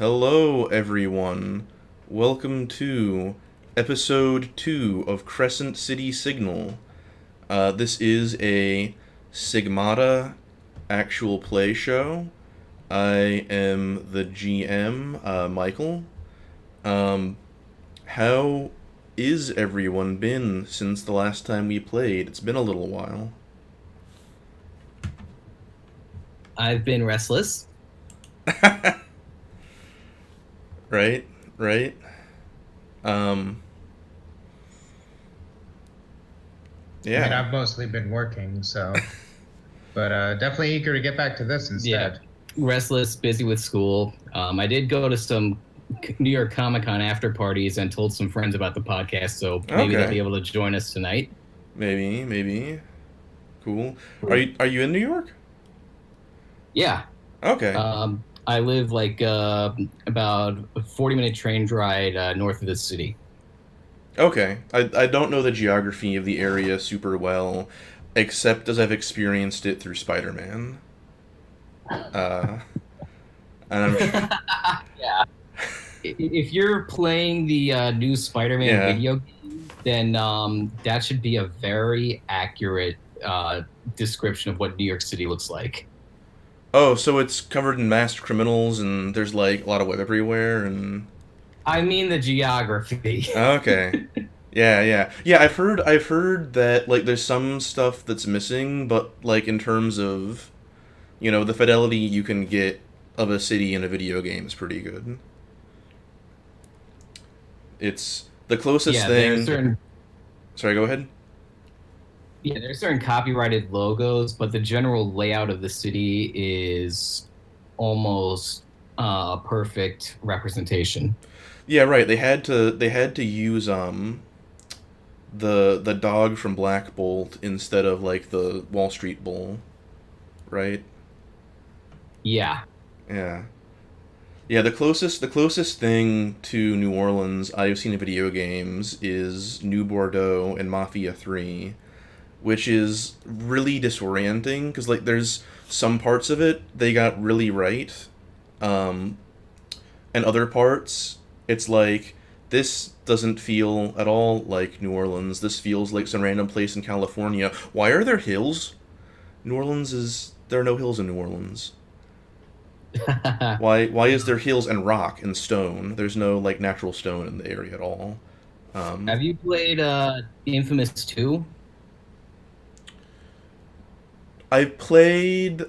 Hello, everyone. Welcome to episode 2 of Crescent City Signal. This is a Sigmata actual play show. I am the GM, Michael. How is everyone been since the last time we played? It's been a little while. I've been restless. Right, right. Um, I mean, yeah. I've mostly been working, but definitely eager to get back to this instead. Restless, busy with school. I did go to some New York Comic Con after parties and told some friends about the podcast, so maybe they'll Okay. be able to join us tonight. Maybe. Cool. Are you in New York? Yeah. Okay. I live about a 40-minute train ride north of the city. Okay. I don't know the geography of the area super well, except as I've experienced it through Spider-Man. And I'm Yeah. If you're playing the new Spider-Man Yeah. video game, then that should be a very accurate description of what New York City looks like. Oh, so it's covered in masked criminals and there's like a lot of web everywhere and I mean the geography. okay. Yeah, I've heard that like there's some stuff that's missing, but like in terms of, the fidelity you can get of a city in a video game is pretty good. It's the closest Yeah, there are thing. certain Sorry, go ahead. there are certain copyrighted logos, but the general layout of the city is almost perfect representation. Yeah, right. They had to use the dog from Black Bolt instead of like the Wall Street Bull, right? Yeah. Yeah. Yeah, the closest thing to New Orleans I've seen in video games is New Bordeaux and Mafia 3, which is really disorienting because like there's some parts of it they got really right, um, and other parts it's like this doesn't feel at all like New Orleans. This feels like some random place in California. Why are there hills? There are no hills in New Orleans. Why is there hills and rock and stone? There's no like natural stone in the area at all. Um, Have you played Infamous 2? I've played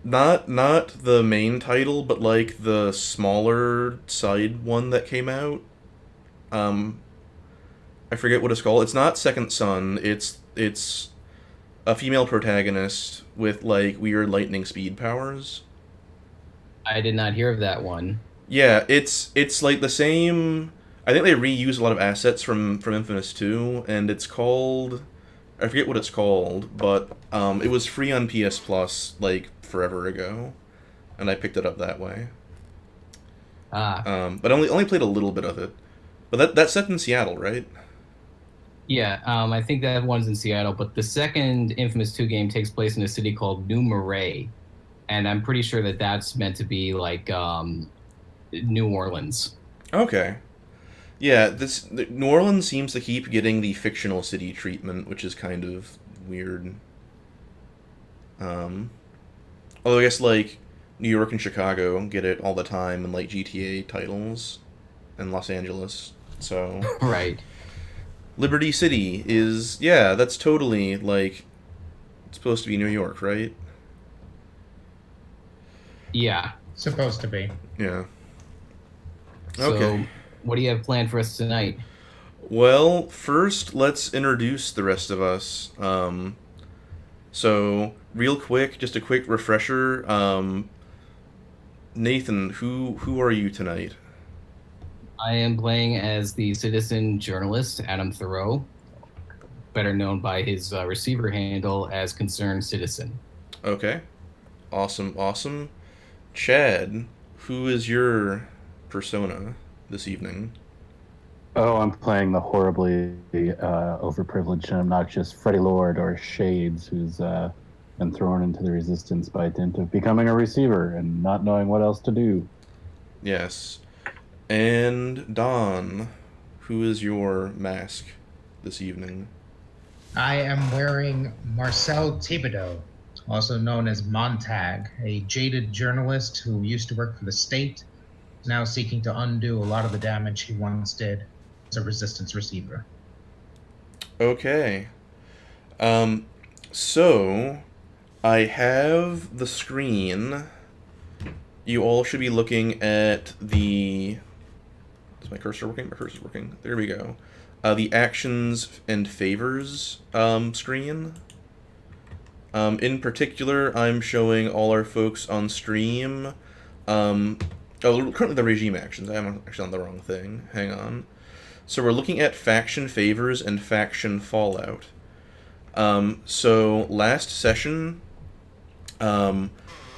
not the main title, but like the smaller side one that came out. Um, I forget what it's called. It's not Second Son. It's a female protagonist with like weird lightning speed powers. I did not hear of that one. Yeah, it's like the same. I think they reuse a lot of assets from Infamous 2, and it's called. I forget what it's called, but it was free on PS Plus like forever ago, and I picked it up that way. Ah, But only played a little bit of it. But that's set in Seattle, right? yeah. I think that one's in Seattle, but the second Infamous 2 game takes place in a city called New Marais, and I'm pretty sure that that's meant to be like New Orleans. Okay. Yeah, New Orleans seems to keep getting the fictional city treatment, which is kind of weird. Um, Although I guess like New York and Chicago get it all the time in like GTA titles, and Los Angeles. So Right. Liberty City is, yeah, that's totally like it's supposed to be New York, right? Yeah. Supposed to be. Yeah. So, Okay. what do you have planned for us tonight? Well, first let's introduce the rest of us. So real quick, just a quick refresher. Nathan, who are you tonight? I am playing as the citizen journalist Adam Thoreau, better known by his receiver handle as Concerned Citizen. Okay. Awesome. Chad, who is your persona this evening? Oh, I'm playing the horribly overprivileged and obnoxious Freddie Lord, or Shades, who's and thrown into the resistance by dint of becoming a receiver and not knowing what else to do. Yes. And Don, who is your mask this evening? I am wearing Marcel Thibodeau, also known as Montag, a jaded journalist who used to work for the state, now seeking to undo a lot of the damage he once did as a resistance receiver. Okay. So I have the screen. You all should be looking at the... Is my cursor working? My cursor's working. There we go. The actions and favors screen. In particular, I'm showing all our folks on stream. Currently the regime actions. I'm actually on the wrong thing. Hang on. So we're looking at faction favors and faction fallout. So last session,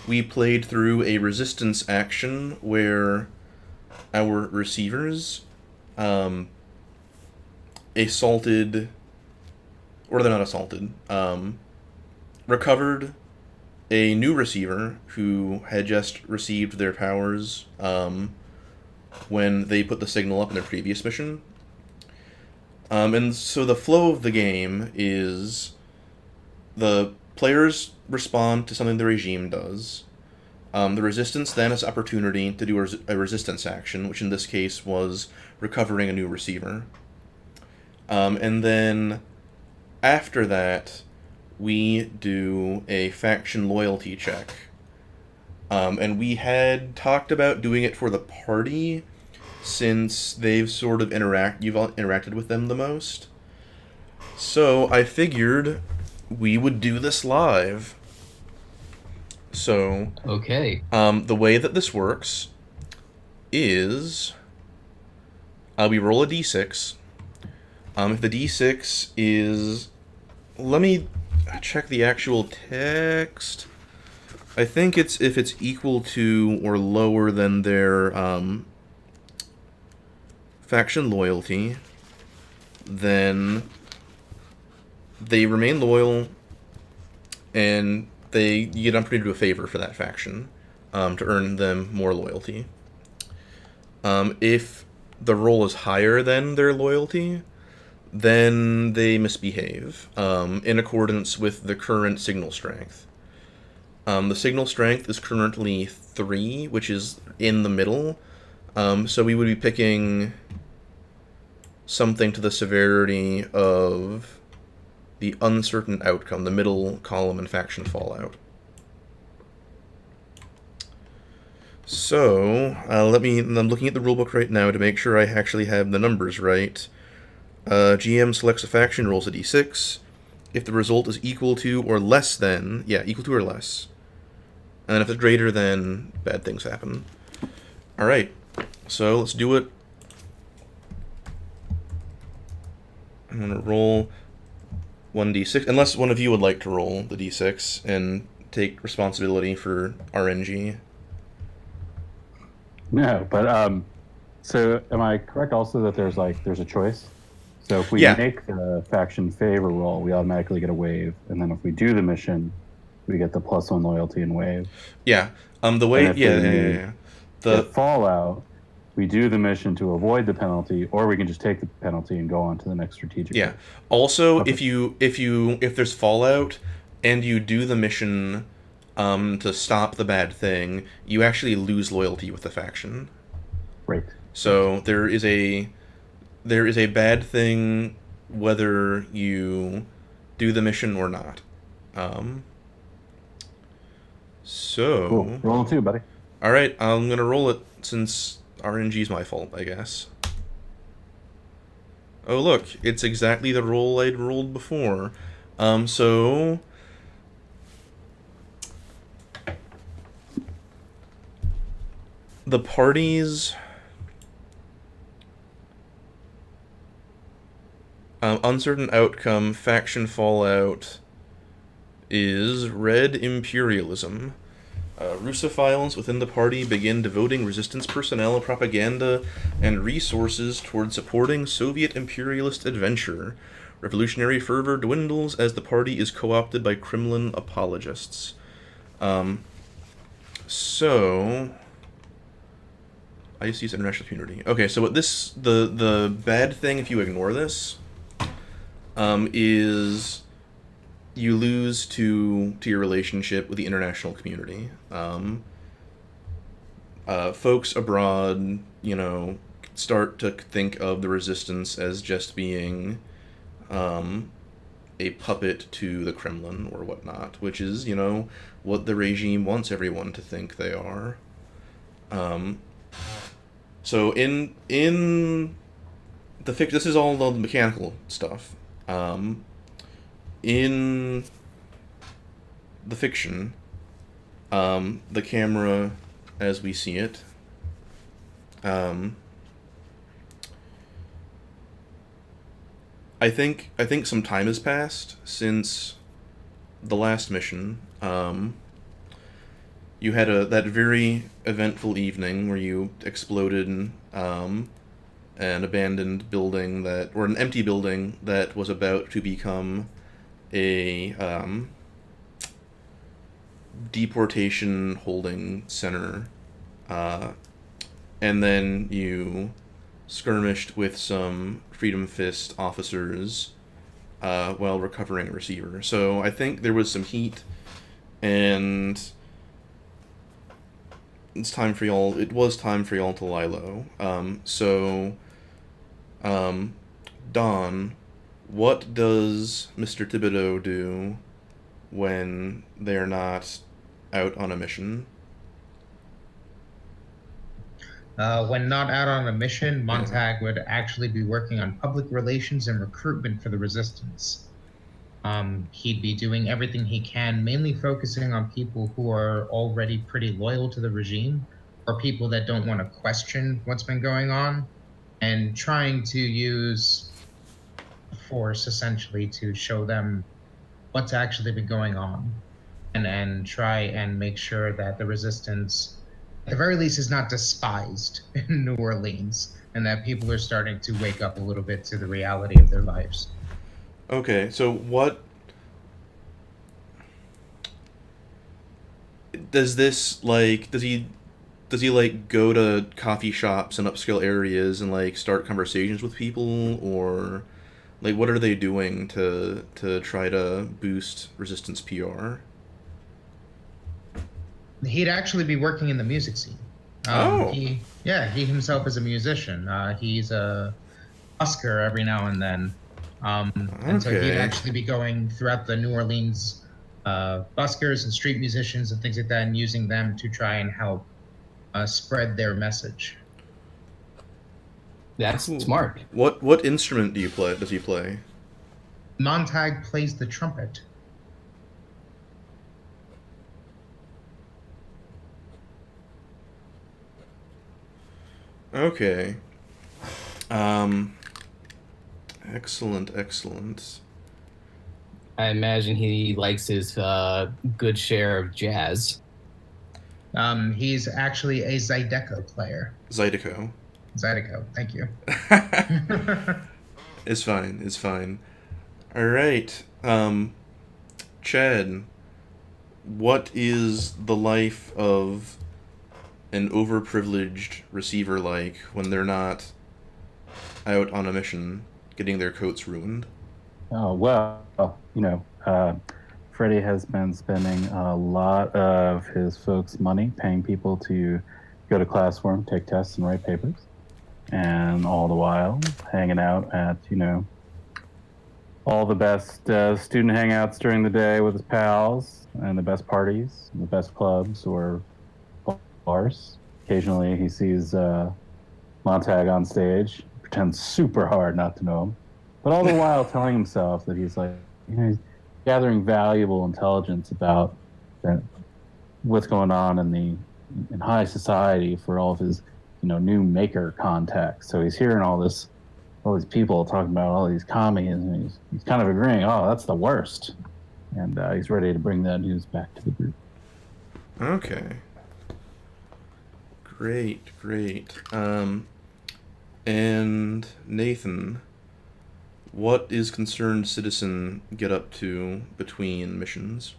we played through a resistance action where our receivers assaulted, or they're not assaulted, recovered a new receiver who had just received their powers when they put the signal up in their previous mission. And so the flow of the game is the players respond to something the regime does. The resistance then has opportunity to do a resistance action, which in this case was recovering a new receiver. And then after that, we do a faction loyalty check. And we had talked about doing it for the party, since they've sort of you've interacted with them the most. So I figured we would do this live. So Okay. the way that this works is we roll a d6. If the d6 is... Let me check the actual text. I think it's if it's equal to or lower than their faction loyalty, then they remain loyal, and you get an opportunity to do a favor for that faction to earn them more loyalty. If the roll is higher than their loyalty, then they misbehave in accordance with the current signal strength. The signal strength is currently 3, which is in the middle. So we would be picking something to the severity of the uncertain outcome, the middle column in faction fallout. So, I'm looking at the rulebook right now to make sure I actually have the numbers right. GM selects a faction, rolls a d6. If the result is equal to or less than, equal to or less. And if it's greater than, bad things happen. Alright, so let's do it. I'm going to roll 1d6, unless one of you would like to roll the d6 and take responsibility for RNG. No, but so am I correct also that there's a choice? So if we make the faction favor roll, we automatically get a wave, and then if we do the mission, we get the +1 loyalty and wave. Yeah. The way The fallout, we do the mission to avoid the penalty, or we can just take the penalty and go on to the next strategic. Yeah. Also, if there's fallout and you do the mission to stop the bad thing, you actually lose loyalty with the faction. Right. So there is a bad thing whether you do the mission or not. So cool. Roll 2, buddy. All right, I'm gonna roll it since RNG is my fault, I guess. Oh look, it's exactly the roll I'd rolled before. So the party's uncertain outcome, faction fallout, is red imperialism. Russophiles within the party begin devoting resistance personnel, propaganda, and resources toward supporting Soviet imperialist adventure. Revolutionary fervor dwindles as the party is co-opted by Kremlin apologists. So IC's international community. Okay, so what the bad thing if you ignore this is you lose to your relationship with the international community. Folks abroad, start to think of the resistance as just being a puppet to the Kremlin or whatnot, which is, what the regime wants everyone to think they are. So in the this is all the mechanical stuff. In the fiction, the camera as we see it, I think some time has passed since the last mission. You had that very eventful evening where you exploded an abandoned building or an empty building that was about to become a deportation holding center, and then you skirmished with some Freedom Fist officers while recovering a receiver. So I think there was some heat, and it was time for y'all to lie low. Don, what does Mr. Thibodeau do when they're not out on a mission? When not out on a mission, Montag would actually be working on public relations and recruitment for the resistance. He'd be doing everything he can, mainly focusing on people who are already pretty loyal to the regime, or people that don't want to question what's been going on, and trying to use force essentially to show them what's actually been going on, and try and make sure that the resistance, at the very least, is not despised in New Orleans, and that people are starting to wake up a little bit to the reality of their lives. Okay, so what does this does he go to coffee shops and upscale areas and start conversations with people, or what are they doing to try to boost resistance PR? He'd actually be working in the music scene. He himself is a musician. He's a busker every now and then. And so he'd actually be going throughout the New Orleans buskers and street musicians and things like that, and using them to try and help spread their message. That's smart. What instrument does he play? Montag plays the trumpet. Okay. Excellent. I imagine he likes his good share of jazz. He's actually a Zydeco player. Zydeco, thank you. It's fine. All right. Chad, what is the life of an overprivileged receiver like when they're not out on a mission getting their coats ruined? Oh, well, Freddie has been spending a lot of his folks' money paying people to go to class for him, take tests, and write papers. And all the while hanging out at, all the best student hangouts during the day with his pals, and the best parties, and the best clubs or bars. Occasionally he sees Montag on stage, pretends super hard not to know him, but all the while telling himself that he's he's gathering valuable intelligence about what's going on in high society for all of his new maker contacts. So he's hearing all these people talking about all these commies, and he's kind of agreeing, oh, that's the worst, and he's ready to bring that news back to the group. Okay. Great. And Nathan, what is concerned citizen get up to between missions?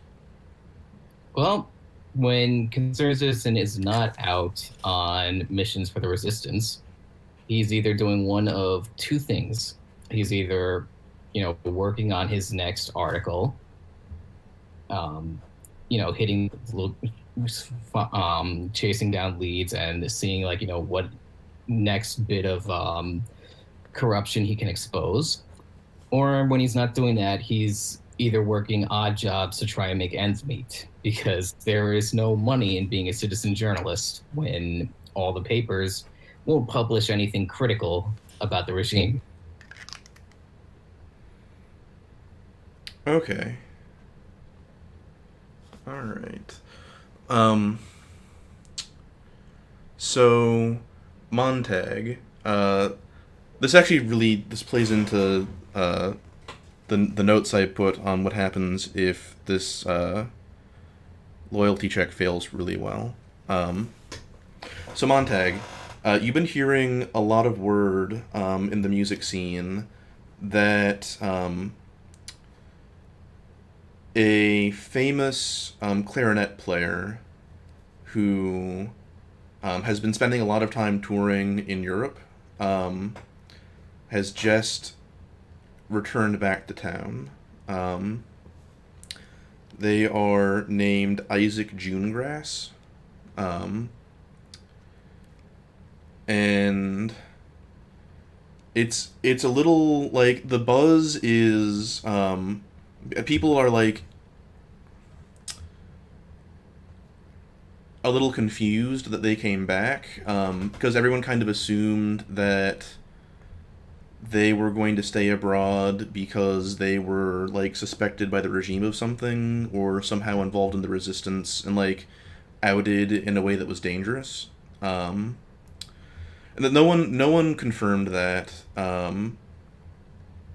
Well, when Concerned Citizen is not out on missions for the Resistance, he's either doing one of two things. He's either, working on his next article, hitting chasing down leads and seeing what next bit of corruption he can expose. Or when he's not doing that, he's either working odd jobs to try and make ends meet, because there is no money in being a citizen journalist when all the papers won't publish anything critical about the regime. Okay. All right. So Montag. This plays into the notes I put on what happens if this loyalty check fails really well. So Montag, you've been hearing a lot of word in the music scene that a famous clarinet player who has been spending a lot of time touring in Europe has just returned back to town. They are named Isaac Junegrass. And it's a little like the buzz is people are like a little confused that they came back because everyone kind of assumed that they were going to stay abroad because they were like suspected by the regime of something or somehow involved in the resistance and like outed in a way that was dangerous. And that no one confirmed that.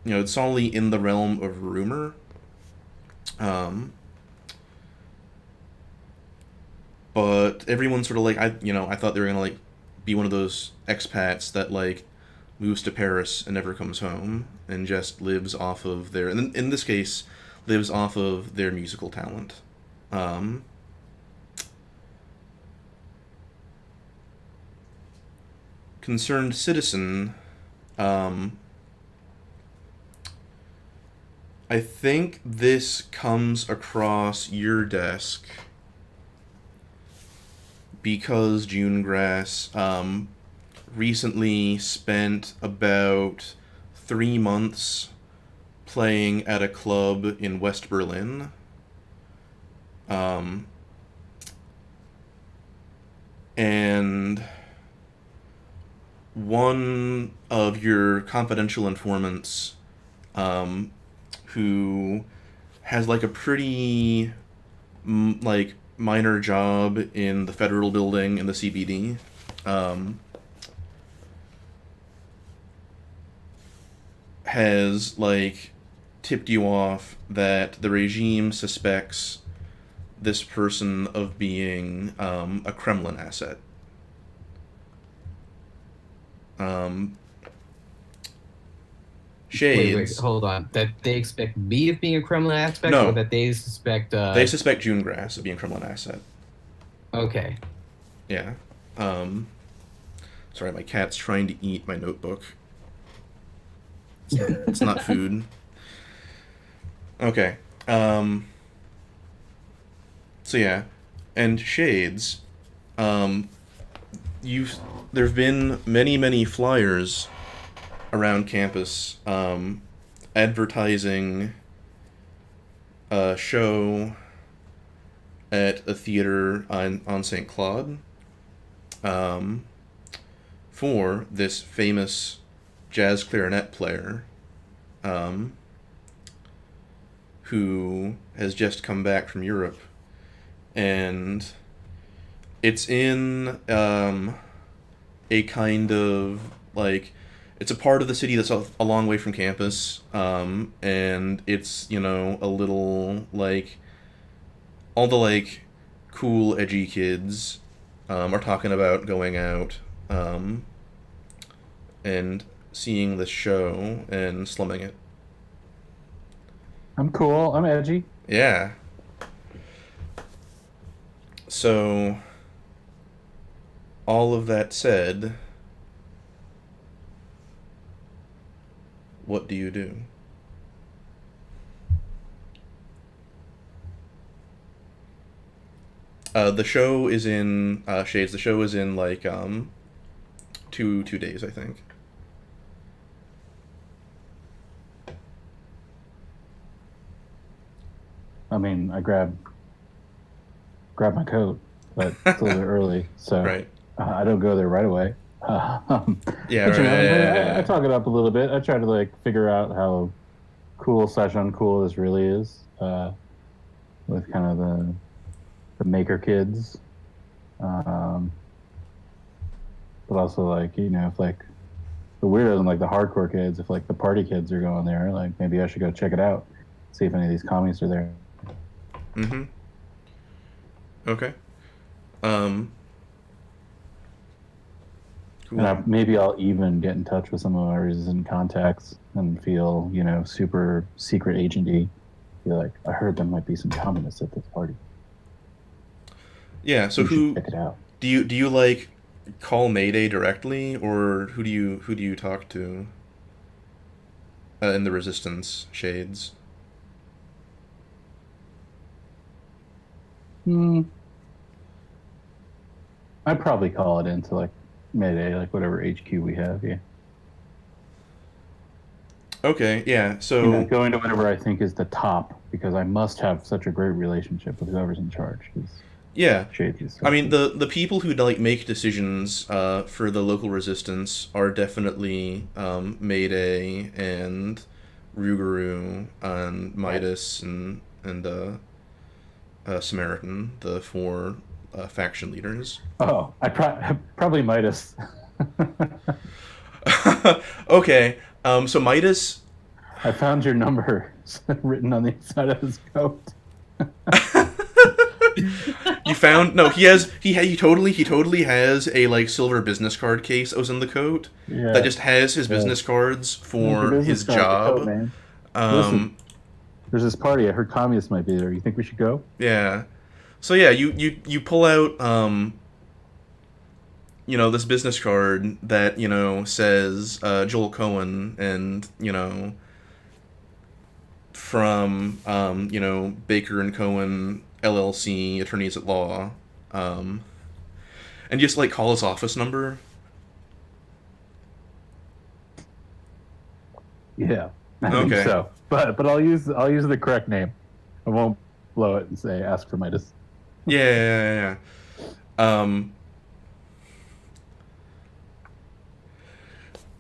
It's only in the realm of rumor. But everyone's sort of like, I thought they were gonna like be one of those expats that like moves to Paris and never comes home and just lives off of their, and in this case, lives off of their musical talent. Concerned citizen, I think this comes across your desk because Junegrass recently spent about 3 months playing at a club in West Berlin. And one of your confidential informants, who has like a pretty minor job in the federal building in the CBD, has like tipped you off that the regime suspects this person of being a Kremlin asset. Shades. Wait, hold on. That they expect me of being a Kremlin aspect, No. or that they suspect? They suspect Junegrass of being a Kremlin asset. Okay. Yeah. Sorry, my cat's trying to eat my notebook. It's not food. Okay. So yeah, and Shades. There've been many flyers around campus advertising a show at a theater on St. Claude for this famous jazz clarinet player who has just come back from Europe, and it's in a kind of like, it's a part of the city that's a long way from campus, and it's, a little like all the like cool edgy kids are talking about going out and seeing this show and slumming it. I'm cool. I'm edgy. Yeah. So, all of that said, what do you do? The show is in Shades. The show is in like 2 days, I think. I mean, I grab my coat, but it's a little bit early, so Right. I don't go there right away. Yeah, but, right. you know, Yeah. I talk it up a little bit. I try to like figure out how cool / uncool this really is, with kind of the maker kids, but also like, you know, if like the weirdos and like the hardcore kids, if like the party kids are going there, like maybe I should go check it out, see if any of these commies are there. Mm-hmm. Okay. Cool. And maybe I'll even get in touch with some of my resistant contacts and feel, you know, super secret agenty. Be like, I heard there might be some communists at this party. Yeah. So You should who check it out. do you like call Mayday directly, or who do you talk to in the Resistance Shades? I'd probably call it into like Mayday, like whatever HQ we have. Yeah. Okay. Yeah. So You know, going to whatever I think is the top, because I must have such a great relationship with whoever's in charge. 'Cause yeah. Shades is I mean, the people who like make decisions for the local resistance are definitely Mayday and Rougarou and Midas and Samaritan, the 4 faction leaders. Oh, probably Midas. Okay. So Midas. I found your number written on the inside of his coat. You found he totally has a like silver business card case that was in the coat that just has his business cards for his job. Coat, man. Listen, there's this party. I heard communists might be there. You think we should go? Yeah. So yeah, you pull out you know, this business card that, you know, says Joel Cohen and, you know, from you know, Baker and Cohen LLC, attorneys at law, and just like call his office number. Yeah, I think Okay. so. But I'll use the correct name. I won't blow it and say ask for Midas. Yeah.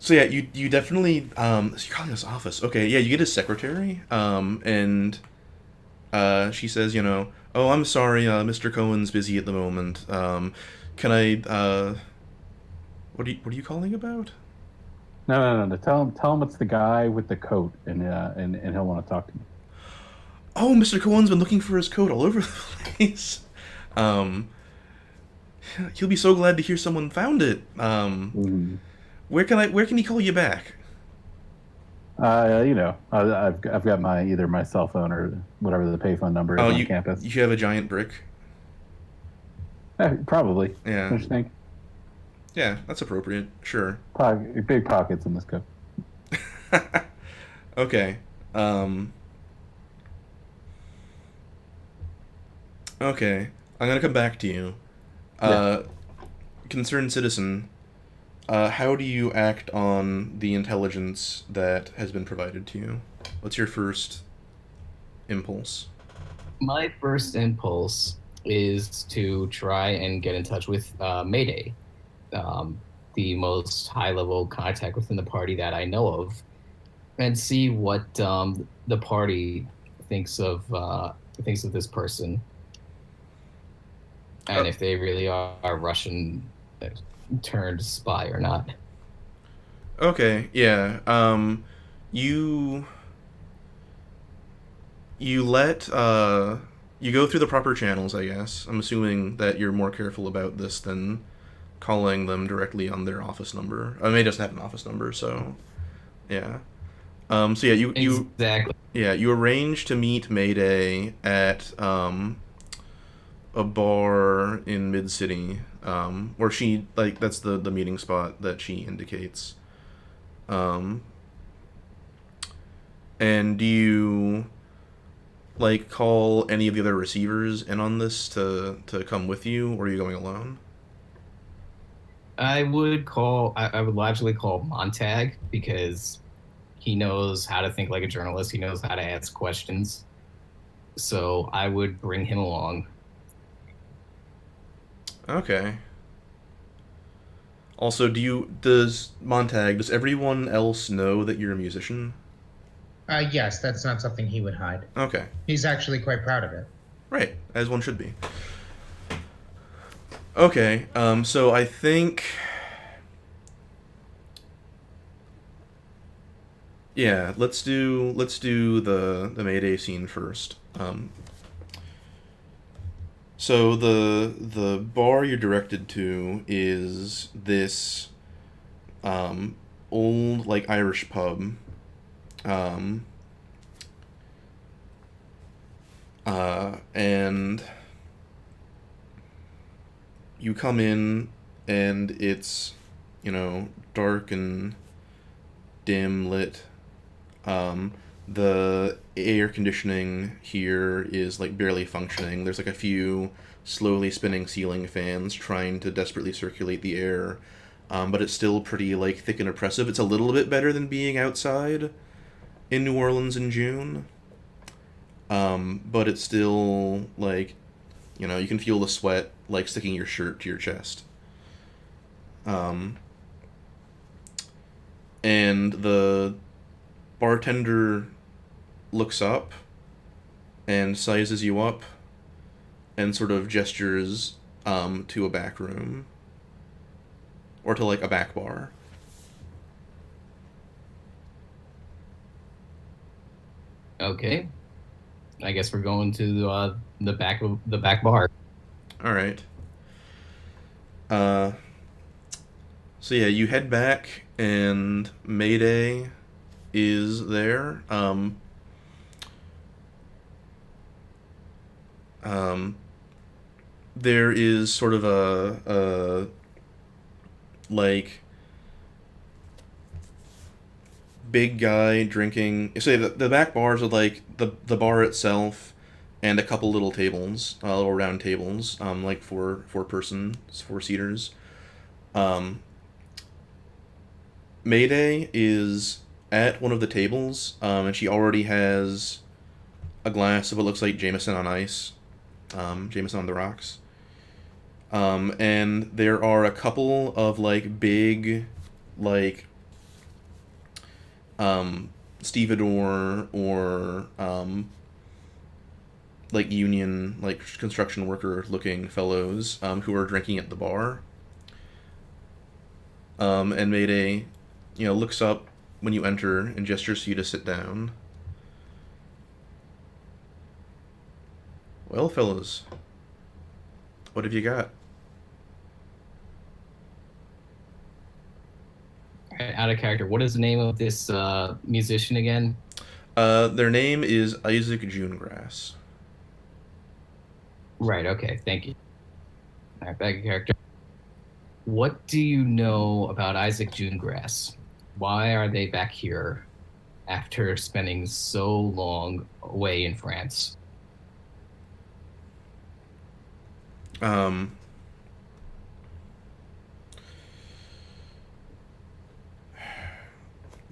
So yeah, you definitely so you're calling his office. Okay, yeah, you get his secretary, and she says, you know, oh, I'm sorry, Mr. Cohen's busy at the moment. Can I what are you calling about? No. Tell him it's the guy with the coat, and he'll want to talk to me. Oh, Mr. Cohen's been looking for his coat all over the place. He'll be so glad to hear someone found it. Where can he call you back? You know, I've got either my cell phone or whatever the payphone number is on campus. You have a giant brick? Probably. Yeah. Don't you think? Yeah, that's appropriate. Sure. Big pockets in this coat. Okay. Okay. I'm gonna come back to you. Concerned citizen, how do you act on the intelligence that has been provided to you? What's your first impulse? My first impulse is to try and get in touch with Mayday, the most high-level contact within the party that I know of, and see what the party thinks of this person, and if they really are Russian turned spy or not. Okay, yeah. You let you go through the proper channels, I guess. I'm assuming that you're more careful about this than calling them directly on their office number. I mean, it doesn't have an office number, so yeah. So yeah, Exactly. you arrange to meet Mayday at a bar in Mid City, where she like that's the meeting spot that she indicates. Um, and do you like call any of the other receivers in on this to come with you, or are you going alone? I would logically call Montag because he knows how to think like a journalist. He knows how to ask questions. So I would bring him along. Okay. Also, does everyone else know that you're a musician? Yes, that's not something he would hide. Okay. He's actually quite proud of it. Right, as one should be. Okay, so I think, yeah, let's do the Mayday scene first. So the bar you're directed to is this old like Irish pub. Um, and you come in and it's, dark and dim lit. The air conditioning here is like barely functioning. There's like a few slowly spinning ceiling fans trying to desperately circulate the air, but it's still pretty like thick and oppressive. It's a little bit better than being outside in New Orleans in June, but it's still like, you can feel the sweat like sticking your shirt to your chest. Um, and the bartender looks up and sizes you up and sort of gestures to a back room or to like a back bar. Okay. I guess we're going to the back bar. All right. Uh, so yeah, you head back and Mayday is there. There is sort of a like big guy drinking. So the back bars are like the bar itself, and a couple little tables, little round tables, like four seaters. Um, Mayday is at one of the tables, and she already has a glass of what looks like Jameson on ice, Jameson on the rocks. And there are a couple of like big, like stevedore or like union, like construction worker looking fellows who are drinking at the bar. And Mayday, looks up when you enter and gestures for you to sit down. Well, fellows, what have you got? Out of character. What is the name of this musician again? Their name is Isaac Junegrass. Right. Okay. Thank you. All right. Back in character. What do you know about Isaac Junegrass? Why are they back here after spending so long away in France?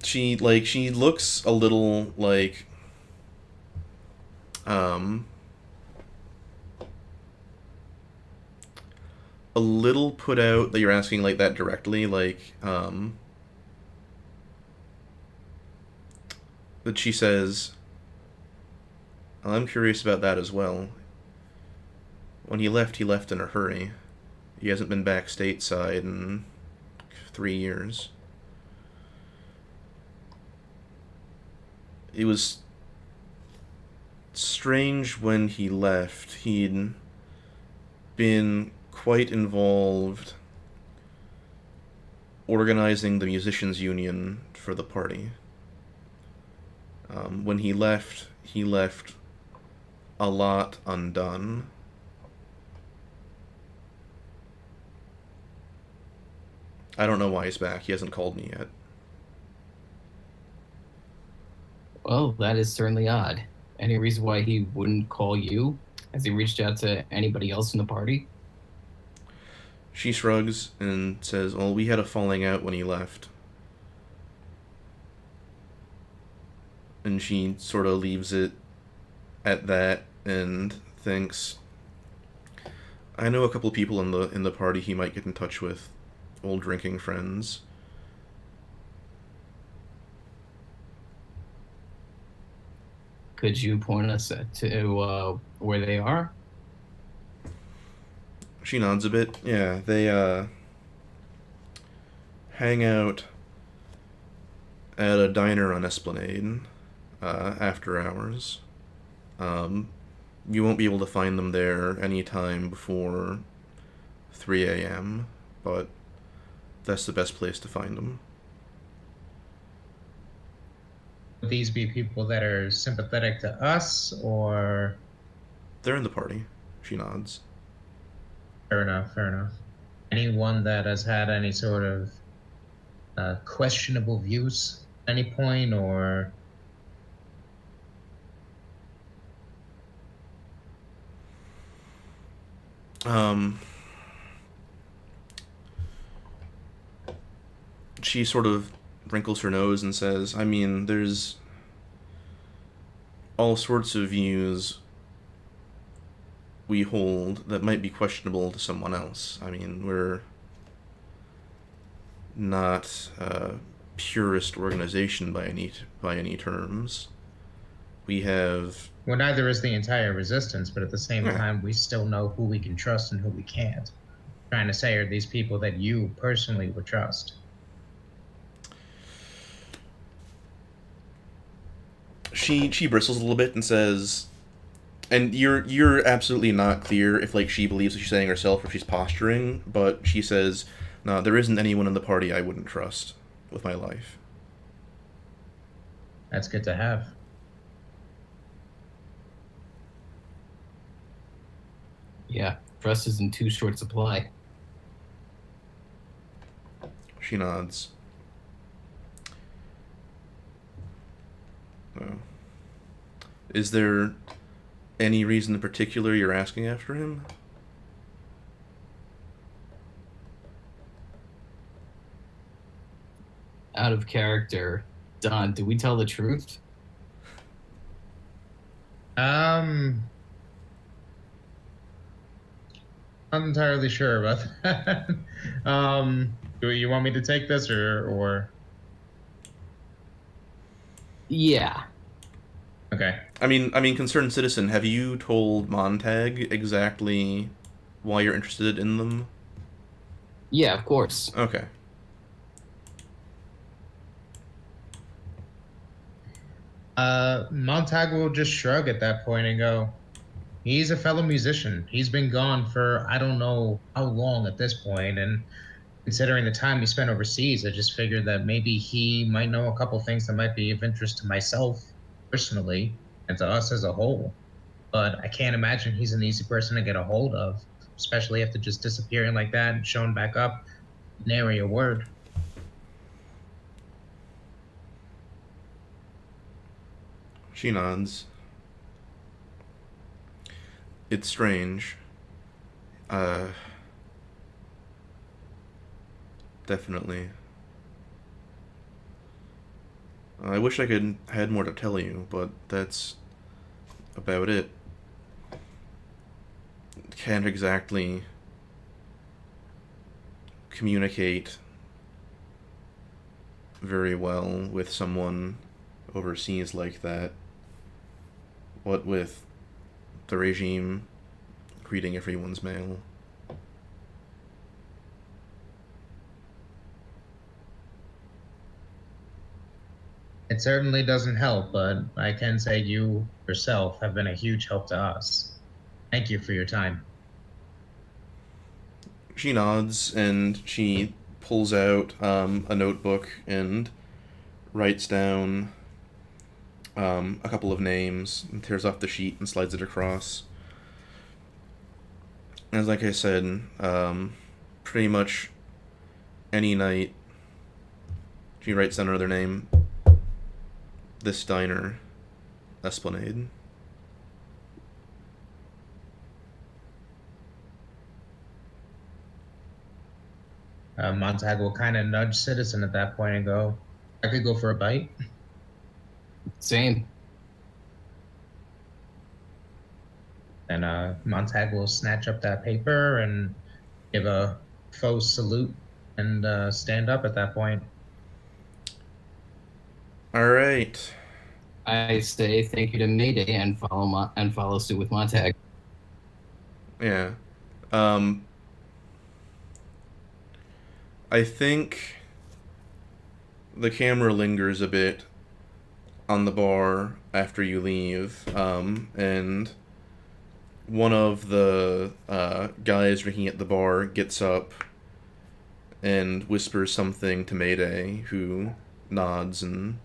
She looks a little like a little put out that you're asking like that directly, like that she says, "Well, I'm curious about that as well. When he left in a hurry. He hasn't been back stateside in 3 years. It was strange when he left. He'd been quite involved organizing the musicians union for the party. When he left a lot undone. I don't know why he's back. He hasn't called me yet. Well, that is certainly odd. Any reason why he wouldn't call you? Has he reached out to anybody else in the party? She shrugs and says, well, we had a falling out when he left. And she sort of leaves it at that and thinks, I know a couple people in the party he might get in touch with, old drinking friends. Could you point us to where they are? She nods a bit. Yeah, they hang out at a diner on Esplanade after hours. You won't be able to find them there anytime before 3 a.m., but that's the best place to find them. Would these be people that are sympathetic to us, or? They're in the party. She nods. Fair enough, fair enough. Anyone that has had any sort of questionable views at any point, or? She sort of wrinkles her nose and says, I mean, there's all sorts of views we hold that might be questionable to someone else. I mean, we're not a purist organization by any terms. We have... Well, neither is the entire resistance, but at the same Yeah. time, we still know who we can trust and who we can't. Trying to say, are these people that you personally would trust? She bristles a little bit and says, and you're absolutely not clear if like she believes what she's saying herself or she's posturing, but she says, no, there isn't anyone in the party I wouldn't trust with my life. That's good to have. Yeah, trust is in too short supply. She nods. Oh. Is there any reason in particular you're asking after him? Out of character. Don, do we tell the truth? Not entirely sure about that. Do you want me to take this, or? Yeah. Okay. I mean, concerned citizen, have you told Montag exactly why you're interested in them? Yeah, of course. Okay. Montag will just shrug at that point and go, he's a fellow musician. He's been gone for I don't know how long at this point, and considering the time he spent overseas, I just figured that maybe he might know a couple things that might be of interest to myself personally and to us as a whole. But I can't imagine he's an easy person to get a hold of, especially after just disappearing like that and showing back up. Nary a word. She nods. It's strange. Definitely. I wish I had more to tell you, but that's about it. Can't exactly communicate very well with someone overseas like that. What with the regime reading everyone's mail. It certainly doesn't help, but I can say you yourself have been a huge help to us. Thank you for your time. She nods and she pulls out a notebook and writes down a couple of names, and tears off the sheet and slides it across. As like I said, pretty much any night she writes down another name. This diner, Esplanade. Montag will kind of nudge Citizen at that point and go, I could go for a bite. Same. And Montag will snatch up that paper and give a faux salute and stand up at that point. All right. I say thank you to Mayday and follow suit with Montag. Yeah. I think the camera lingers a bit on the bar after you leave, and one of the guys drinking at the bar gets up and whispers something to Mayday, who nods and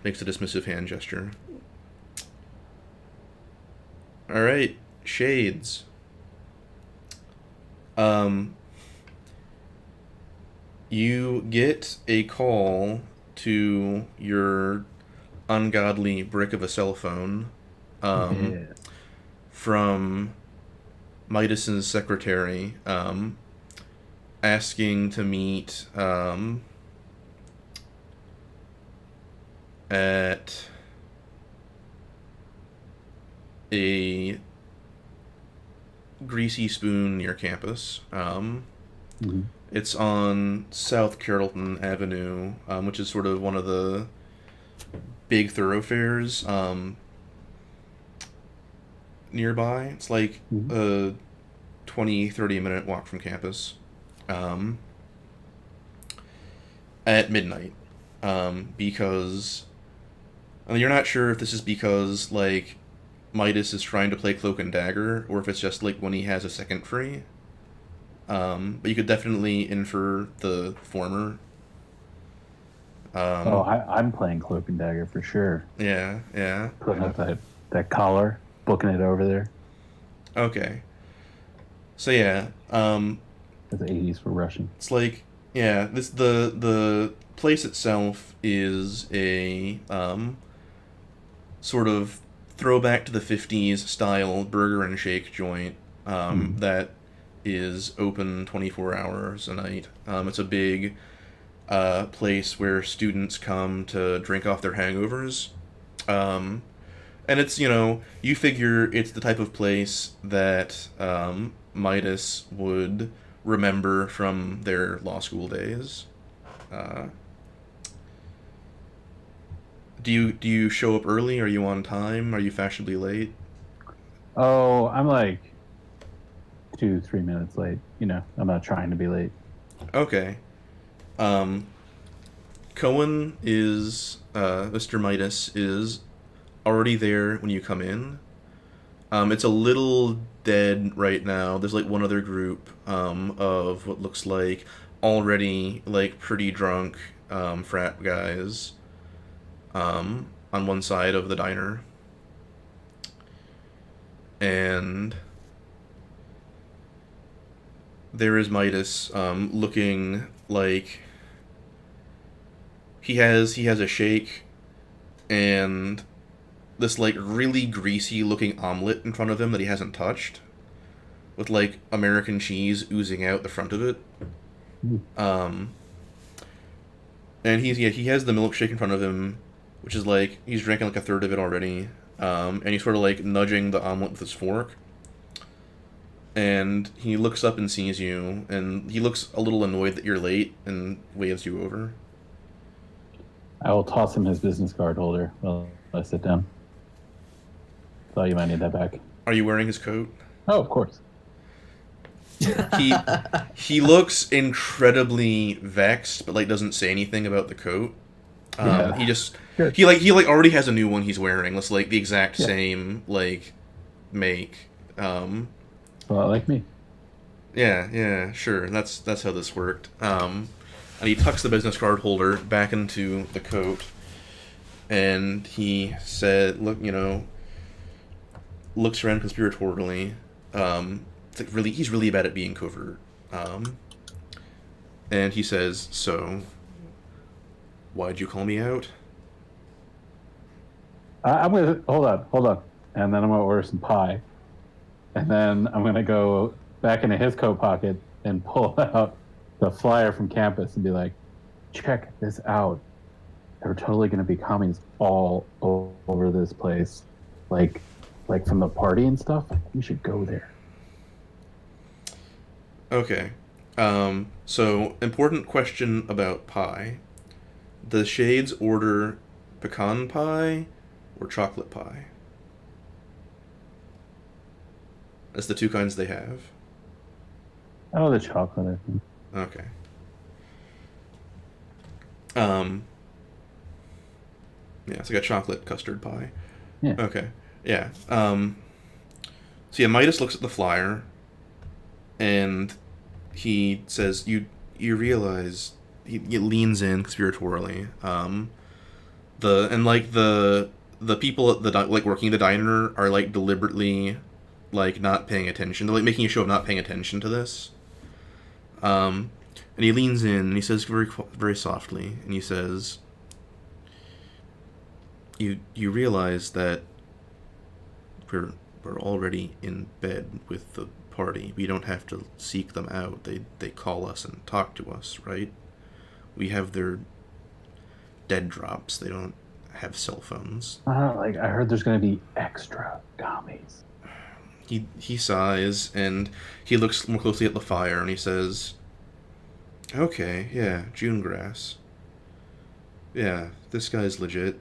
makes a dismissive hand gesture. All right, Shades. You get a call to your ungodly brick of a cell phone from Midas's secretary, asking to meet at a greasy spoon near campus. It's on South Carrollton Avenue, which is sort of one of the big thoroughfares nearby. It's like a 20-30 minute walk from campus at midnight, because I mean, you're not sure if this is because like Midas is trying to play Cloak and Dagger, or if it's just like when he has a second free. But you could definitely infer the former. I'm playing Cloak and Dagger for sure. Yeah. Putting up that collar, booking it over there. Okay. So yeah, the 80s were rushing. It's like, yeah, the place itself is a sort of throwback to the 50s style burger and shake joint that is open 24 hours a night. It's a big place where students come to drink off their hangovers. And it's, you figure it's the type of place that Midas would remember from their law school days. Do you show up early? Are you on time? Are you fashionably late? Oh, I'm like 2-3 minutes late. I'm not trying to be late. Okay. Cohen is Mr. Midas is already there when you come in. It's a little dead right now. There's like one other group of what looks like already like pretty drunk frat guys on one side of the diner. And there is Midas looking like he has a shake and this like really greasy looking omelet in front of him that he hasn't touched, with like American cheese oozing out the front of it. And he has the milkshake in front of him, which is like he's drinking like a third of it already, and he's sort of like nudging the omelet with his fork. And he looks up and sees you, and he looks a little annoyed that you're late and waves you over. I will toss him his business card holder while I sit down. Thought you might need that back. Are you wearing his coat? Oh, of course. He looks incredibly vexed, but like doesn't say anything about the coat. He just he already has a new one he's wearing. It's like the exact same like make. Well, like me. Yeah, sure. That's how this worked. And he tucks the business card holder back into the coat. and he said, "Look, looks around conspiratorially. It's like he's really bad at being covert. And he says, "So, why'd you call me out?" I'm gonna hold on, and then I'm gonna order some pie, and then I'm gonna go back into his coat pocket and pull out the flyer from campus and be like, "Check this out. There are totally gonna be commies all over this place, like from the party and stuff. We should go there." Okay. So, important question about pie. The Shades order pecan pie or chocolate pie? That's the two kinds they have. Oh, the chocolate, I think. Okay. Yeah, it's like a chocolate custard pie. Yeah. Okay. Yeah. So yeah, Midas looks at the flyer, and he says, "You realize." He leans in conspiratorially. The people at the working the diner are like deliberately like not paying attention. They're like making a show of not paying attention to this. And he leans in and he says very softly, and he says, "You realize that we're already in bed with the party. We don't have to seek them out. They call us and talk to us, right? We have their dead drops. They don't have cell phones." I heard there's gonna be extra commies. He sighs and he looks more closely at the fire and he says, "Okay, yeah, June grass. Yeah, this guy's legit.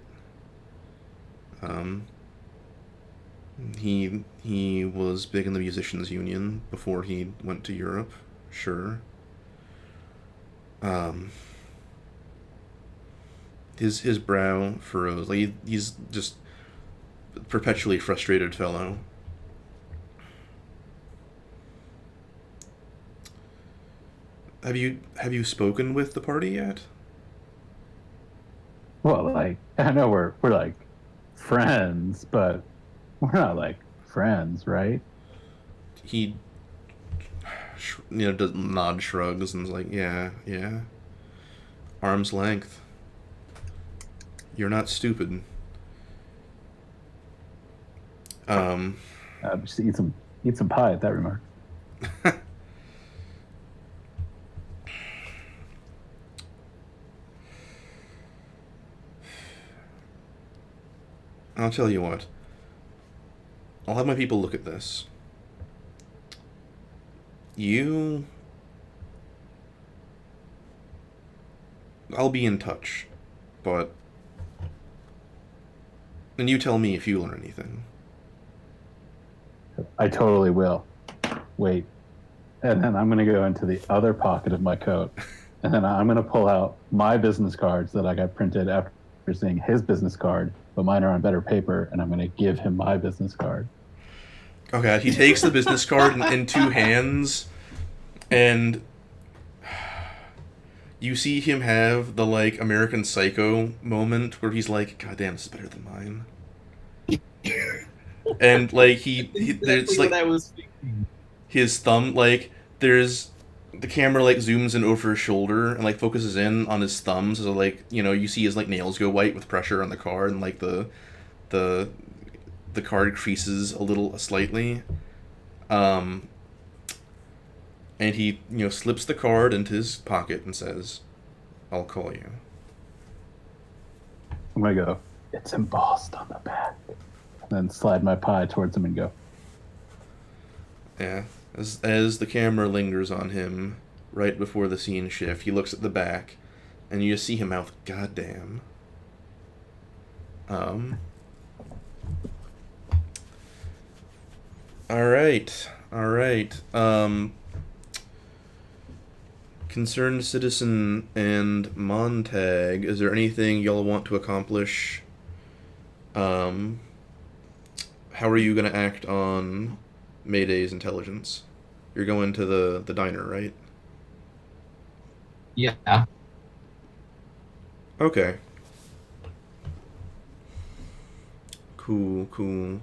He was big in the musicians union before he went to Europe, sure. His brow furrows. Like he's just perpetually frustrated fellow. Have you spoken with the party yet?" Well, I know we're like friends, but we're not like friends, right? He does nod shrugs and is like, yeah, arm's length. You're not stupid. Just eat some pie at that remark. I'll tell you what. I'll have my people look at this. I'll be in touch, but... And you tell me if you learn anything. I totally will. Wait. And then I'm going to go into the other pocket of my coat, and then I'm going to pull out my business cards that I got printed after seeing his business card, but mine are on better paper, and I'm going to give him my business card. Okay, he takes the business card in two hands, and you see him have the, like, American Psycho moment where he's like, "God damn, this is better than mine." And, like, there's, like, what I was thinking. His thumb, like, there's, the camera, like, zooms in over his shoulder and, like, focuses in on his thumbs, so, like, you see his, like, nails go white with pressure on the card, and, like, the card creases a little slightly. And he, slips the card into his pocket and says, "I'll call you." I'm going to go, "It's embossed on the back." And then slide my pie towards him and go. Yeah. As the camera lingers on him, right before the scene shift, he looks at the back, and you just see him mouth, "Goddamn." Alright. Concerned Citizen and Montag, is there anything y'all want to accomplish? How are you going to act on Mayday's intelligence? You're going to the diner, right? Yeah. Okay. Cool.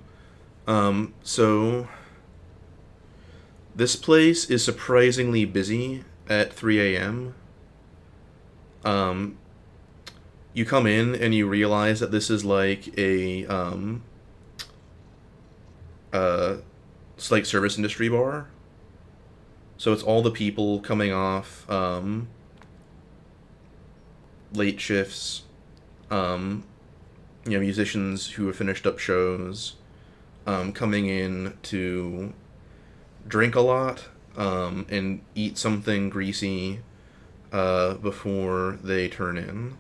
So this place is surprisingly busy at 3 a.m. You come in and you realize that this is like it's like service industry bar. So it's all the people coming off late shifts, musicians who have finished up shows, coming in to drink a lot and eat something greasy before they turn in.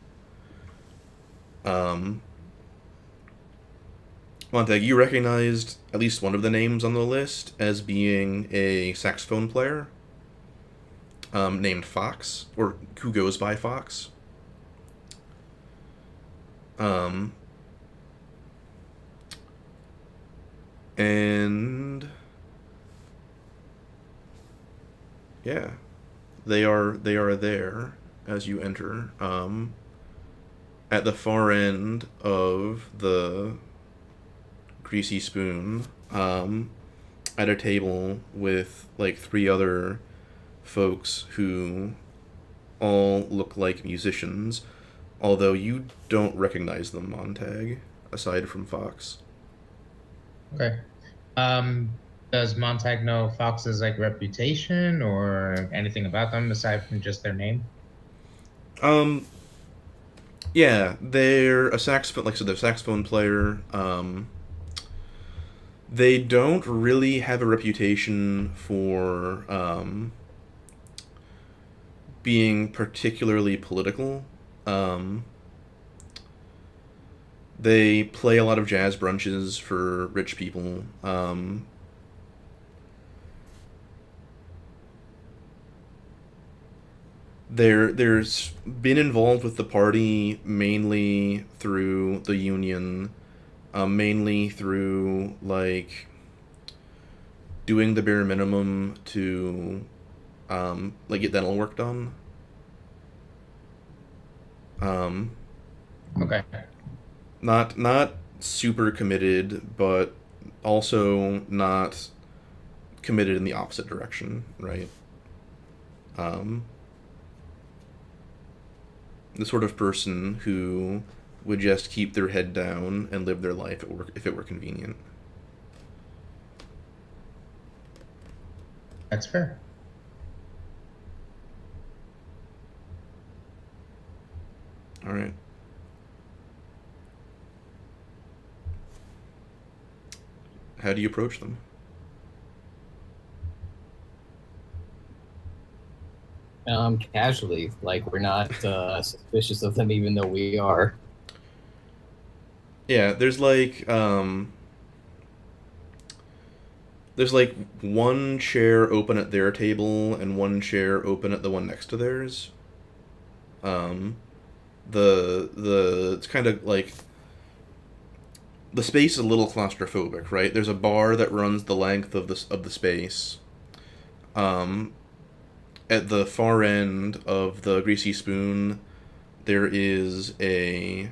Montag, you recognized at least one of the names on the list as being a saxophone player named Fox, or who goes by Fox. And yeah, they are there as you enter. At the far end of the Greasy Spoon, at a table with like 3 other folks who all look like musicians, although you don't recognize them, Montag, aside from Fox. Okay. Does Montag know Fox's like reputation or anything about them aside from just their name? Yeah, they're a saxophone, like I said, they're a saxophone player. They don't really have a reputation for being particularly political. They play a lot of jazz brunches for rich people. There's been involved with the party mainly through the union, mainly through like doing the bare minimum to like get dental work done. Okay. Not super committed, but also not committed in the opposite direction, right? The sort of person who would just keep their head down and live their life if it were convenient. That's fair. All right. How do you approach them? Casually, like we're not suspicious of them, even though we are. Yeah, there's like one chair open at their table and one chair open at the one next to theirs. It's kind of like the space is a little claustrophobic, right? There's a bar that runs the length of the space. At the far end of the Greasy Spoon, there is a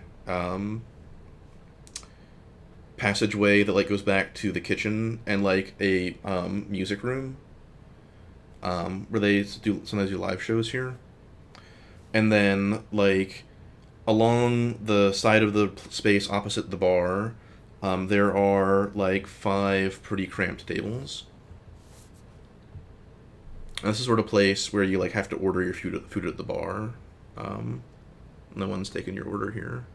passageway that like goes back to the kitchen and like a music room where they sometimes do live shows here. And then like along the side of the space opposite the bar, there are like 5 pretty cramped tables. And this is sort of place where you like have to order your food at the bar. No one's taking your order here.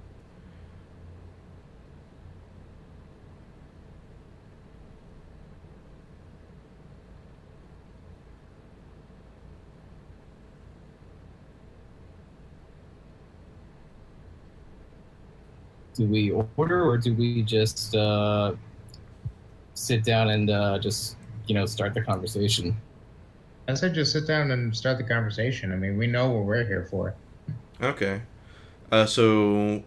Do we order or do we just sit down and just start the conversation? I said just sit down and start the conversation. I mean, we know what we're here for. Okay. So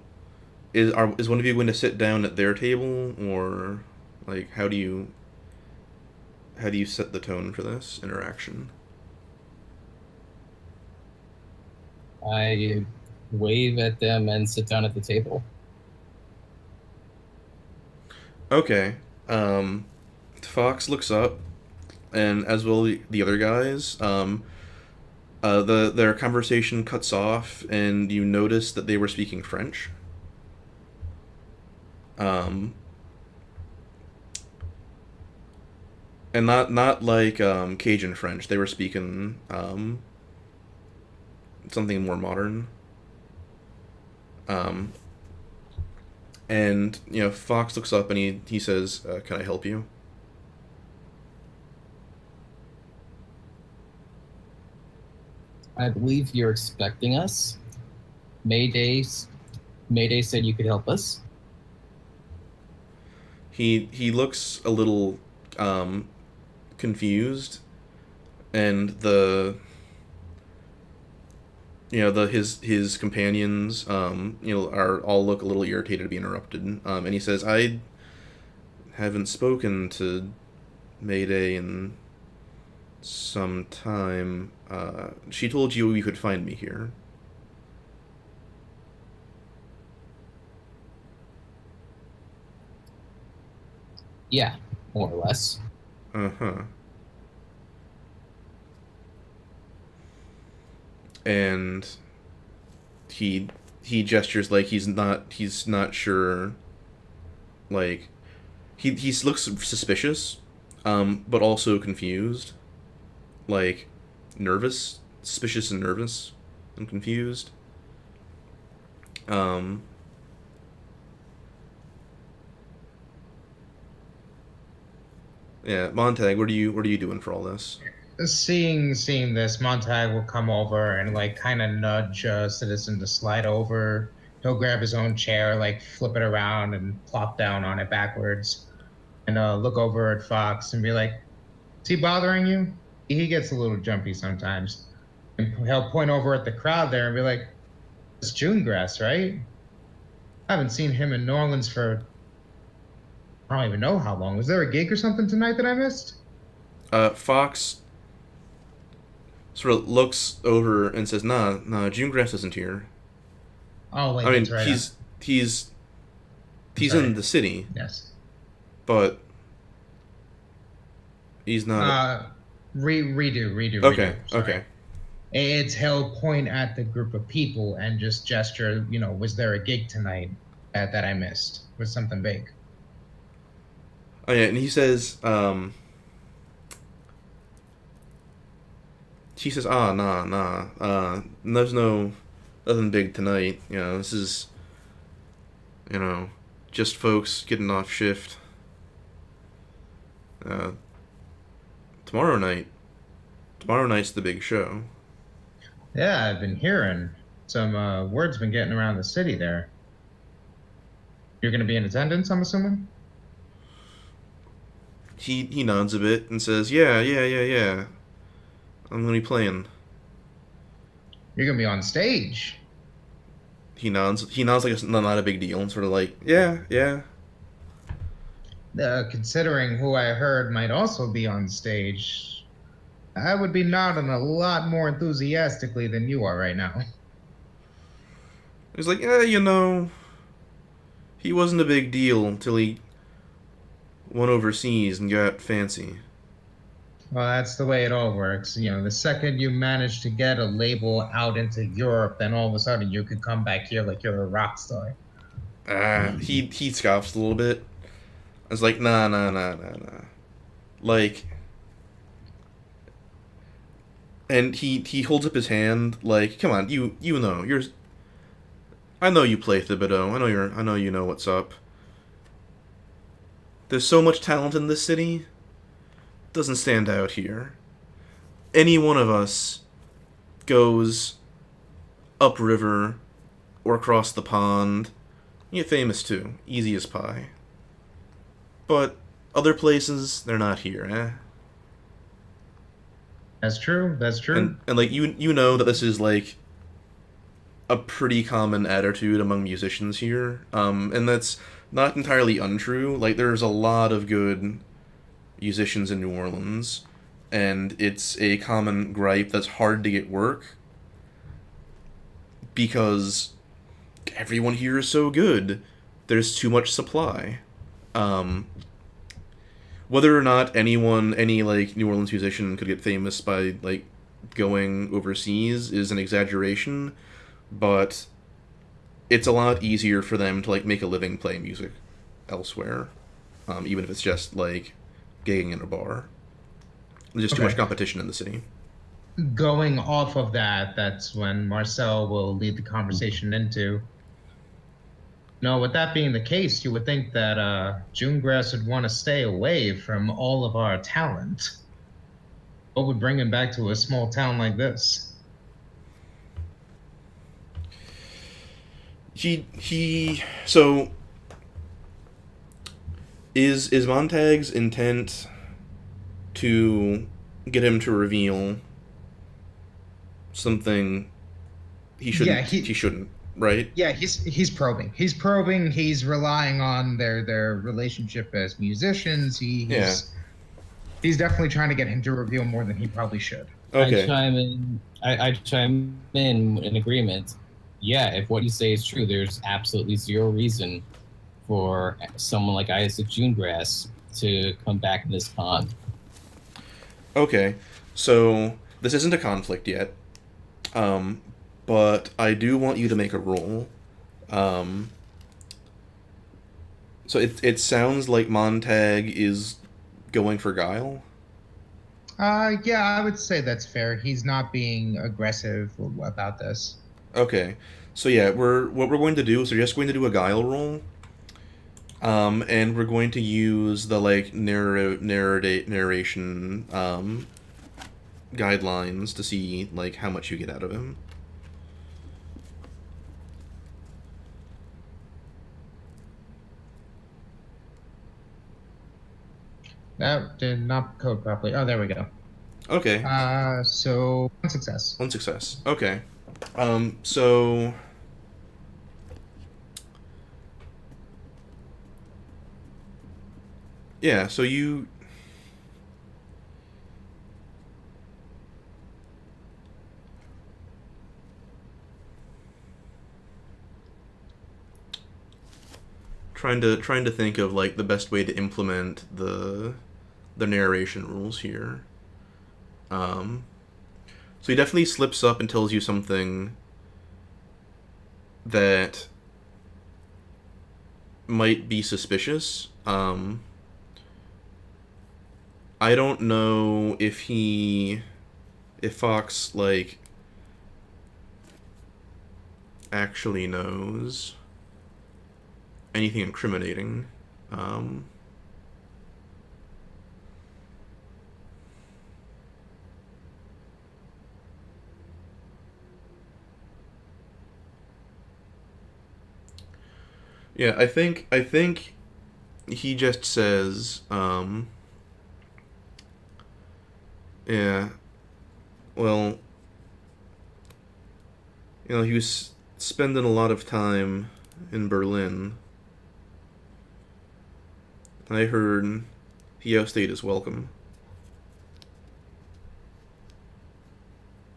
is one of you going to sit down at their table, or like how do you set the tone for this interaction? I wave at them and sit down at the table. Okay. Fox looks up, and as will the other guys. Their conversation cuts off, and you notice that they were speaking French. And not like Cajun French. They were speaking something more modern. And Fox looks up and he says, "Can I help you?" I believe you're expecting us. Mayday said you could help us. He looks a little confused, and his companions are all look a little irritated to be interrupted. And he says, "I haven't spoken to Mayday in some time. She told you you could find me here." Yeah, more or less. Uh-huh. And he gestures like he's not sure, like he looks suspicious, but also confused, like nervous, suspicious and nervous and confused. Yeah, Montag, what are you doing for all this? Seeing this, Montag will come over and like kind of nudge Citizen to slide over. He'll grab his own chair, like flip it around and plop down on it backwards, and look over at Fox and be like, "Is he bothering you?" He gets a little jumpy sometimes. And he'll point over at the crowd there and be like, "It's June Grass, right? I haven't seen him in New Orleans for I don't even know how long. Was there a gig or something tonight that I missed?" Fox sort of looks over and says, "Nah, June Grass isn't here. Oh wait, I mean, that's right. he's sorry. in the city, Yes. but he's not." Redo. Okay, Sorry. okay. It's he'll point at the group of people and just gesture, was there a gig tonight that I missed? Was something big? Oh yeah, and he says, nah, there's nothing big tonight. This is, just folks getting off shift. Tomorrow night's the big show." Yeah, I've been hearing some words been getting around the city there. You're going to be in attendance, I'm assuming? He nods a bit and says, "Yeah. I'm gonna be playing." You're going to be on stage. He nods like it's not a big deal, and sort of like, yeah. Considering who I heard might also be on stage, I would be nodding a lot more enthusiastically than you are right now. He's like, he wasn't a big deal until he went overseas and got fancy. Well, that's the way it all works. The second you manage to get a label out into Europe, then all of a sudden you could come back here like you're a rock star. He scoffs a little bit. I was like, nah. Like, and he holds up his hand like, "Come on, you know, I know you play Thibodeau. I know you know what's up. There's so much talent in this city. Doesn't stand out here. Any one of us goes upriver or across the pond, you get famous too. Easy as pie. But other places, they're not here, eh?" That's true. And like you know that this is like a pretty common attitude among musicians here, and that's not entirely untrue. Like, there's a lot of good musicians in New Orleans, and it's a common gripe that's hard to get work because everyone here is so good. There's too much supply. Um, whether or not any like New Orleans musician could get famous by like going overseas is an exaggeration, but it's a lot easier for them to like make a living playing music elsewhere, even if it's just like gigging in a bar. There's just too much competition in the city. Going off of that, that's when Marcel will lead the conversation into. No, with that being the case, you would think that Junegrass would want to stay away from all of our talent. What would bring him back to a small town like this? So is Montag's intent to get him to reveal something he shouldn't? He shouldn't, right? Yeah, he's probing. He's relying on their relationship as musicians. He's definitely trying to get him to reveal more than he probably should. Okay. I chime in agreement. Yeah, if what you say is true, there's absolutely zero reason for someone like Isaac Junegrass to come back in this pond. Okay, so this isn't a conflict yet, but I do want you to make a roll. So it sounds like Montag is going for guile. Yeah, I would say that's fair. He's not being aggressive about this. Okay, so yeah, what we're going to do is we're just going to do a guile roll, and we're going to use the like narration guidelines to see like how much you get out of him. That did not code properly. Oh, there we go. Okay. So one success. One success. Okay. So yeah, so you trying to think of like the best way to implement the narration rules here. So he definitely slips up and tells you something that might be suspicious. I don't know if Fox like actually knows anything incriminating. Yeah, I think he just says, yeah, well, he was spending a lot of time in Berlin. I heard he outstayed his welcome.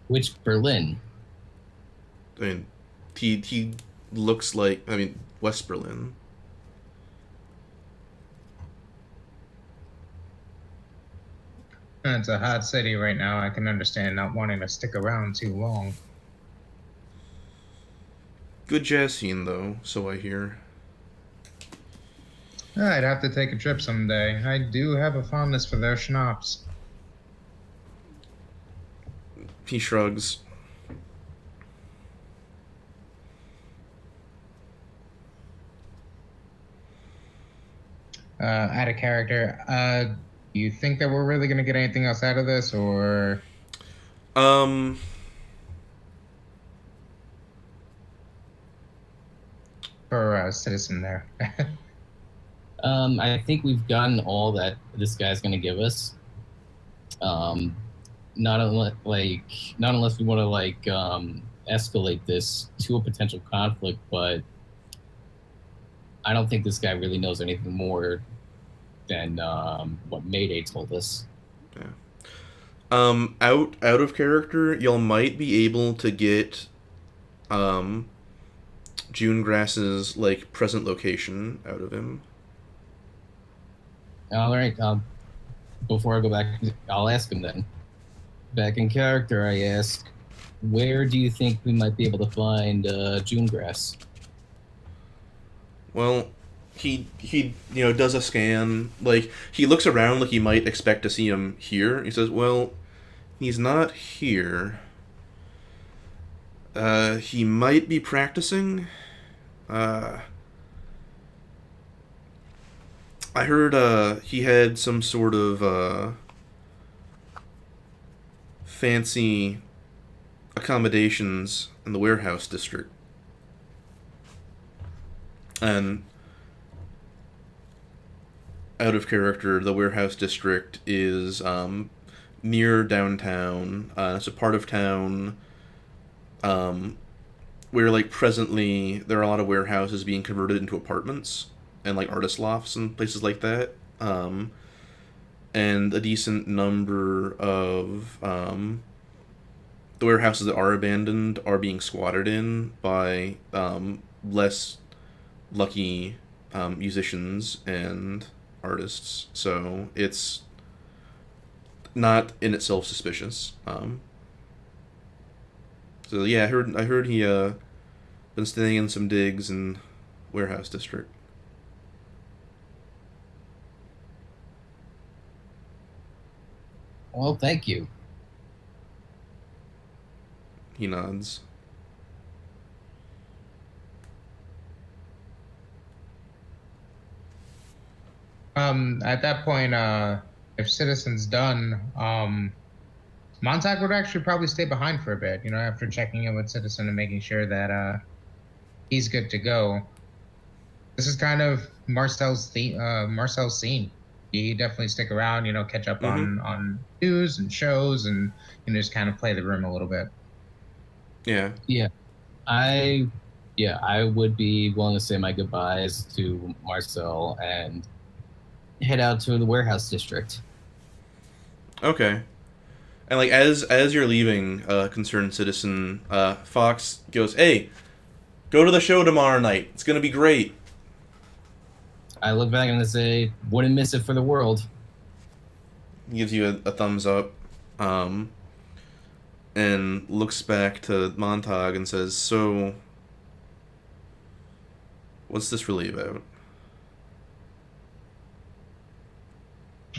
Which Berlin? I mean, he looks like, West Berlin. It's a hot city right now. I can understand not wanting to stick around too long. Good jazz scene, though, so I hear. I'd have to take a trip someday. I do have a fondness for their schnapps. He shrugs. Out of character. Do you think that we're really going to get anything else out of this, or? For Citizen there. I think we've gotten all that this guy's going to give us. Not unless we want to escalate this to a potential conflict, but I don't think this guy really knows anything more than what Mayday told us. Yeah. Out of character, y'all might be able to get Junegrass's present location out of him. All right. Before I go back, I'll ask him then. Back in character, I ask, where do you think we might be able to find June grass? Well, he does a scan. Like, he looks around like he might expect to see him here. He says, well, he's not here. He might be practicing. I heard he had some sort of fancy accommodations in the warehouse district. And out of character, the warehouse district is near downtown. It's a part of town where, like, presently there are a lot of warehouses being converted into apartments and, like, artist lofts and places like that. And a decent number of the warehouses that are abandoned are being squatted in by less lucky musicians and artists. So it's not in itself suspicious. So yeah, I heard he been staying in some digs in warehouse district. Well, thank you. He nods. At that point, if Citizen's done, Montag would actually probably stay behind for a bit, after checking in with Citizen and making sure that he's good to go. This is kind of Marcel's scene. He definitely stick around, catch up on news and shows and just kind of play the room a little bit. Yeah. Yeah. I would be willing to say my goodbyes to Marcel and head out to the warehouse district. Okay. And, like, as you're leaving, concerned citizen, Fox goes, "Hey, go to the show tomorrow night. It's gonna be great." I look back and I say, wouldn't miss it for the world. He gives you a thumbs up, and looks back to Montag and says, "So, what's this really about?"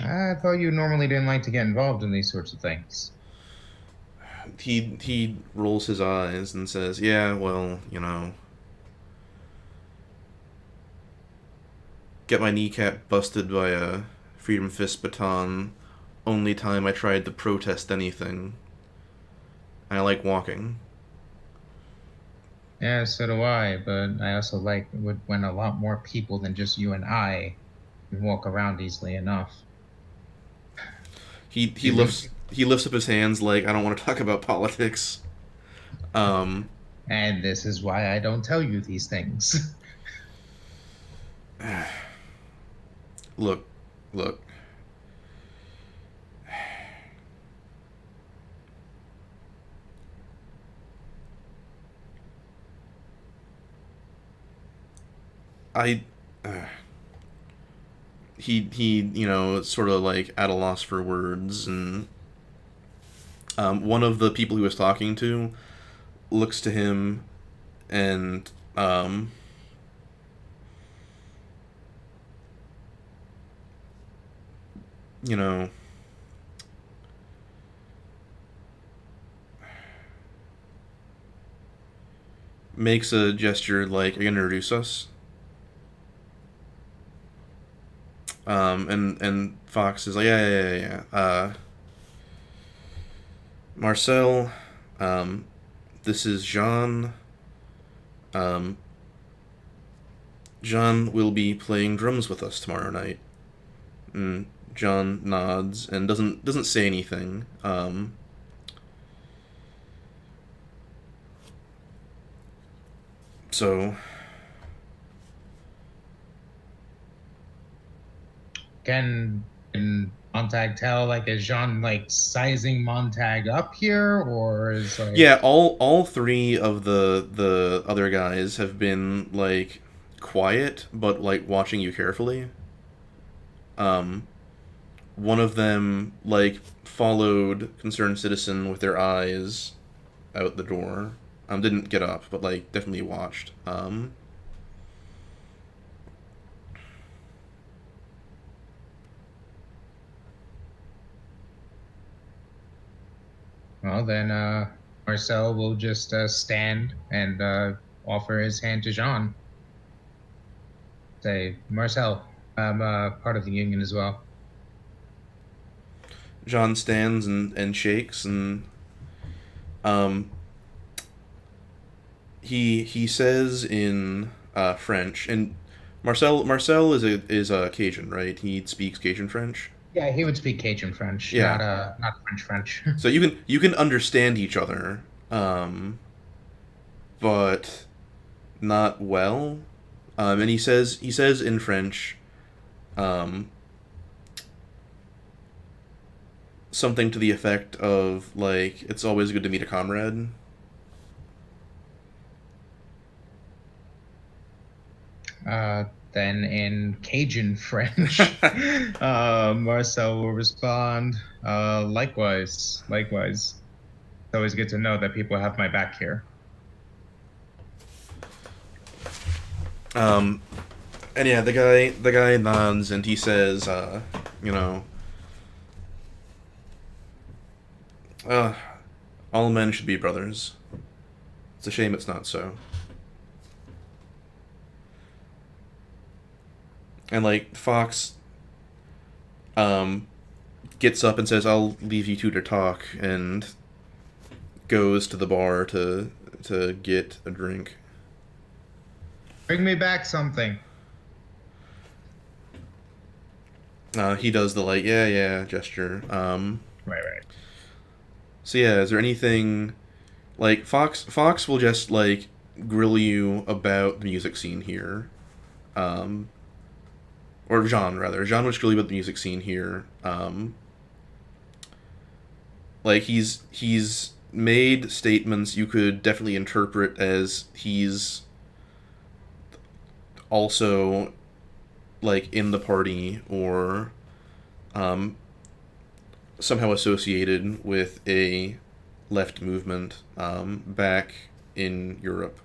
I thought you normally didn't like to get involved in these sorts of things. He rolls his eyes and says, "Yeah, well, get my kneecap busted by a Freedom Fist baton only time I tried to protest anything. I like walking." Yeah, so do I, but I also like when a lot more people than just you and I can walk around easily enough. He lifts up his hands like, "I don't want to talk about politics." And this is why I don't tell you these things. Look. He sort of like at a loss for words, and one of the people he was talking to looks to him and makes a gesture like, "Are you gonna introduce us?" And Fox is like, "Yeah. Marcel, this is Jean. Jean will be playing drums with us tomorrow night." And John nods and doesn't say anything. So Can Montag tell, like, is Jean like sizing Montag up here, or is like... Yeah, all three of the other guys have been like quiet but like watching you carefully. One of them like followed concerned citizen with their eyes out the door. Didn't get up, but like definitely watched. Well, then Marcel will just stand and offer his hand to Jean. Say, Marcel, I'm part of the union as well. John stands and shakes, and he says in French, and Marcel is a Cajun, right? He speaks Cajun French. Yeah, he would speak Cajun French, Yeah. not French. So you can understand each other, but not well. And he says in French, something to the effect of like, it's always good to meet a comrade. Then in Cajun French, Marcel will respond, likewise. It's always good to know that people have my back here. And yeah, the guy nods and he says, all men should be brothers. It's a shame it's not so. And like Fox gets up and says, I'll leave you two to talk, and goes to the bar to get a drink. Bring me back something. He does the like, yeah gesture. Right. So yeah, is there anything like Fox will just like grill you about the music scene here, or Jean rather. Jean would grill you about the music scene here. Like he's made statements you could definitely interpret as he's also like in the party or somehow associated with a left movement back in Europe.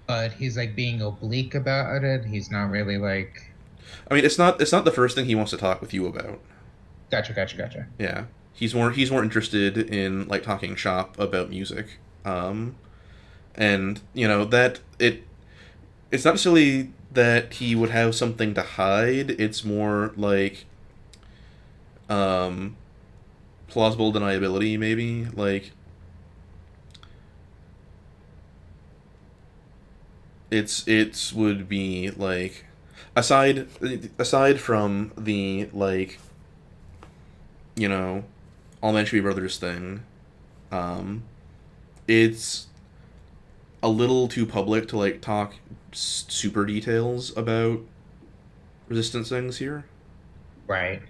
But he's like being oblique about it. He's not really like. I mean, it's not the first thing he wants to talk with you about. Gotcha. Yeah, he's more interested in like talking shop about music, and that it's not necessarily that he would have something to hide. It's more like plausible deniability, maybe. Like it's would be like aside from the like all men should be brothers thing, it's a little too public to like talk super details about resistance things here. Right.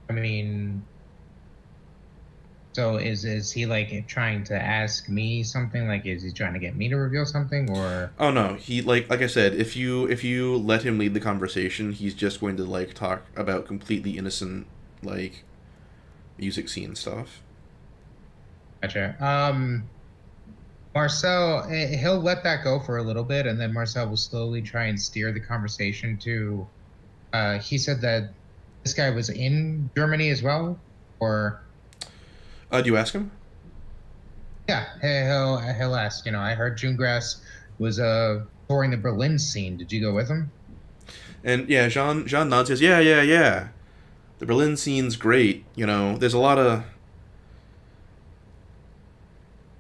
I mean, so is he like trying to ask me something? Like, is he trying to get me to reveal something, or? Oh no, he like I said, if you let him lead the conversation, he's just going to like talk about completely innocent like music scene stuff. Gotcha. Marcel, he'll let that go for a little bit, and then Marcel will slowly try and steer the conversation to. He said that this guy was in Germany as well, or. Do you ask him? Yeah, he'll ask. I heard Junegrass was touring the Berlin scene. Did you go with him? And yeah, Jean nods, says, yeah. The Berlin scene's great. There's a lot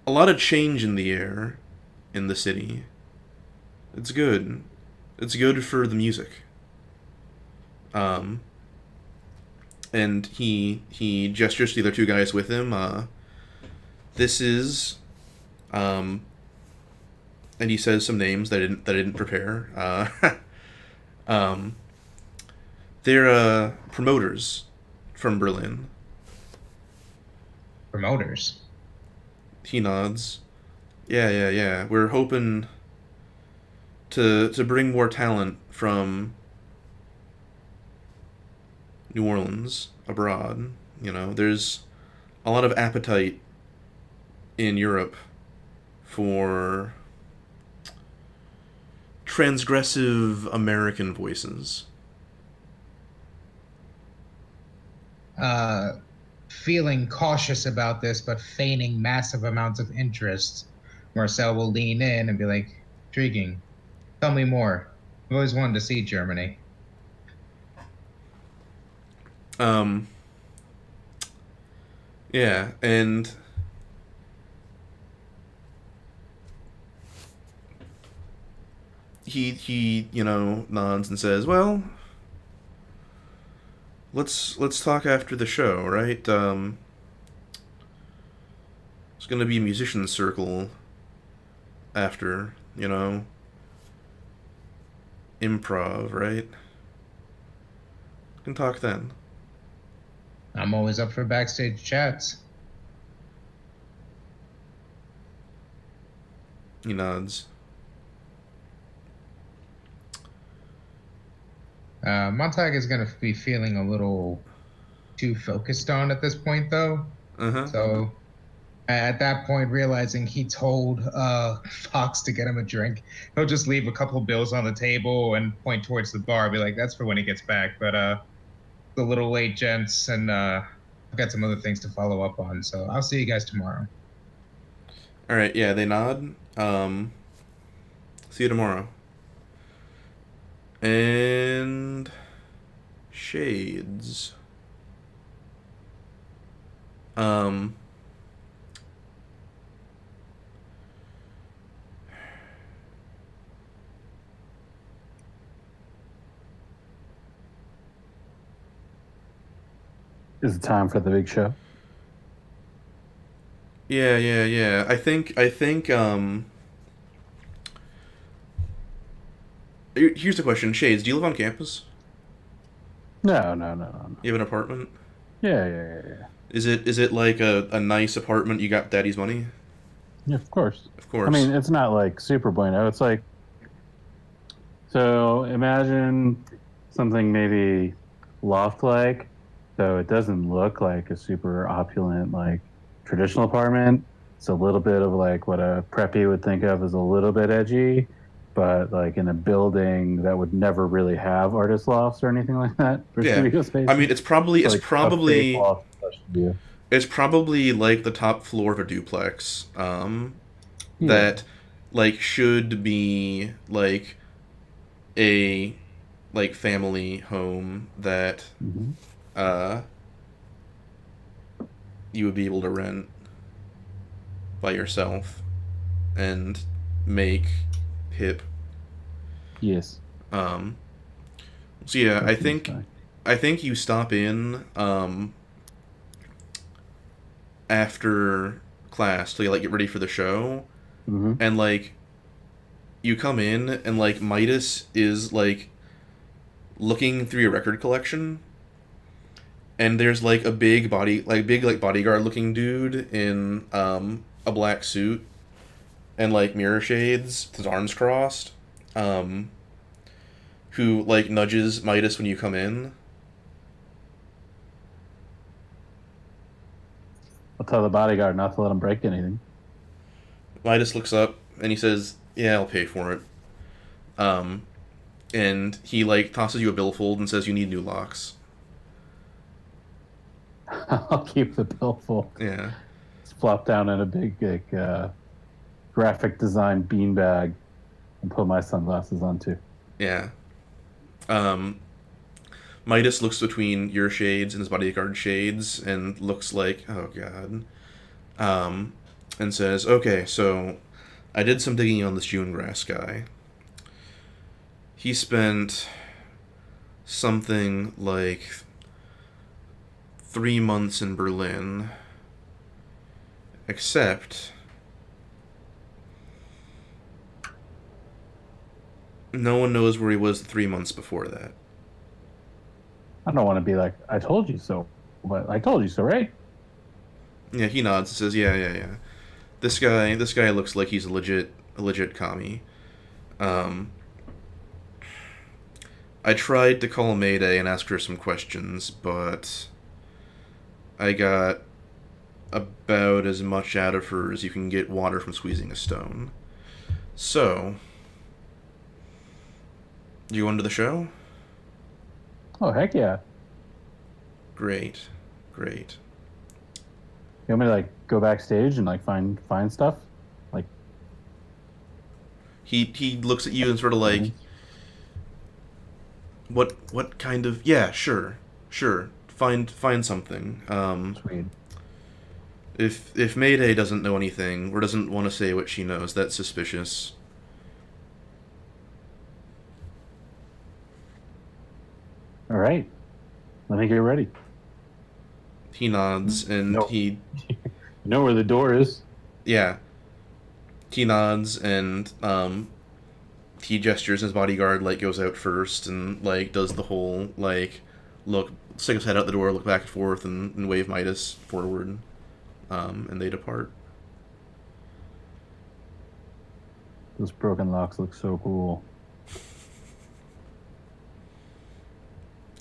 of change in the air in the city. It's good. It's good for the music. And he gestures to the other two guys with him. This is, and he says some names that I didn't prepare. They're promoters from Berlin. Promoters. He nods. Yeah. We're hoping to bring more talent from New Orleans abroad. You know, there's a lot of appetite in Europe for transgressive American voices. Feeling cautious about this, but feigning massive amounts of interest, Marcel will lean in and be like, intriguing. Tell me more. I've always wanted to see Germany. Yeah, and he nods and says, "Well, let's talk after the show, right? It's gonna be a musician's circle after, improv, right? We can talk then." I'm always up for backstage chats. He nods. Montag is going to be feeling a little too focused on at this point, though. Uh-huh. So at that point, realizing he told Fox to get him a drink, he'll just leave a couple bills on the table and point towards the bar, be like, that's for when he gets back. But it's a little late, gents, and I've got some other things to follow up on. So I'll see you guys tomorrow. All right, yeah, they nod. See you tomorrow. And Shades. Is it time for the big show? Yeah. I think here's the question. Shades, do you live on campus? No. You have an apartment? Yeah. Is it like a nice apartment you got daddy's money? Yeah, of course. Of course. I mean, it's not like super bueno. It's like, so imagine something maybe loft-like, so it doesn't look like a super opulent, like, traditional apartment. It's a little bit of like what a preppy would think of as a little bit edgy, but like in a building that would never really have artist lofts or anything like that for studio space. I mean, it's probably like like the top floor of a duplex. That like should be like a like family home that you would be able to rent by yourself and make hip. Yes. So yeah, I think you stop in after class to like get ready for the show, and like you come in and like Midas is like looking through your record collection, and there's like a big bodyguard looking dude in a black suit and like mirror shades with his arms crossed, who like nudges Midas when you come in. I'll tell the bodyguard not to let him break anything. Midas looks up and he says, "Yeah, I'll pay for it." And he like tosses you a billfold and says, "You need new locks." I'll keep the billfold. Yeah. Just flop down in a big like, graphic design beanbag and put my sunglasses on too. Yeah. Midas looks between your shades and his bodyguard shades and looks like, oh god. And says, "Okay, so I did some digging on this June Grass guy. He spent something like 3 months in Berlin, except no one knows where he was the 3 months before that." I don't want to be like, I told you so, but I told you so, right? Yeah, he nods and says, "Yeah. This guy looks like he's a legit commie." Um, I tried to call Mayday and ask her some questions, but I got about as much out of her as you can get water from squeezing a stone. So, you go into the show? Oh, heck yeah. Great. You want me to like go backstage and like find stuff? Like He looks at you and sort of like, what kind of, yeah, sure. Find something. Sweet. If Mayday doesn't know anything or doesn't want to say what she knows, that's suspicious. All right. Let me get ready. He nods and No. he You know where the door is. yeah. He nods and he gestures. His bodyguard like goes out first and like does the whole like look, stick his head out the door, look back and forth, and wave Midas forward, and they depart. Those broken locks look so cool.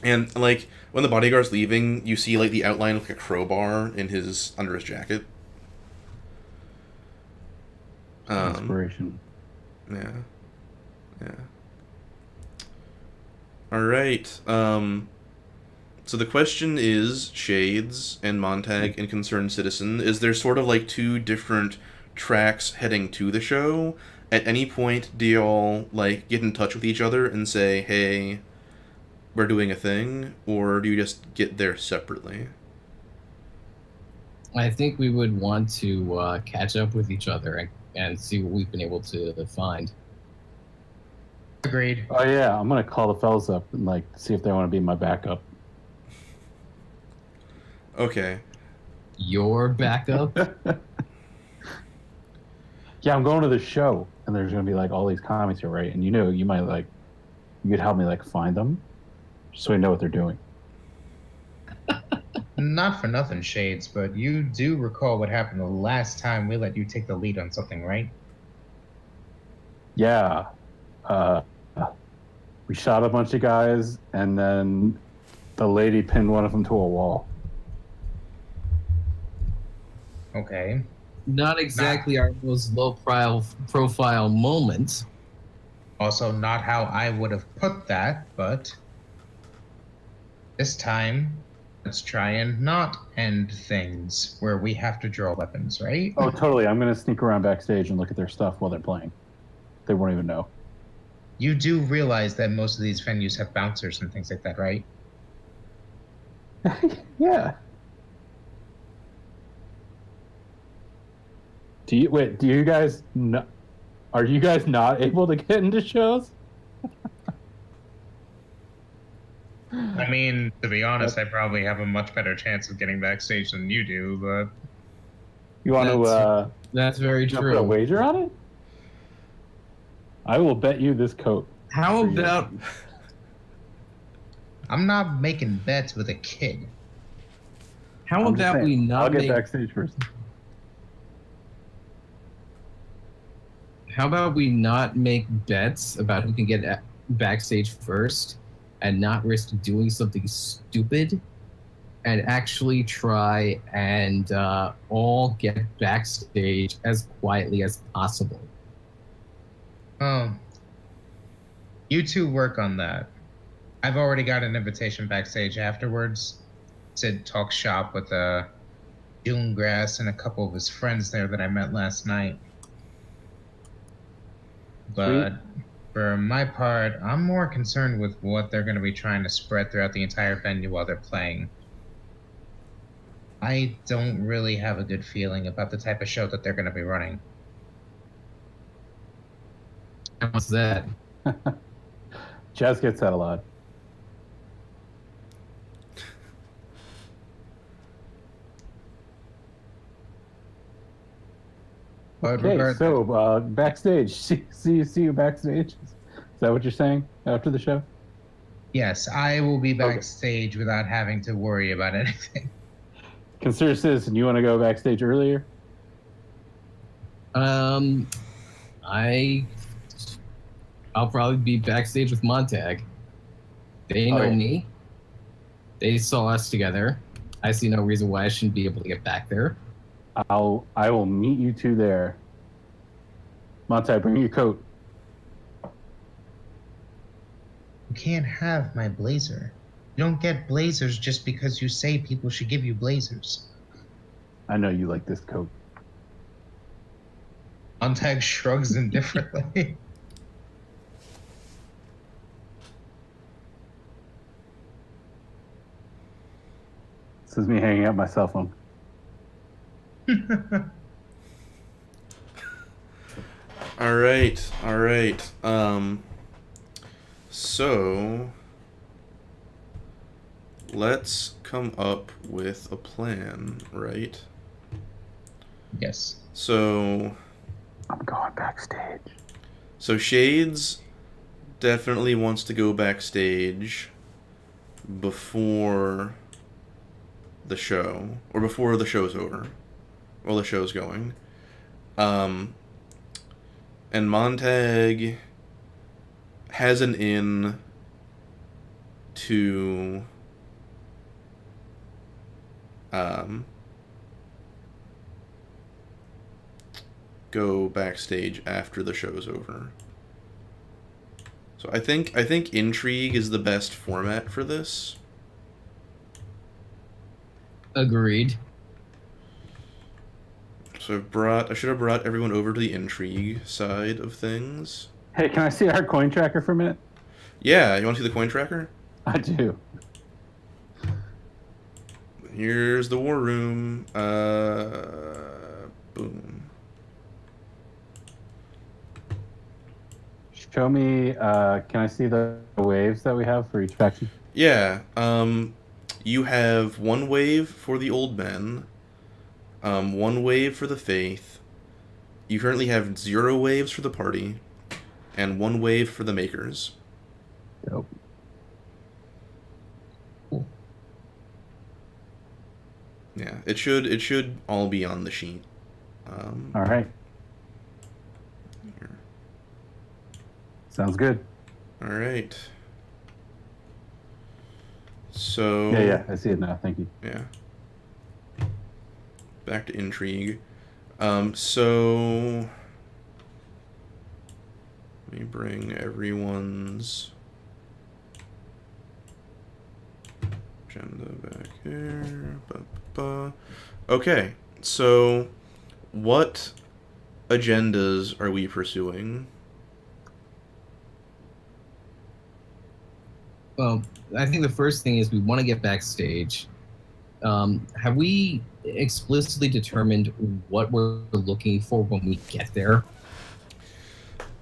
And like when the bodyguard's leaving, you see like the outline of like a crowbar in his under his jacket. Inspiration. Yeah. All right. So the question is, Shades and Montag and Concerned Citizen, is there sort of like two different tracks heading to the show? At any point, do y'all like get in touch with each other and say, "Hey, we're doing a thing," or do you just get there separately? I think we would want to catch up with each other and see what we've been able to find. Agreed. Oh yeah, I'm gonna call the fellas up and like see if they want to be my backup. Okay. Your backup? Yeah, I'm going to the show, and there's gonna be like all these comics here, right? And you know, you might like, you could help me like find them, so we know what they're doing. Not for nothing, Shades, but you do recall what happened the last time we let you take the lead on something, right? Yeah, we shot a bunch of guys, and then the lady pinned one of them to a wall. Okay. Not exactly our most low-profile moment. Also, not how I would have put that, but this time, let's try and not end things where we have to draw weapons, right? Oh, totally. I'm gonna sneak around backstage and look at their stuff while they're playing. They won't even know. You do realize that most of these venues have bouncers and things like that, right? Yeah. Do you guys are you guys not able to get into shows? I mean, to be honest, I probably have a much better chance of getting backstage than you do, but You want to That's very put a true. wager on it? I will bet you this coat. How about I'm not making bets with a kid. how I'm just about we saying, I'll not get make backstage first. how about we not make bets about who can get backstage first and not risk doing something stupid and actually try and all get backstage as quietly as possible. Oh, you two work on that. I've already got an invitation backstage afterwards. Sid talk shop with Junegrass and a couple of his friends there that I met last night. But for my part, I'm more concerned with what they're going to be trying to spread throughout the entire venue while they're playing. I don't really have a good feeling about the type of show that they're going to be running. And what's that? Jazz gets that a lot. But Okay, regardless, so backstage. See you backstage. Is that what you're saying after the show? Yes, I will be backstage without having to worry about anything. Consider citizen, you want to go backstage earlier? I I'll probably be backstage with Montag. They know me. They saw us together. I see no reason why I shouldn't be able to get back there. I will meet you two there. Monty, bring your coat. You can't have my blazer. You don't get blazers just because you say people should give you blazers. I know you like this coat. Montag shrugs indifferently. This is me hanging up my cell phone. All right. So let's come up with a plan, right? Yes. So I'm going backstage. So Shades definitely wants to go backstage before the show, or before the show's over, or the show's going. And Montag has an in to go backstage after the show's over. So I think intrigue is the best format for this. Agreed. So I should have brought everyone over to the intrigue side of things. Hey, can I see our coin tracker for a minute? Yeah, you want to see the coin tracker? I do. Here's the war room. Boom. Show me, can I see the waves that we have for each faction? Yeah, you have one wave for the old men, one wave for the faith. You currently have 0 waves for the party, and 1 wave for the makers. Dope. Cool. Yeah, it should all be on the sheet. All right. Here. Sounds good. All right. So Yeah, I see it now. Thank you. yeah. Back to intrigue. So let me bring everyone's agenda back here. Okay, so what agendas are we pursuing? Well, I think the first thing is we want to get backstage. Have we explicitly determined what we're looking for when we get there?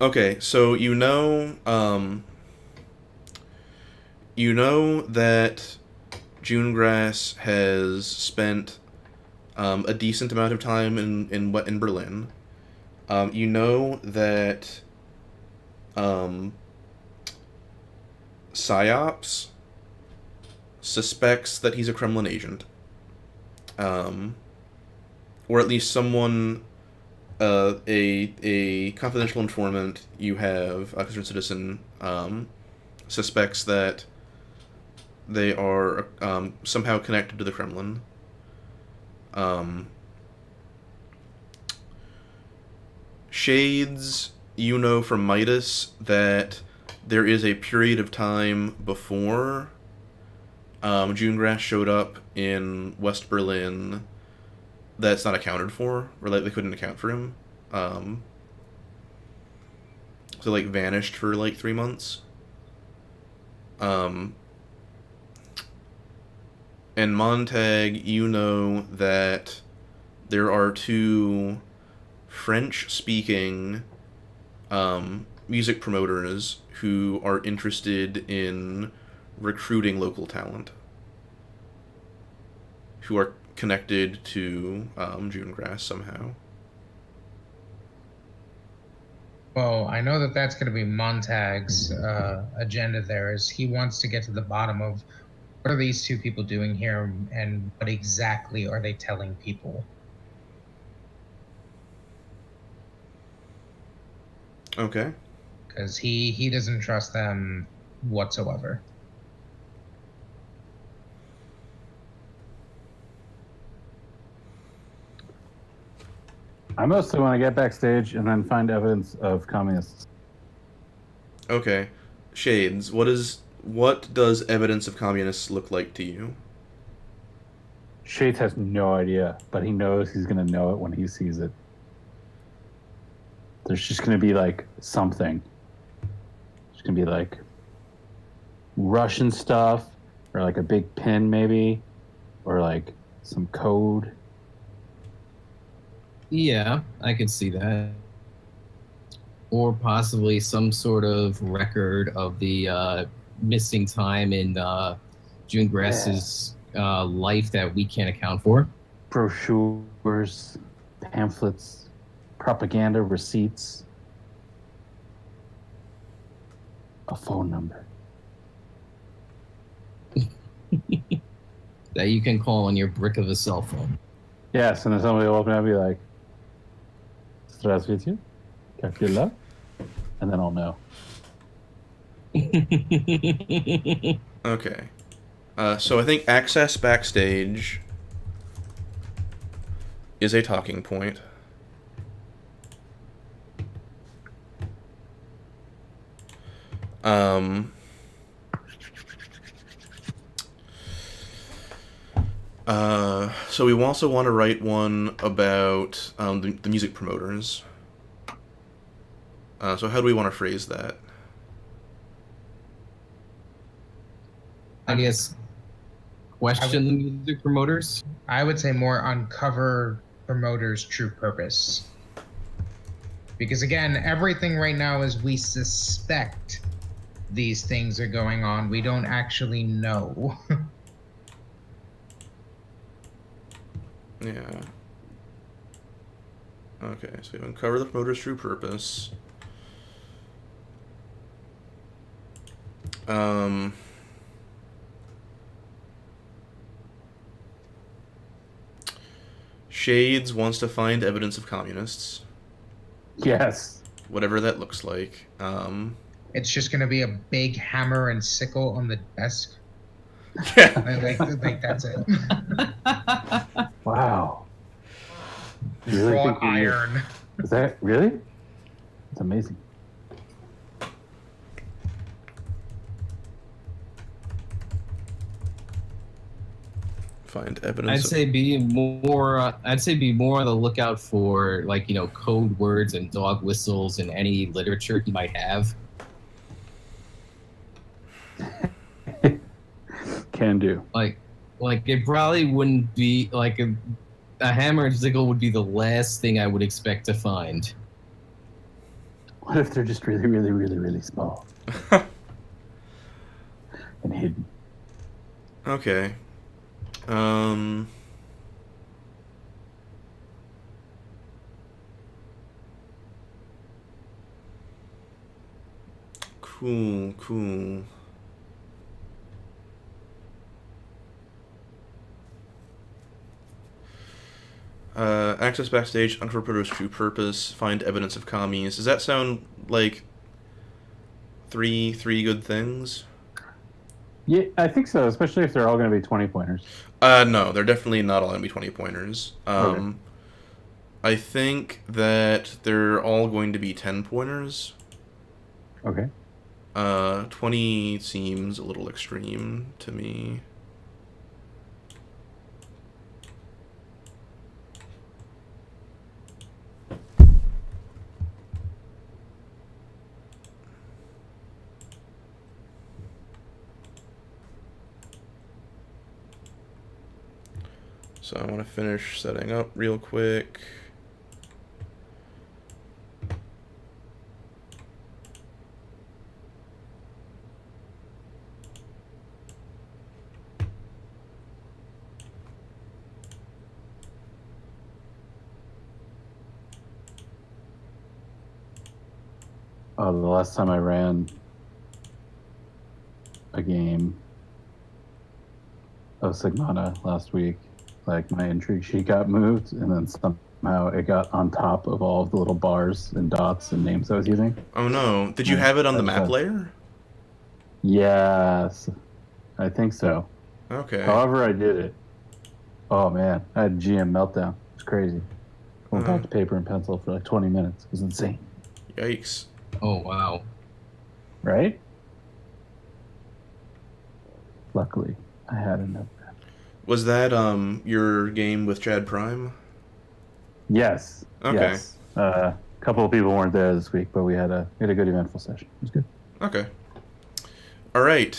Okay, so you know that Junegrass has spent a decent amount of time in Berlin. You know that PsyOps suspects that he's a Kremlin agent, or at least someone, a confidential informant you have, a concerned citizen, suspects that they are somehow connected to the Kremlin. Shades, you know from Midas that there is a period of time before Junegrass showed up in West Berlin that's not accounted for, or like they couldn't account for him. So like vanished for like 3 months. And Montag, you know that there are 2 French-speaking music promoters who are interested in recruiting local talent, who are connected to Junegrass somehow. Well, I know that that's going to be Montag's agenda there, is he wants to get to the bottom of what are these two people doing here and what exactly are they telling people? Okay. Because he doesn't trust them whatsoever. I mostly want to get backstage and then find evidence of communists. Okay. Shades, what does evidence of communists look like to you? Shades has no idea, but he knows he's going to know it when he sees it. There's just going to be like something. There's going to be like Russian stuff, or like a big pin maybe, or like some code. Yeah, I could see that. Or possibly some sort of record of the missing time in June Grass's life that we can't account for. Brochures, pamphlets, propaganda, receipts, a phone number. That you can call on your brick of a cell phone. Yes, and then somebody will open up and be like, Здравствуйте, как дела? And then I'll know. Okay. So I think access backstage is a talking point. So we also want to write one about the music promoters. So how do we want to phrase that? I guess question the music promoters. I would say more uncover promoters' true purpose. Because again, everything right now is we suspect these things are going on. We don't actually know. Yeah. Okay, so we uncover the promoter's true purpose. Shades wants to find evidence of communists. Yes. Whatever that looks like. It's just going to be a big hammer and sickle on the desk. Yeah. like that's it. Wow. You really Raw think we- iron. Is that really? That's amazing. Find evidence. I'd say be more on the lookout for code words and dog whistles in any literature he might have. Can do. Like it probably wouldn't be like a hammer and sickle would be the last thing I would expect to find. What if they're just really, really, really, really small and hidden? Okay. Cool. Access backstage, uncover promoter's true purpose, find evidence of commies. Does that sound like three good things? Yeah, I think so, especially if they're all going to be 20-pointers. No, they're definitely not all going to be 20-pointers. Okay. I think that they're all going to be 10-pointers. Okay. 20 seems a little extreme to me. So I want to finish setting up real quick. the last time I ran a game of Sigmata last week, like my intrigue sheet got moved, and then somehow it got on top of all of the little bars and dots and names I was using. Oh no! Did you have it on the map layer? Yes, I think so. Okay. However, I did it. Oh man, I had a GM meltdown. It's crazy. Went back to paper and pencil for like 20 minutes. It was insane. Yikes! Oh wow. Right? Luckily, I had a notepad. Was that your game with Chad Prime? Yes. Okay. Yes. A couple of people weren't there this week, but we had a good eventful session. It was good. Okay. All right.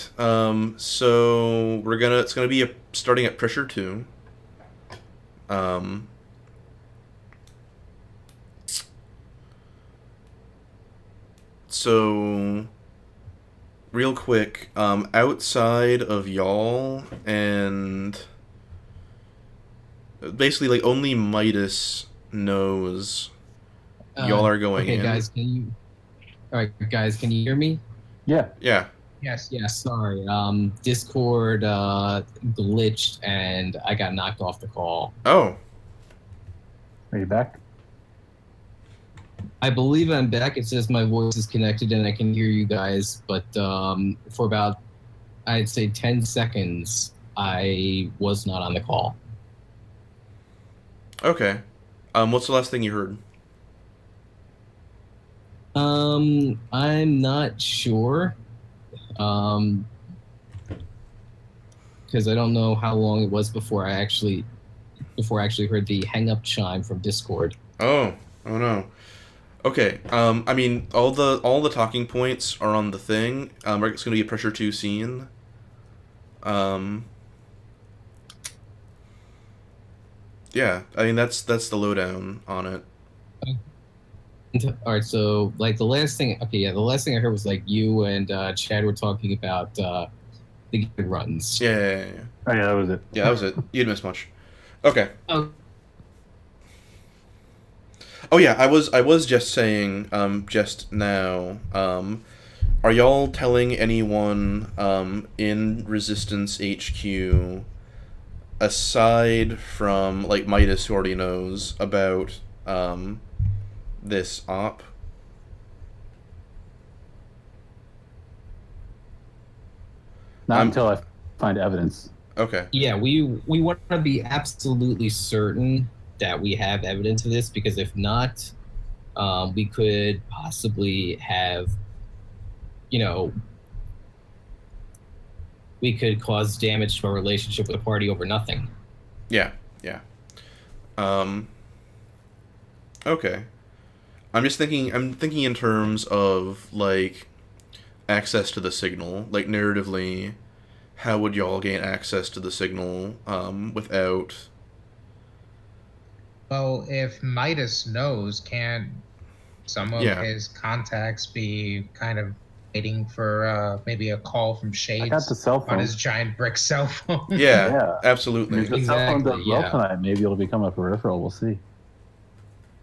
So it's gonna be starting at pressure 2. So real quick, outside of y'all and basically like only Midas knows y'all are going in. Okay, guys, all right, guys, can you hear me? Yeah. Yeah. Yes. Yeah, sorry. Discord glitched and I got knocked off the call. Oh. Are you back? I believe I'm back. It says my voice is connected and I can hear you guys, but for about, I'd say 10 seconds, I was not on the call. Okay. What's the last thing you heard? I'm not sure. Because I don't know how long it was before I actually heard the hang up chime from Discord. Oh no. Okay. I mean, all the talking points are on the thing. It's gonna be a pressure 2 scene. Yeah. I mean, that's the lowdown on it. All right, so like the last thing I heard was like you and Chad were talking about the good runs. Yeah. Oh yeah, that was it. Yeah, that was it. You didn't miss much. Okay. Oh yeah, I was just saying just now. Are y'all telling anyone in Resistance HQ aside from like Midas, who already knows about this op? Not until I find evidence. Okay. Yeah, we want to be absolutely certain that we have evidence of this, because if not, we could possibly have, we could cause damage to our relationship with the party over nothing. Yeah. Okay. I'm thinking in terms of like access to the signal, like narratively, how would y'all gain access to the signal without? Well, if Midas knows, can't some of his contacts be kind of waiting for maybe a call from Shades I got the cell phone on his giant brick cell phone? Yeah. Absolutely. If the cell phone does well tonight, maybe it'll become a peripheral. We'll see.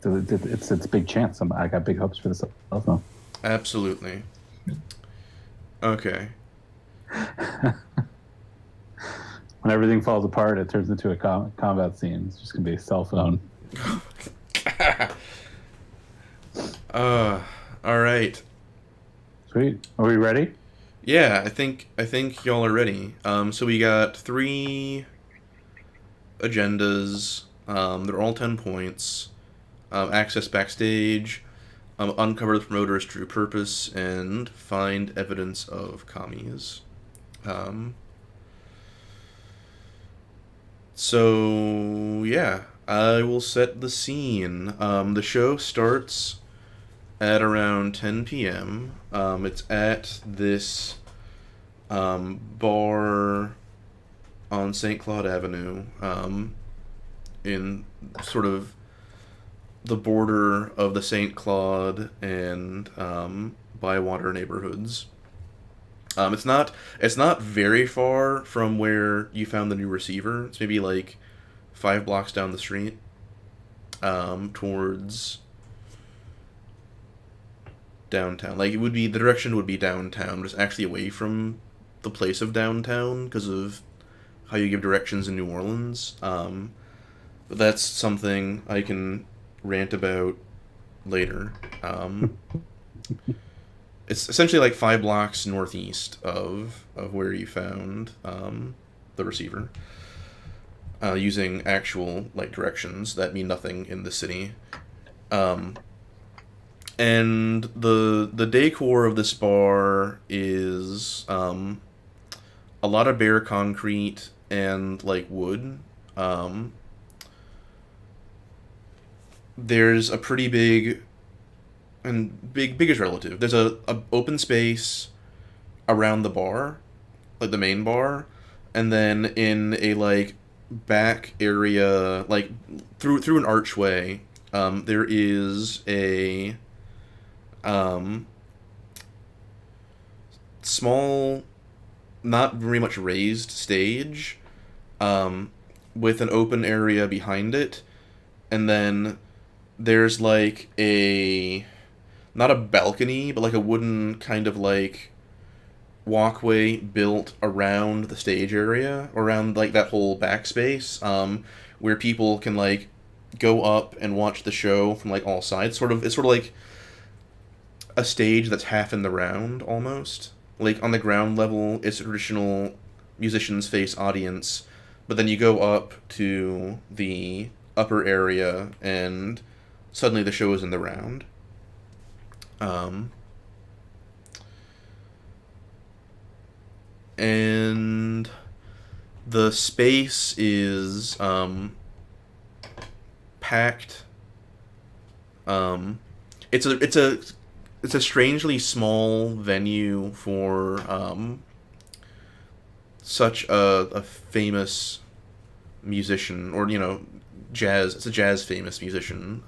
So it's a big chance. I got big hopes for the cell phone. Absolutely. Okay. When everything falls apart, it turns into a combat scene. It's just gonna be a cell phone. All right. Sweet. Are we ready? Yeah, I think y'all are ready. So we got 3 agendas. They're all 10 points. Access backstage, uncover the promoter's true purpose, and find evidence of commies. So yeah, I will set the scene. The show starts at around 10 p.m. It's at this bar on St. Claude Avenue, in sort of the border of the St. Claude and Bywater neighborhoods. It's not very far from where you found the new receiver. It's maybe like 5 blocks down the street, towards downtown. Like, the direction would be downtown, but it's actually away from the place of downtown because of how you give directions in New Orleans. But that's something I can rant about later. It's essentially like 5 blocks northeast of where you found the receiver, using actual like directions that mean nothing in the city. And the decor of this bar is a lot of bare concrete and like wood. There's a pretty big, and big is relative. There's a open space around the bar, like the main bar, and then in a like back area, like through an archway, there is a small, not very much raised stage, with an open area behind it, and then there's like not a balcony, but like a wooden kind of like walkway built around the stage area, around like that whole backspace, where people can like go up and watch the show from like all sides. It's sort of like a stage that's half in the round almost. Like on the ground level, it's a traditional musicians face audience, but then you go up to the upper area and suddenly the show is in the round. And the space is packed. It's a strangely small venue for such a famous musician, or jazz. It's a jazz famous musician.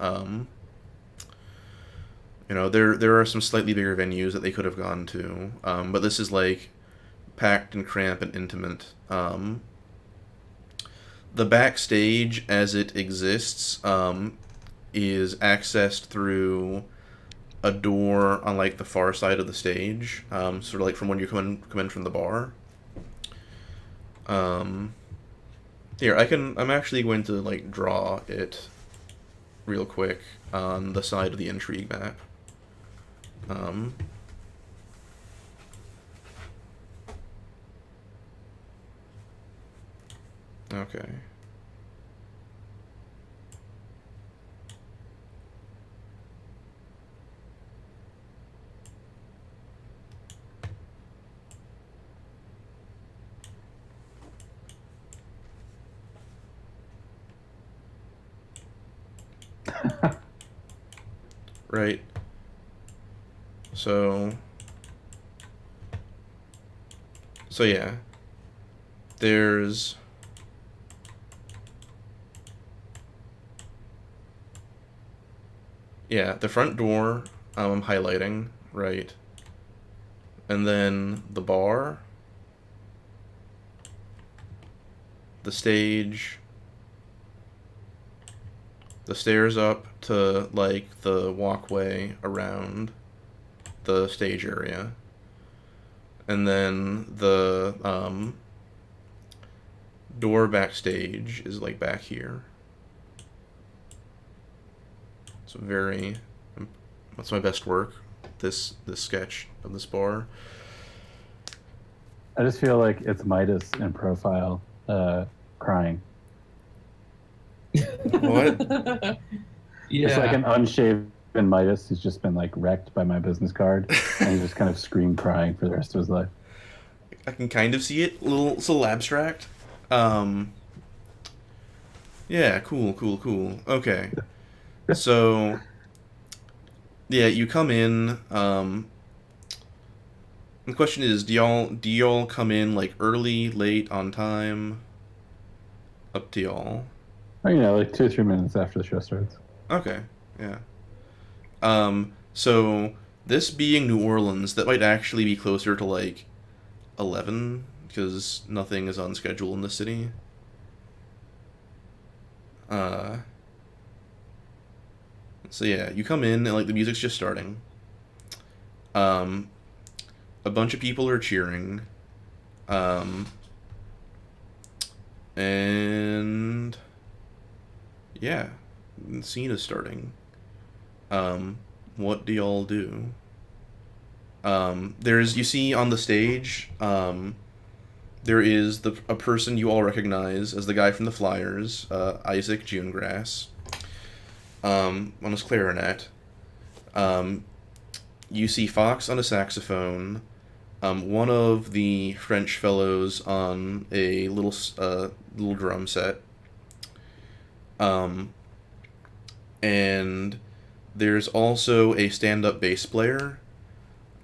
There are some slightly bigger venues that they could have gone to, but this is like packed and cramped and intimate. The backstage, as it exists, is accessed through a door on like the far side of the stage, sort of like from when you come in from the bar. Here, I'm actually going to like draw it real quick on the side of the intrigue map. Okay. Right. So yeah. There's the front door, I'm highlighting, right? And then the bar, the stage, the stairs up to like the walkway around the stage area, and then the door backstage is like back here. That's my best work, this sketch of this bar. I just feel like it's Midas in profile, crying. What? Yeah. It's like an unshaven Midas who's just been like wrecked by my business card, and he just kind of screamed crying for the rest of his life. I can kind of see it. It's a little abstract. Yeah, cool. Okay. So, yeah, you come in. The question is, do y'all come in like early, late, on time? Up to y'all. Or, like 2 or 3 minutes after the show starts. Okay, yeah. So this being New Orleans, that might actually be closer to like 11, because nothing is on schedule in the city. So yeah, you come in and like the music's just starting, A bunch of people are cheering. And yeah, the scene is starting. What do y'all do? You see on the stage, there is a person you all recognize as the guy from the Flyers, Isaac Junegrass, on his clarinet. You see Fox on a saxophone, one of the French fellows on a little drum set, and there's also a stand-up bass player,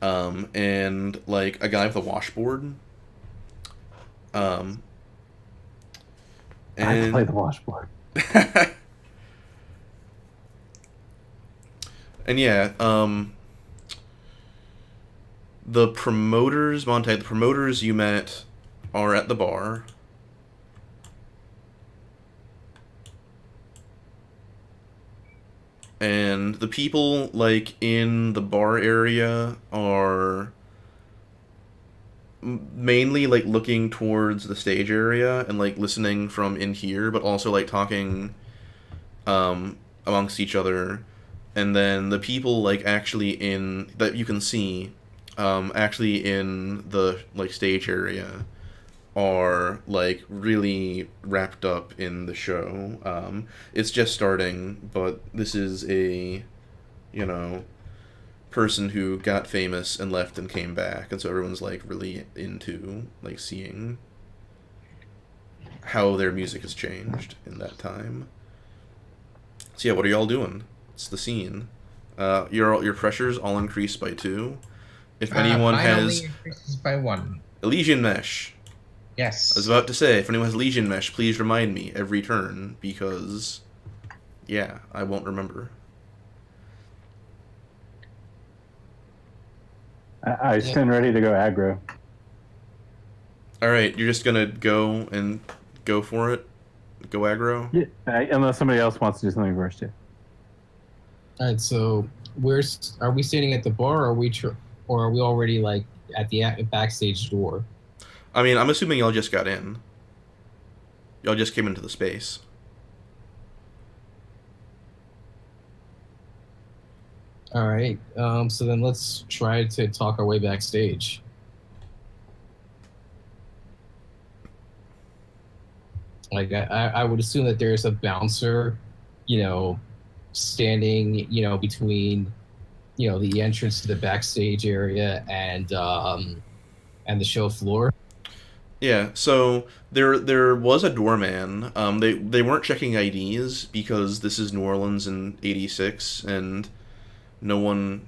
and like a guy with a washboard. And I play the washboard. And yeah, the promoters, Monte, the promoters you met are at the bar. And the people, like, in the bar area are mainly, like, looking towards the stage area and, like, listening from in here, but also, like, talking amongst each other. And then the people, like, actually that you can see, actually in the, like, stage area are, like, really wrapped up in the show. It's just starting, but this is a, person who got famous and left and came back, and so everyone's, like, really into, like, seeing how their music has changed in that time. So yeah, what are y'all doing? It's the scene. Your pressures all increase by 2. If anyone has increases by 1. Elysian Mesh. Yes. I was about to say, if anyone has Legion Mesh, please remind me every turn, because, yeah, I won't remember. I stand ready to go aggro. Alright, you're just gonna go for it? Go aggro? Yeah, unless somebody else wants to do something first, too. All right, so are we standing at the bar, or are we already like at the backstage door? I mean, I'm assuming y'all just got in. Y'all just came into the space. All right, so then let's try to talk our way backstage. Like, I would assume that there's a bouncer, standing, between, the entrance to the backstage area and the show floor. Yeah, so there was a doorman. They weren't checking IDs because this is New Orleans in '86, and no one,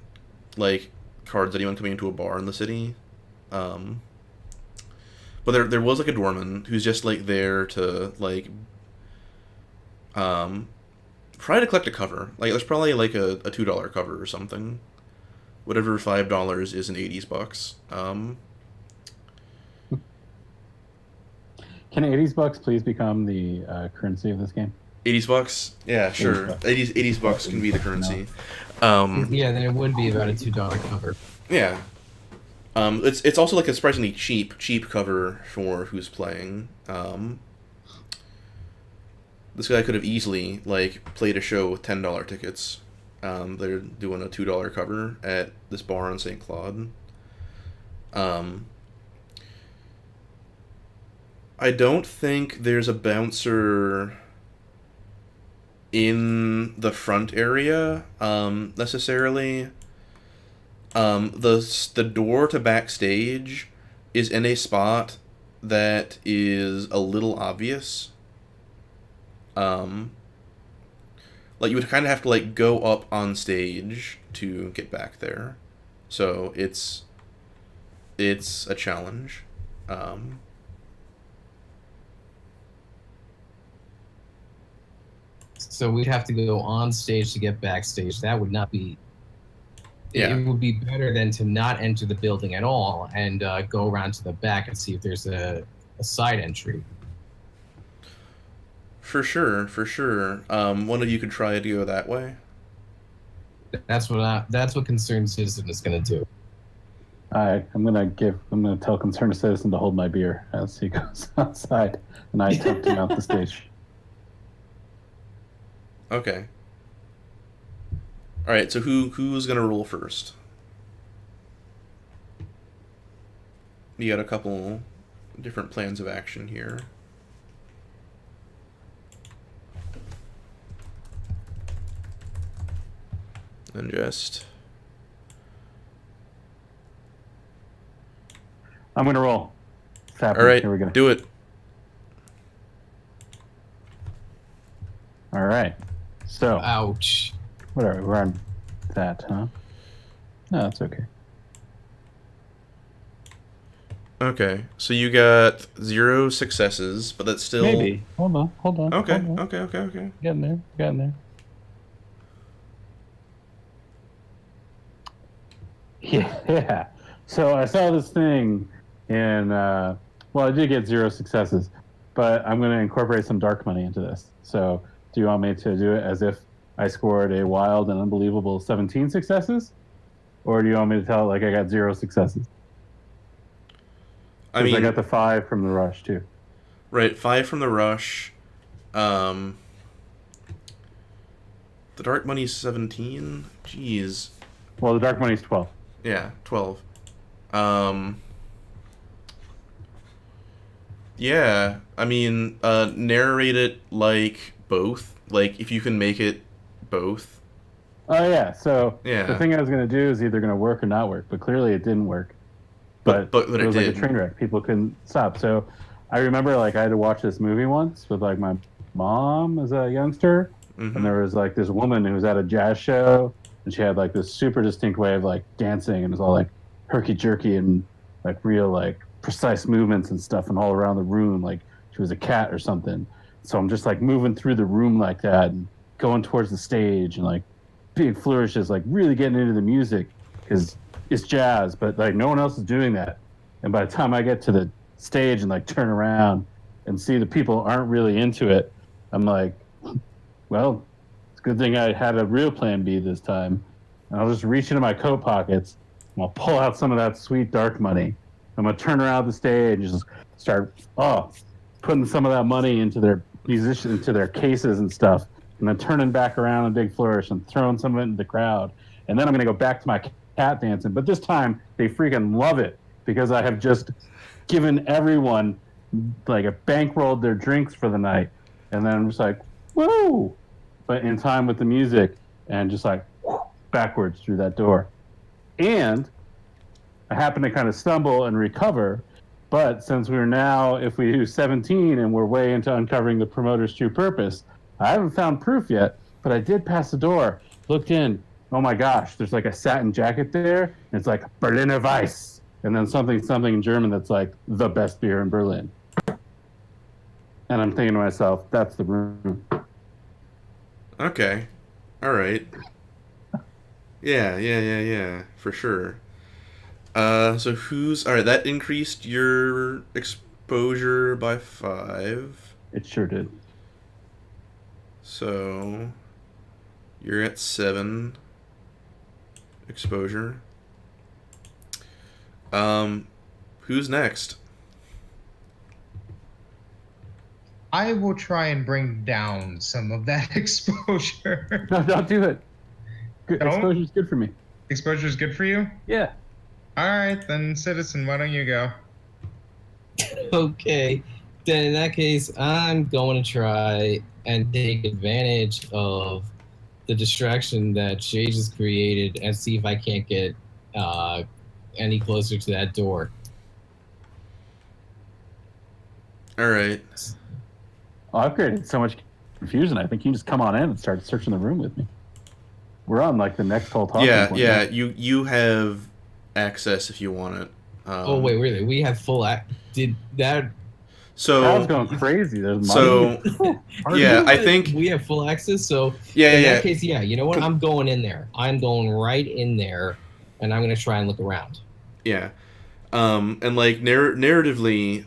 like, cards anyone coming into a bar in the city. But there was, like, a doorman who's just, like, there to, like, try to collect a cover. Like, there's probably, like, a $2 cover or something. Whatever $5 is in 80s bucks. Can 80s bucks please become the currency of this game? 80s bucks? Yeah, sure. 80s bucks can be the currency. Yeah, then it would be about a $2 cover. Yeah. It's also, like, a surprisingly cheap cover for who's playing. This guy could have easily, like, played a show with $10 tickets. They're doing a $2 cover at this bar in St. Claude. I don't think there's a bouncer in the front area, necessarily. The door to backstage is in a spot that is a little obvious. Like, you would kind of have to, like, go up on stage to get back there. So it's a challenge. So we'd have to go on stage to get backstage. That would not be... Yeah. It would be better than to not enter the building at all and go around to the back and see if there's a side entry. For sure. One of you could try to go that way. That's what Concerned Citizen is going to do. I'm gonna tell concerned citizen to hold my beer as he goes outside, and I attempt to mount the stage. Okay. All right. So who's gonna roll first? You got a couple different plans of action here. And just... I'm gonna roll. All right, here we go. Do it. All right. So. Ouch. Whatever. We're on that, huh? No, that's okay. Okay, so you got 0 successes, but that's still... Maybe. Hold on. Okay, hold on. okay. Getting there. Yeah. So I saw this thing in, well, I did get 0 successes, but I'm going to incorporate some dark money into this. So do you want me to do it as if I scored a wild and unbelievable 17 successes? Or do you want me to tell it like I got 0 successes? I mean, I got the 5 from the rush too. Right, 5 from the rush. The dark money's 17. Jeez. Well, the dark money's 12. Yeah, 12. Yeah, I mean, narrate it like both. Like, if you can make it both. Oh yeah. So yeah. The thing I was gonna do is either gonna work or not work, but clearly it didn't work. But it was did. Like a train wreck. People couldn't stop. So I remember like I had to watch this movie once with like my mom as a youngster, and there was like this woman who was at a jazz show, and she had like this super distinct way of like dancing, and it was all like herky jerky and like real like precise movements and stuff, and all around the room like she was a cat or something. So I'm just like moving through the room like that and going towards the stage and like big flourishes, like really getting into the music because it's jazz, but like no one else is doing that. And by the time I get to the stage and like turn around and see the people aren't really into it, I'm like, well, it's a good thing I had a real plan B this time. And I'll just reach into my coat pockets and I'll pull out some of that sweet dark money. I'm gonna turn around the stage and just start putting some of that money into their cases and stuff, and then turning back around in a big flourish and throwing some of it into the crowd. And then I'm gonna go back to my cat dancing, but this time they freaking love it because I have just given everyone like a bankrolled their drinks for the night, and then I'm just like, woo! But in time with the music, and just like backwards through that door. And I happen to kind of stumble and recover, but since we're now, if we do 17 and we're way into uncovering the promoter's true purpose, I haven't found proof yet, but I did pass the door, looked in. Oh my gosh, there's like a satin jacket there, and it's like Berliner Weiss, and then something in German that's like the best beer in Berlin. And I'm thinking to myself, that's the room. Okay. All right. Yeah, for sure. So all right, that increased your exposure by 5. It sure did. So you're at 7 exposure. Who's next? I will try and bring down some of that exposure. No, don't do it. Don't? Exposure's good for me. Exposure's good for you? Yeah. All right, then, Citizen, why don't you go? Okay. Then in that case, I'm going to try and take advantage of the distraction that Shay just created and see if I can't get any closer to that door. All right. Oh, I've created so much confusion. I think you can just come on in and start searching the room with me. We're on like the next whole talking point. Yeah. You have access if you want it. Oh wait, really? We have full Did that? So I was going crazy. There's money. Yeah, I think we have full access. So in that case, yeah. You know what? I'm going in there. I'm going right in there, and I'm going to try and look around. Yeah, and like narratively,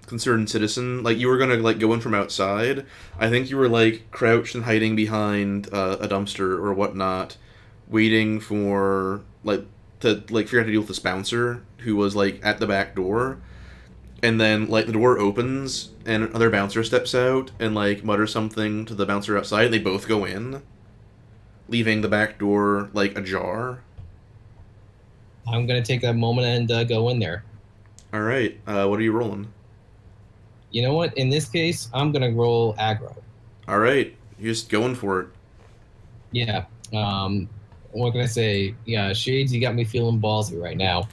concerned citizen, like you were gonna like go in from outside. I think you were like crouched and hiding behind a dumpster or whatnot, waiting for like to like figure out how to deal with this bouncer who was like at the back door, and then like the door opens and another bouncer steps out and like mutters something to the bouncer outside. And they both go in, leaving the back door like ajar. I'm gonna take that moment and go in there. All right, what are you rolling? You know what? In this case, I'm gonna roll aggro. All right, you're just going for it. Yeah. What can I say? Yeah, Shades, you got me feeling ballsy right now.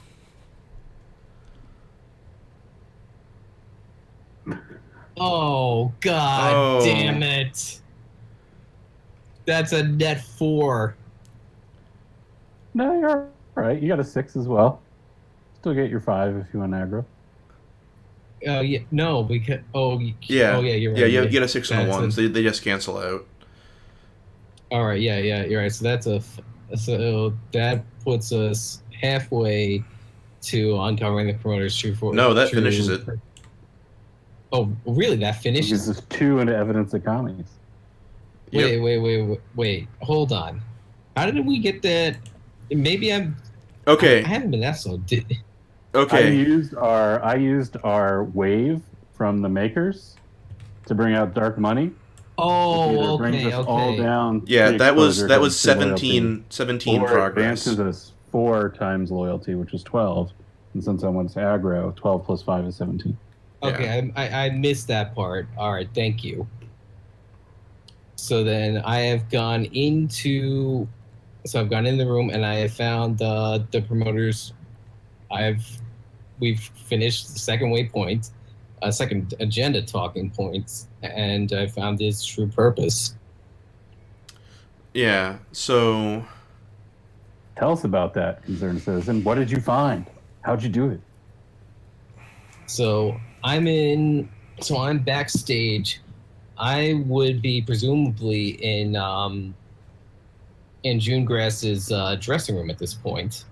Oh, God damn it. That's a net 4. No, you're all right. You got a 6 as well. Still get your 5 if you want aggro. Yeah, no, because Yeah. Oh yeah, you're right. Yeah, you get a 6 and a 1. A, So they just cancel out. All right, yeah, you're right. So so that puts us halfway to uncovering the promoter's true force. No, that finishes it. Oh, really? That finishes? This is 2 into evidence of commies. Yep. Wait. Hold on. How did we get that? Maybe I'm. Okay. I haven't been that slow. Okay. I used our wave from the makers to bring out dark money. Oh, okay, brings us all down. Yeah, that was to 17 or progress. Advances us 4 times loyalty, which is 12. And since I went to aggro, 12 plus 5 is 17. Okay, I missed that part. All right, thank you. So then I have gone into. So I've gone in the room and I have found the promoters. We've finished the second waypoint, second agenda talking points, and I found his true purpose. Yeah. So. Tell us about that, concerned citizen. What did you find? How'd you do it? So I'm backstage. I would be presumably in June Grass's dressing room at this point,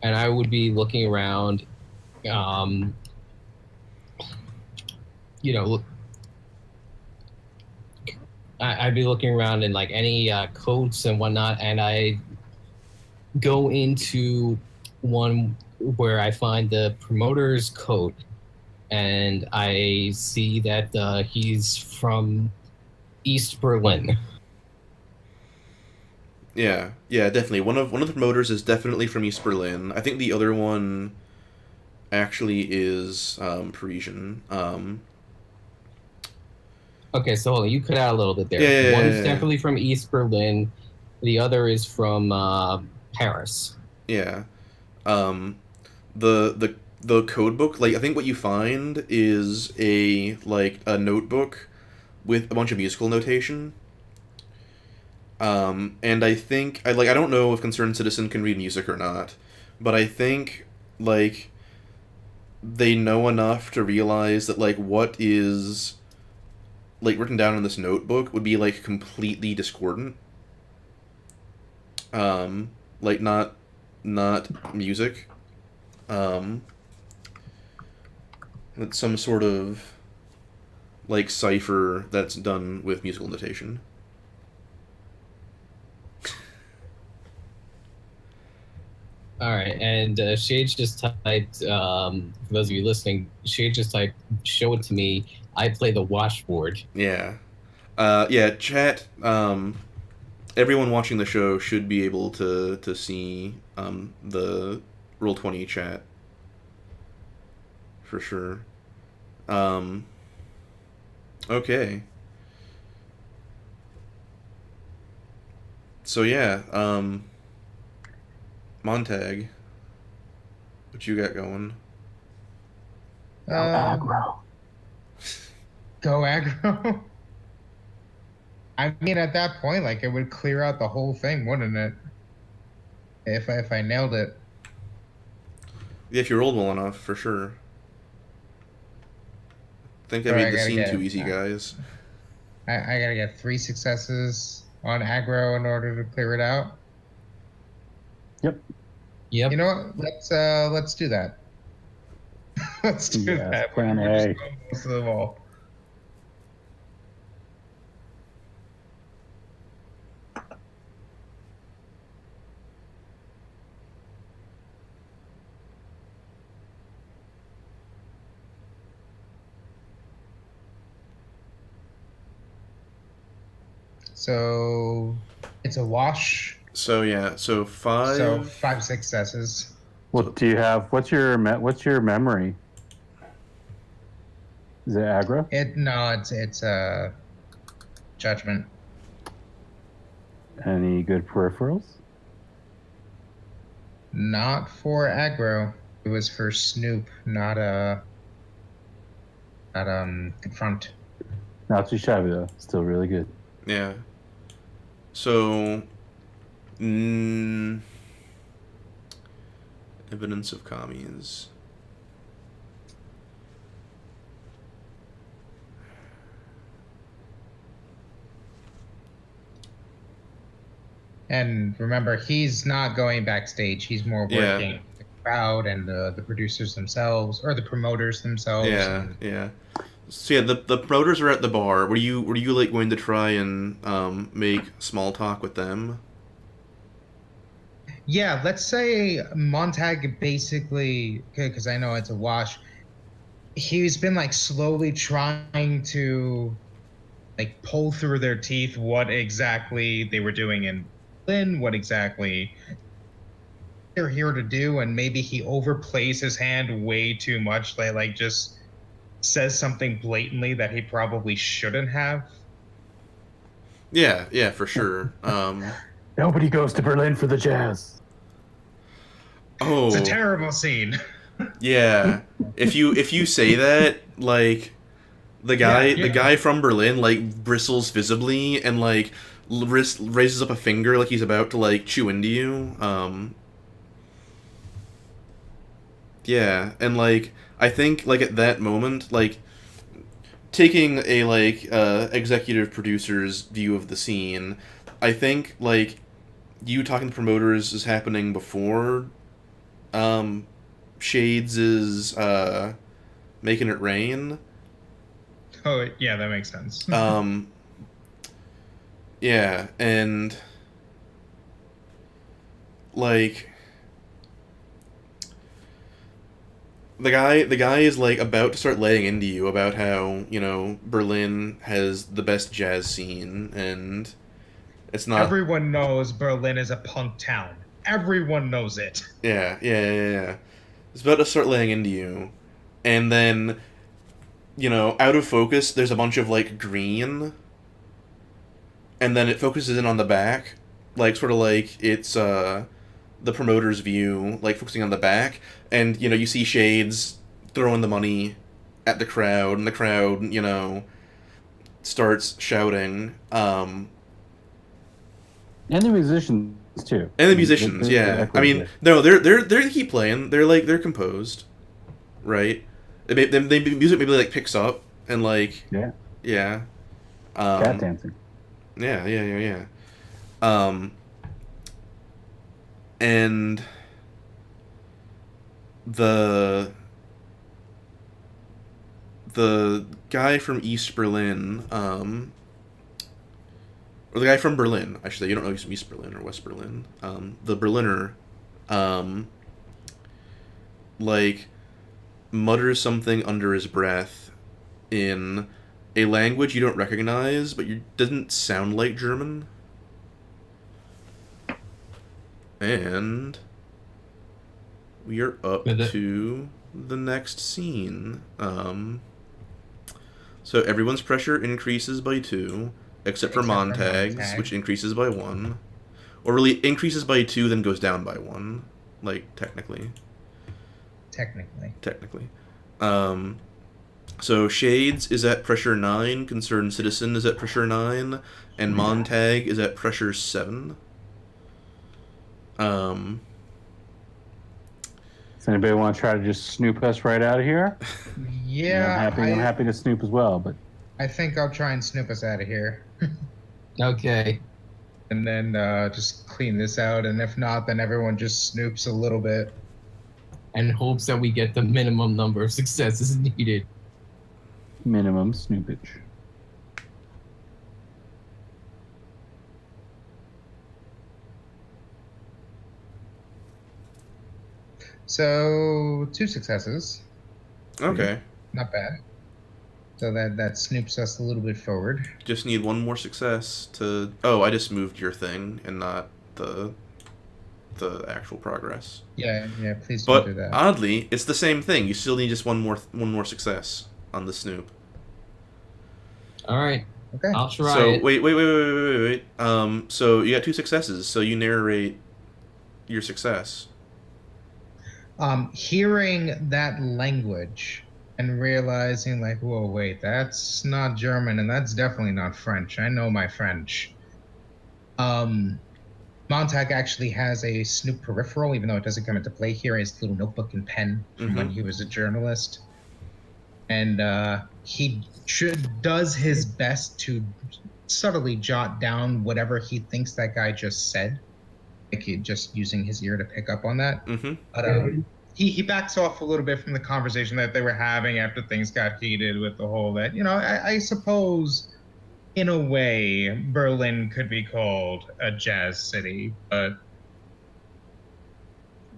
and I would be looking around. I'd be looking around in like any coats and whatnot, and I go into one where I find the promoter's coat, and I see that he's from East Berlin. Yeah, definitely. One of the promoters is definitely from East Berlin. I think the other one actually is Parisian. Okay, so hold on, you cut out a little bit there. Yeah, One's definitely from East Berlin. The other is from Paris. Yeah. The code book, like I think what you find is a notebook with a bunch of musical notation. And I think I don't know if Concerned Citizen can read music or not, but I think like they know enough to realize that like what is like written down in this notebook would be like completely discordant. Like not music. It's some sort of like cipher that's done with musical notation. All right, and Shade just typed, for those of you listening, Shade just typed, show it to me, I play the washboard. Yeah. Chat, everyone watching the show should be able to see the Roll20 chat. For sure. Okay. So yeah, Montag, what you got going? Aggro. Go aggro. I mean, at that point, like it would clear out the whole thing, wouldn't it? If I nailed it. Yeah, if you rolled well enough, for sure. I think I made the scene too easy, guys. I gotta get 3 successes on aggro in order to clear it out. Yep. Yep. You know what? Let's do that. Let's do that. Plan A. Most of them all. So it's a wash. So yeah, so 5. So 5 successes. Well, do you have what's your memory? Is it aggro? It's a judgment. Any good peripherals? Not for aggro. It was for Snoop, not confront. Not too shabby though. Still really good. Yeah. So, evidence of commies. And remember, he's not going backstage. He's more Yeah. working with the crowd and the producers themselves, or the promoters themselves. Yeah, and- yeah. So yeah, the promoters are at the bar. Were you like going to try and make small talk with them? Yeah, let's say Montag basically, because I know it's a wash, he's been like slowly trying to like pull through their teeth what exactly they were doing in Berlin, what exactly they're here to do, and maybe he overplays his hand way too much, like just says something blatantly that he probably shouldn't have. Yeah, yeah, for sure. Nobody goes to Berlin for the jazz. It's a Oh, terrible scene. yeah. If you say that, like the Yeah. guy from Berlin like bristles visibly and like raises up a finger like he's about to like chew into you. Yeah, and like I think like at that moment, like taking a like executive producer's view of the scene, I think like you talking to promoters is happening before Shades is making it rain. Oh, yeah, that makes sense. Yeah, and like the guy is like about to start laying into you about how, you know, Berlin has the best jazz scene and it's not. Everyone knows Berlin is a punk town. Everyone knows it. Yeah. It's about to start laying into you, and then, you know, out of focus, there's a bunch of like green, and then it focuses in on the back, like sort of like it's the promoter's view, like focusing on the back, and you know you see Shades throwing the money at the crowd, and the crowd, you know, starts shouting. And the musicians too. And the musicians, yeah. I mean, no, they keep playing. They're composed, right? The music maybe like picks up and like yeah. Cat dancing. Yeah. And the guy from East Berlin, or the guy from Berlin, I should say. You don't know he's from East Berlin or West Berlin. The Berliner, like, mutters something under his breath in a language you don't recognize, but doesn't sound like German. And we are up to the next scene. So everyone's pressure increases by 2. Except for Montag's, which increases by 1. Or really increases by 2, then goes down by 1. Like, technically. So Shades is at pressure 9, Concerned Citizen is at pressure 9, and Montag is at pressure 7. Does anybody want to try to just snoop us right out of here? Yeah. I'm happy to snoop as well, but I think I'll try and snoop us out of here. Okay. And then just clean this out, and if not, then everyone just snoops a little bit. And hopes that we get the minimum number of successes needed. Minimum snoopage. So 2 successes. Okay. Not bad. So that snoops us a little bit forward. Just need one more success to... Oh, I just moved your thing and not the actual progress. Yeah, please don't But do that. oddly, it's the same thing. You still need just one more success on the snoop. All right. Okay. I'll try So it. wait. So you got 2 successes. So you narrate your success. Hearing that language and realizing, like, whoa, wait, that's not German and that's definitely not French. I know my French. Montag actually has a Snoop peripheral, even though it doesn't come into play here. His little notebook and pen from when he was a journalist, and he does his best to subtly jot down whatever he thinks that guy just said, like just using his ear to pick up on that. But he backs off a little bit from the conversation that they were having after things got heated with the whole that, I suppose in a way Berlin could be called a jazz city. But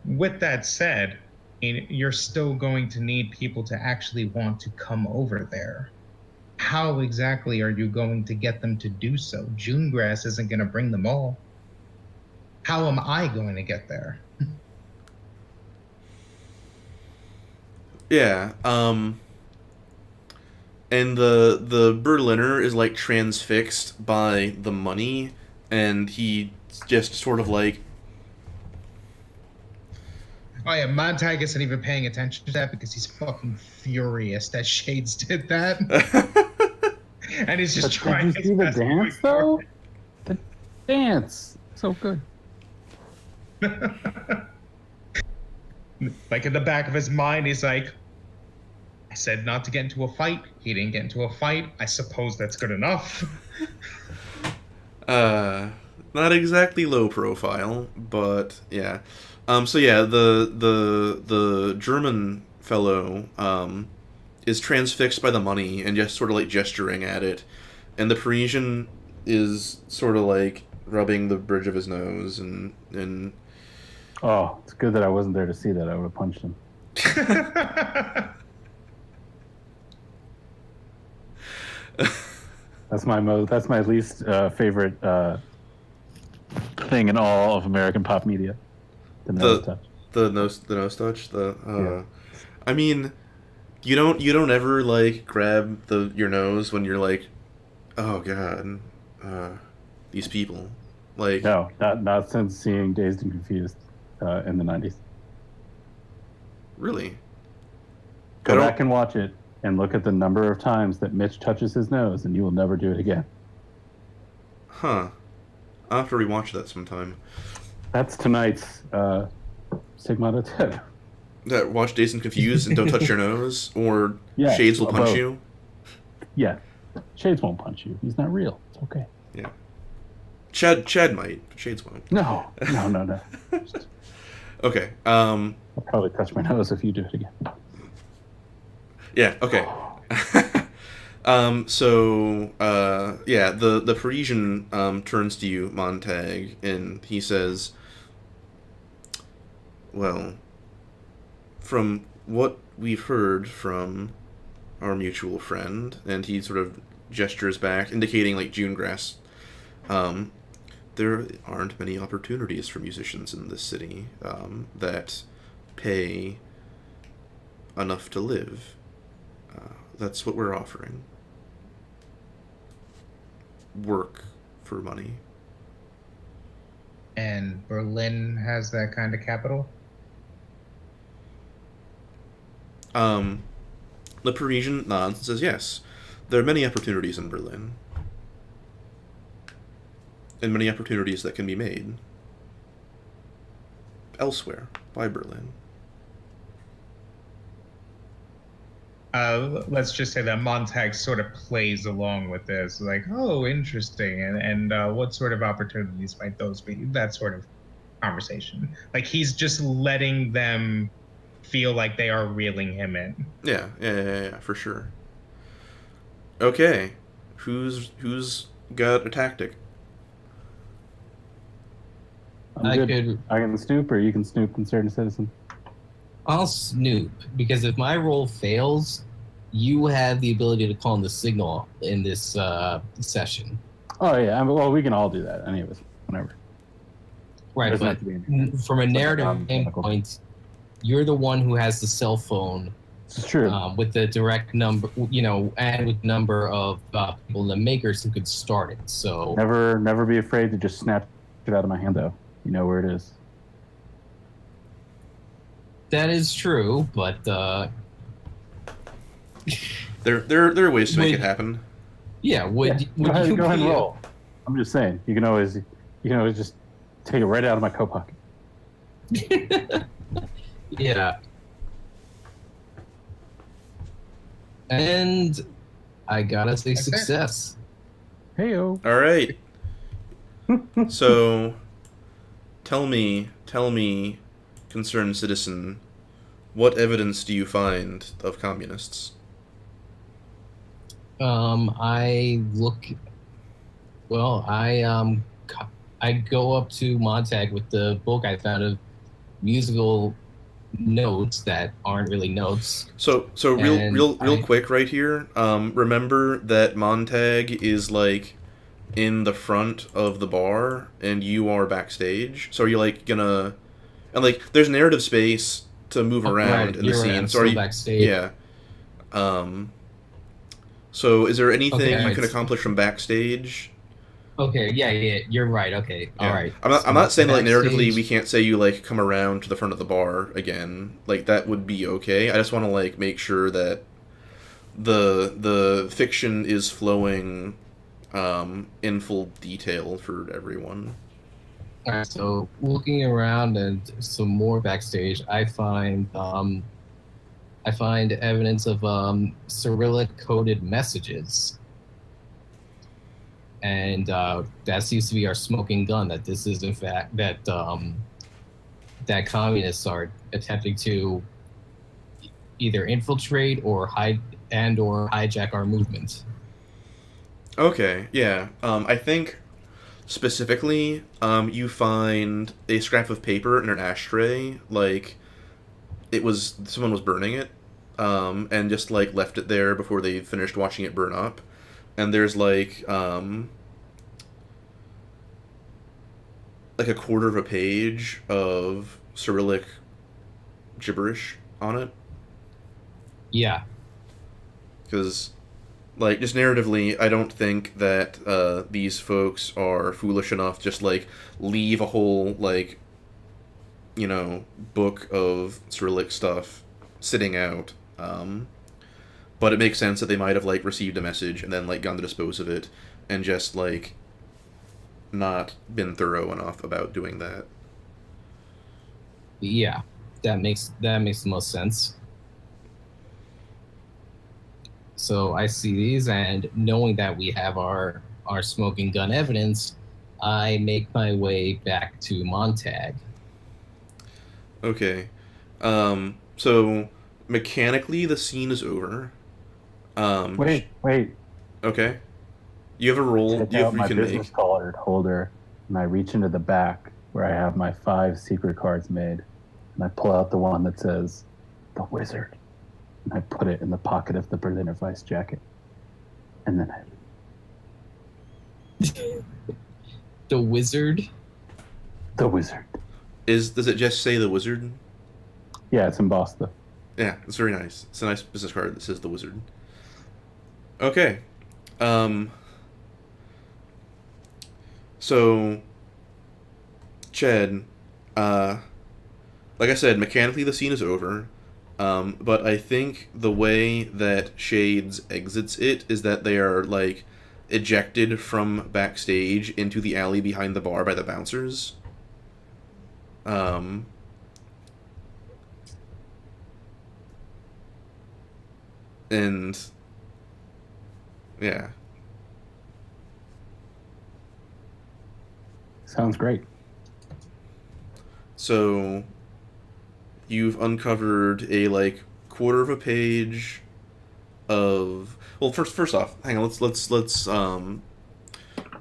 with that said, you're still going to need people to actually want to come over there. How exactly are you going to get them to do so? June grass isn't going to bring them all. How am I going to get there? Yeah. And the Berliner is like transfixed by the money, and he just sort of like... Oh yeah, Montag isn't even paying attention to that because he's fucking furious that Shades did that. And he's just trying to see the dance, though? The dance. So good. Like in the back of his mind, he's like, I said not to get into a fight. He didn't get into a fight. I suppose that's good enough. Not exactly low profile, but yeah. So yeah, the German fellow is transfixed by the money and just sort of like gesturing at it, and the Parisian is sort of like rubbing the bridge of his nose and. Oh, it's good that I wasn't there to see that. I would have punched him. That's my least favorite thing in all of American pop media. The nose touch. The nose touch. Yeah. I mean, you don't ever like grab your nose when you're like, oh god, these people. Like, no, not since seeing Dazed and Confused in the 90s. Really? Go back and watch it and look at the number of times that Mitch touches his nose, and you will never do it again. Huh. I'll have to rewatch that sometime. That's tonight's Sigmata tip. That watch Dazed and Confused and don't touch your nose, or Yeah, Shades will punch both. you. Yeah, Shades won't punch you. He's not real. It's okay. Yeah. Chad might. Shades won't. No. Okay. I'll probably touch my nose if you do it again. Yeah. Okay. The Parisian turns to you, Montag, and he says, "Well, from what we've heard from our mutual friend," and he sort of gestures back, indicating like June grass. There aren't many opportunities for musicians in this city that pay enough to live. That's what we're offering. Work for money. And Berlin has that kind of capital? The Parisian nods and says, yes, there are many opportunities in Berlin. And many opportunities that can be made elsewhere by Berlin. Let's just say that Montag sort of plays along with this, like, oh, interesting, and what sort of opportunities might those be? That sort of conversation. Like, he's just letting them feel like they are reeling him in. Yeah, for sure. Okay, who's got a tactic? I can snoop, or you can snoop concerned citizen. I'll snoop, because if my roll fails, you have the ability to call in the signal in this session. Oh yeah, well we can all do that. Any of us, whenever. Right, Doesn't but have to be from a narrative non-technical. standpoint, you're the one who has the cell phone It's true. with the direct number, and with number of people, the makers who could start it. So Never be afraid to just snatch it out of my hand, though. You know where it is. that is true, but There are ways to make it happen. yeah, would Go ahead you and be roll. I'm just saying. You can always just take it right out of my coat pocket. Yeah. And I gotta say That's it. success. Heyo. All right. So, tell me, concerned citizen, what evidence do you find of communists? I look. Well, I go up to Montag with the book I found of musical notes that aren't really notes. So And real quick right here. Remember that Montag is like in the front of the bar and you are backstage. So are you like gonna, and like there's narrative space to move around in the You're scene. right, I'm so are still you backstage. Yeah. So is there anything Okay, you right. can accomplish from backstage? Okay, yeah, you're right. Okay, Yeah. all right. I'm not saying that, like, narratively Backstage- we can't say you like come around to the front of the bar again. Like that would be okay. I just want to like make sure that the fiction is flowing in full detail for everyone. All right, so looking around and some more backstage, I find evidence of Cyrillic coded messages, and that seems to be our smoking gun. That this is in fact that communists are attempting to either infiltrate or hijack our movement. Okay, yeah. I think specifically, you find a scrap of paper in an ashtray, like someone was burning it, and just like left it there before they finished watching it burn up. And there's like a quarter of a page of Cyrillic gibberish on it. Yeah. Because, like, just narratively, I don't think that these folks are foolish enough to just, like, leave a whole, like, book of Cyrillic stuff sitting out. But it makes sense that they might have, like, received a message and then, like, gone to dispose of it and just, like, not been thorough enough about doing that. Yeah, that makes the most sense. So I see these, and knowing that we have our smoking gun evidence, I make my way back to Montag. Okay. So mechanically the scene is over. Wait. Okay. You have a roll Take you out my can business make. card holder, and I reach into the back where I have my 5 secret cards made, and I pull out the one that says "The Wizard," and I put it in the pocket of the Berliner Weiss jacket, and then The Wizard? the Wizard. Does it just say the Wizard? Yeah, it's embossed though. Yeah, it's very nice. It's a nice business card that says the Wizard. Okay. So, Chad, like I said, mechanically the scene is over, but I think the way that Shades exits it is that they are, like, ejected from backstage into the alley behind the bar by the bouncers. And, yeah. Sounds great. So you've uncovered a like quarter of a page of first off, hang on, let's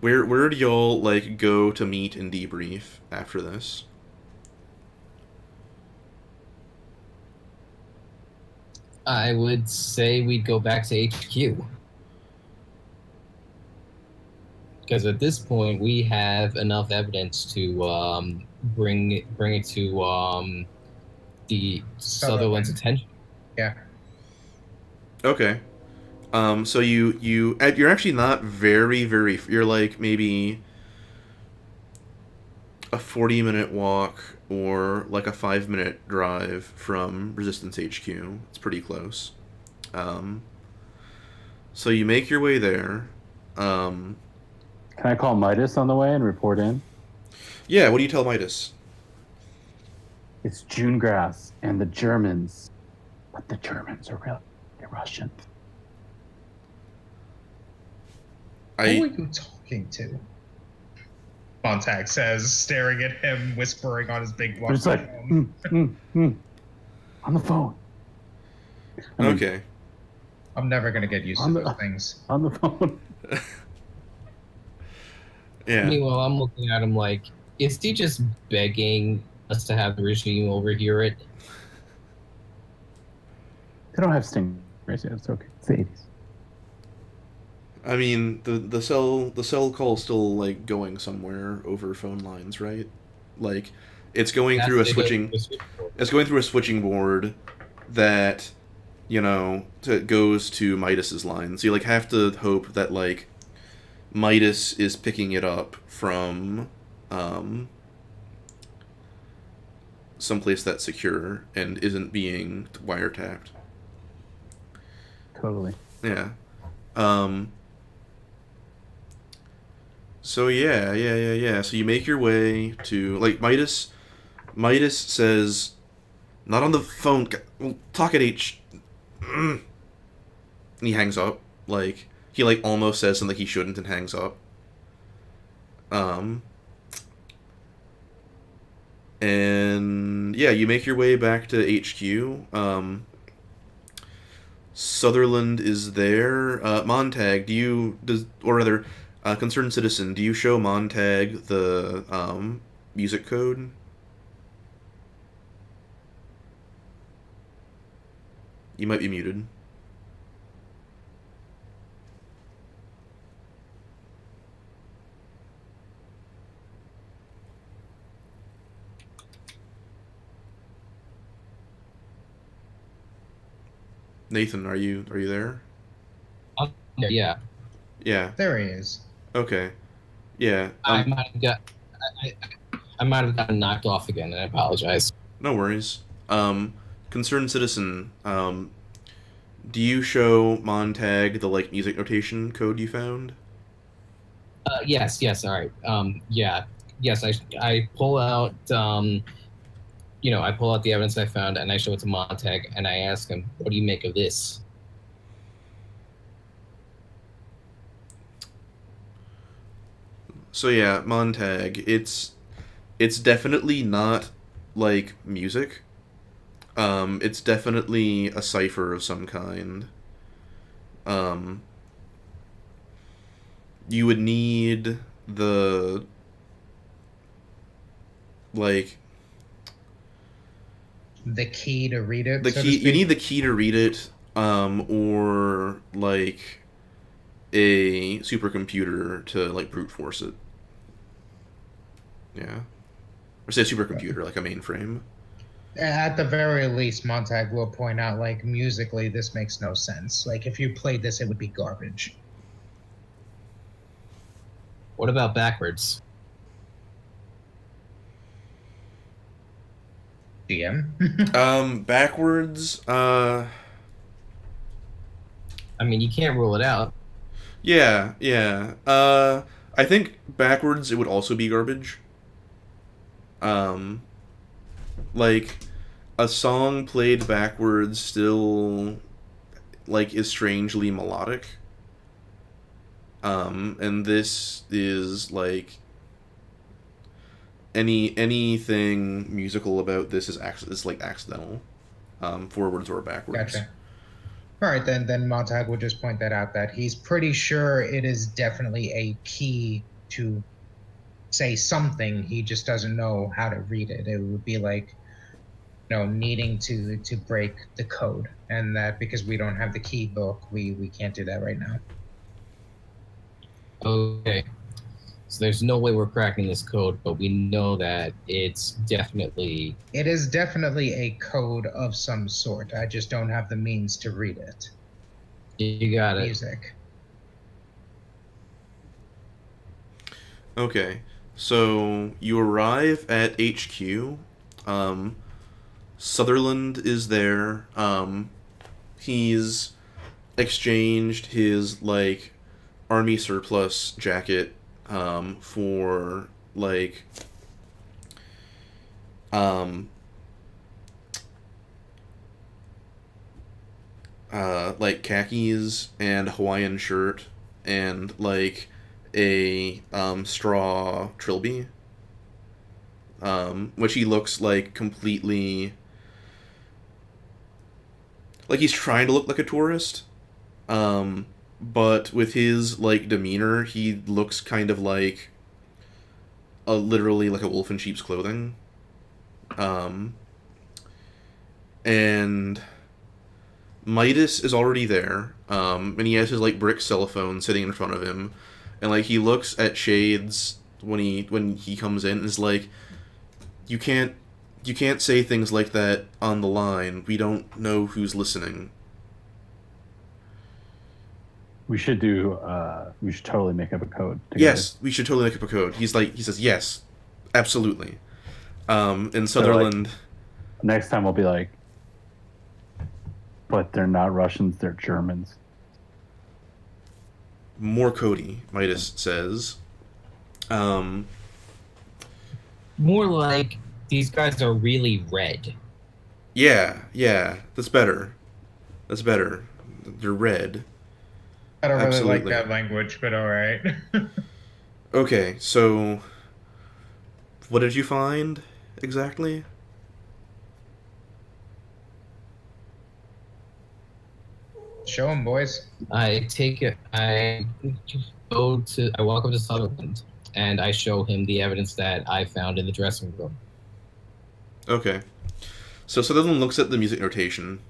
where do y'all like go to meet and debrief after this? I would say we'd go back to HQ. Because at this point, we have enough evidence to bring it to the Sutherland's attention. Yeah. Okay. So you're actually not very. You're like maybe a 40-minute walk or like a 5-minute drive from Resistance HQ. It's pretty close. So you make your way there. Can I call Midas on the way and report in? Yeah, what do you tell Midas? It's June grass and the Germans, but the Germans are really Russian. Who are you talking to? Montag says, staring at him, whispering on his big watch. It's like, on the phone. Okay. I'm never going to get used to those things. On the phone. Yeah. Meanwhile, I'm looking at him like, is he just begging us to have the regime overhear it? They don't have stingrays yet. It's okay. It's the 80s. I mean, the cell call's still like going somewhere over phone lines, right? Like, it's going through a switching. It's going through a switching board that, goes to Midas's line. So you like have to hope that like Midas is picking it up from someplace that's secure and isn't being wiretapped. Totally. Yeah. So yeah. So you make your way to like Midas. Midas says, "Not on the phone. We'll talk at H." And he hangs up. Like he like almost says something he shouldn't and hangs up. And yeah, you make your way back to HQ. Sutherland is there. Montag, concerned citizen, do you show Montag the music code? You might be muted. Nathan, are you there? Yeah. Yeah. There he is. Okay. Yeah. I might have gotten knocked off again, and I apologize. No worries. Concerned citizen, do you show Montag the like music notation code you found? Yes, all right. Yes, I pull out I pull out the evidence I found and I show it to Montag and I ask him, what do you make of this? So yeah, Montag, it's definitely not like music. It's definitely a cipher of some kind. You would need the key to read it. You need the key to read it, or like a supercomputer to like brute force it. Yeah, or say a supercomputer, like a mainframe. At the very least, Montag will point out, like, musically, this makes no sense. Like, if you played this, it would be garbage. What about backwards? DM? Backwards, I mean, you can't rule it out. Yeah. I think backwards it would also be garbage. Like, a song played backwards still, like, is strangely melodic. And this is, like, anything musical about this is like accidental, forwards or backwards. Gotcha. All right, then Montag will just point that out, that he's pretty sure it is definitely a key to say something. He just doesn't know how to read it. It would be like needing to break the code, and that because we don't have the key book, we can't do that right now. Okay. So there's no way we're cracking this code, but we know that it's definitely... It is definitely a code of some sort. I just don't have the means to read it. You got it. Music. Okay, so you arrive at HQ. Sutherland is there. He's exchanged his, like, army surplus jacket for, like, like khakis and a Hawaiian shirt and, like, a straw trilby, which he looks like completely, like he's trying to look like a tourist, but with his, like, demeanor, he looks kind of like literally like a wolf in sheep's clothing. And Midas is already there, and he has his, like, brick cell phone sitting in front of him, and, like, he looks at Shades when he comes in and is like, you can't say things like that on the line. We don't know who's listening. We should totally make up a code together. Yes, we should totally make up a code. He says, yes, absolutely. And Sutherland... So, like, next time I'll be like, but they're not Russians, they're Germans. More Cody, Midas says. More like, these guys are really red. Yeah, that's better. They're red. I don't really Absolutely. like that language, but all right. Okay, so what did you find exactly? Show them, boys. I walk up to Sutherland and I show him the evidence that I found in the dressing room. Okay. So Sutherland looks at the music notation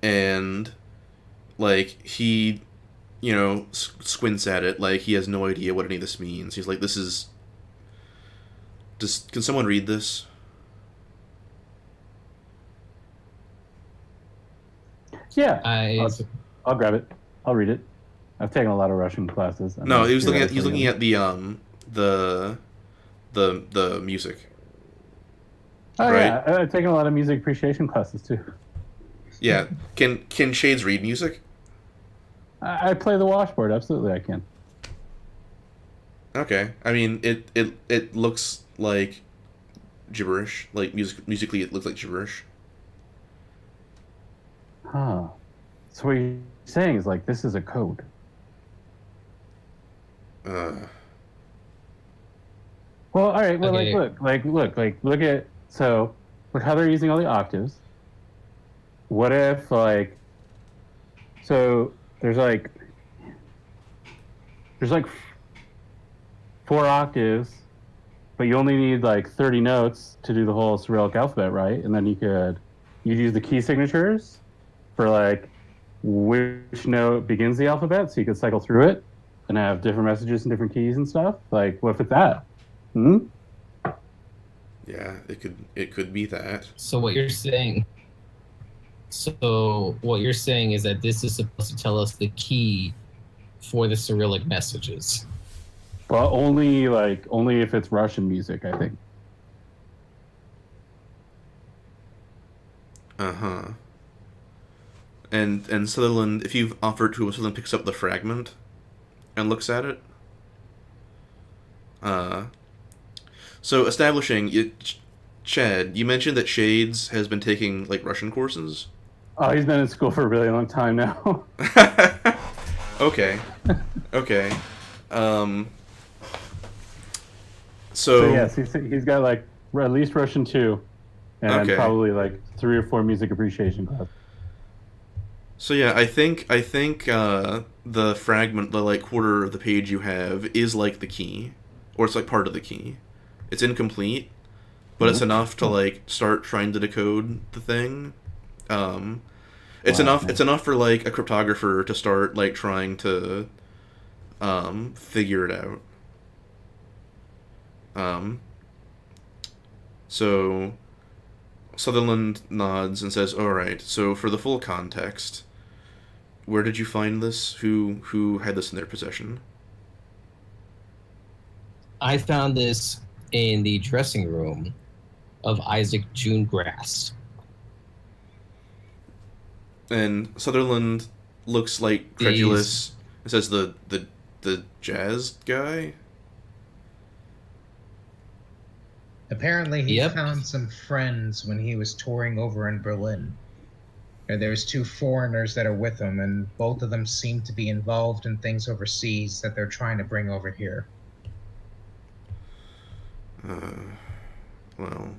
and, like, he, squints at it like he has no idea what any of this means. He's like, can someone read this? Yeah, I'll grab it. I'll read it. I've taken a lot of Russian classes. No, he was looking at the music. Oh, right? Yeah, I've taken a lot of music appreciation classes too. Yeah, can Shades read music? I play the washboard. Absolutely, I can. Okay, I mean it looks like gibberish. Like musically, it looks like gibberish. Huh. So what you're saying is, like, this is a code. Uh. Well, all right. Well, Okay. look at, so look how they're using all the octaves. What if, like, so there's like 4 octaves, but you only need like 30 notes to do the whole Cyrillic alphabet, right? And then you'd use the key signatures for, like, which note begins the alphabet, so you could cycle through it and have different messages and different keys and stuff. Like, what if it's that? Yeah, it could be that. So what you're saying is that this is supposed to tell us the key for the Cyrillic messages. But only if it's Russian music, I think. Uh-huh. And Sutherland, if you've offered to, Sutherland picks up the fragment and looks at it. So establishing it, Chad, you mentioned that Shades has been taking, like, Russian courses. Oh, he's been in school for a really long time now. Okay. So yes, he's got, like, at least Russian 2, and probably, like, 3 or 4 music appreciation classes. So yeah, I think the fragment, the, like, quarter of the page you have is, like, the key, or it's, like, part of the key. It's incomplete, but it's enough to like start trying to decode the thing. It's Wow, enough. man. It's enough for like a cryptographer to start like trying to figure it out. So Sutherland nods and says, "All right. So for the full context, where did you find this? Who had this in their possession?" I found this in the dressing room of Isaac June Grass. And Sutherland looks like credulous. It says the jazz guy. Apparently, he Yep. found some friends when he was touring over in Berlin. There's two foreigners that are with him, and both of them seem to be involved in things overseas that they're trying to bring over here. Well,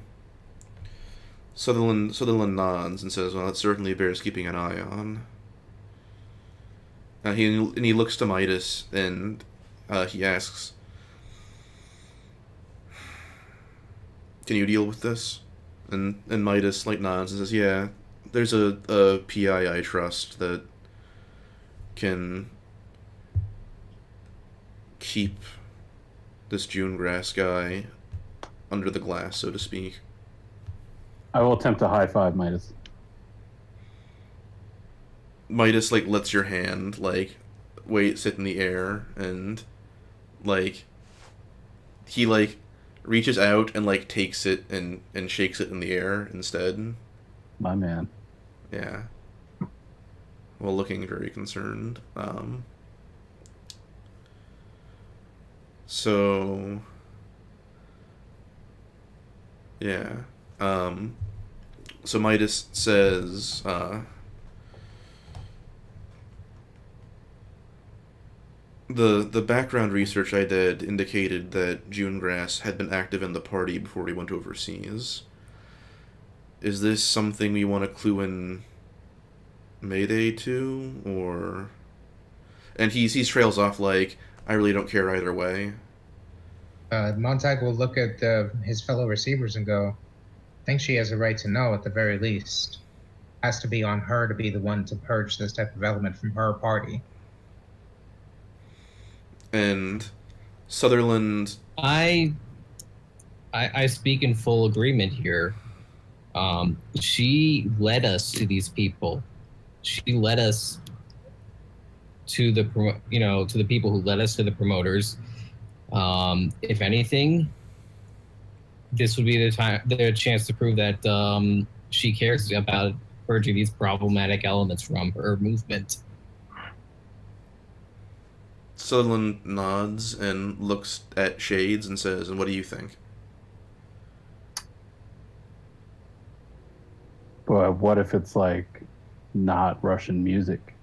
Sutherland nods and says, "Well, it certainly bears keeping an eye on." He looks to Midas and he asks, "Can you deal with this?" And Midas like nods and says, "Yeah, there's a PI I trust that can keep this June Grass guy under the glass, so to speak." I will attempt to high five Midas. Midas like lets your hand like sit in the air, and like he like reaches out and like takes it and shakes it in the air instead. My man. Yeah. Well, looking very concerned. So yeah. So Midas says, the background research I did indicated that June Grass had been active in the party before he went overseas. Is this something we want to clue in Mayday to, or? And he trails off like, "I really don't care either way." Montag will look at his fellow receivers and go, "I think she has a right to know at the very least. Has to be on her to be the one to purge this type of element from her party." And Sutherland, I speak in full agreement here. She led us to these people. She led us to the to the people who led us to the promoters. If anything, this would be the chance to prove that she cares about purging these problematic elements from her movement. Sutherland nods and looks at Shades and says, "And what do you think?" But what if it's like not Russian music?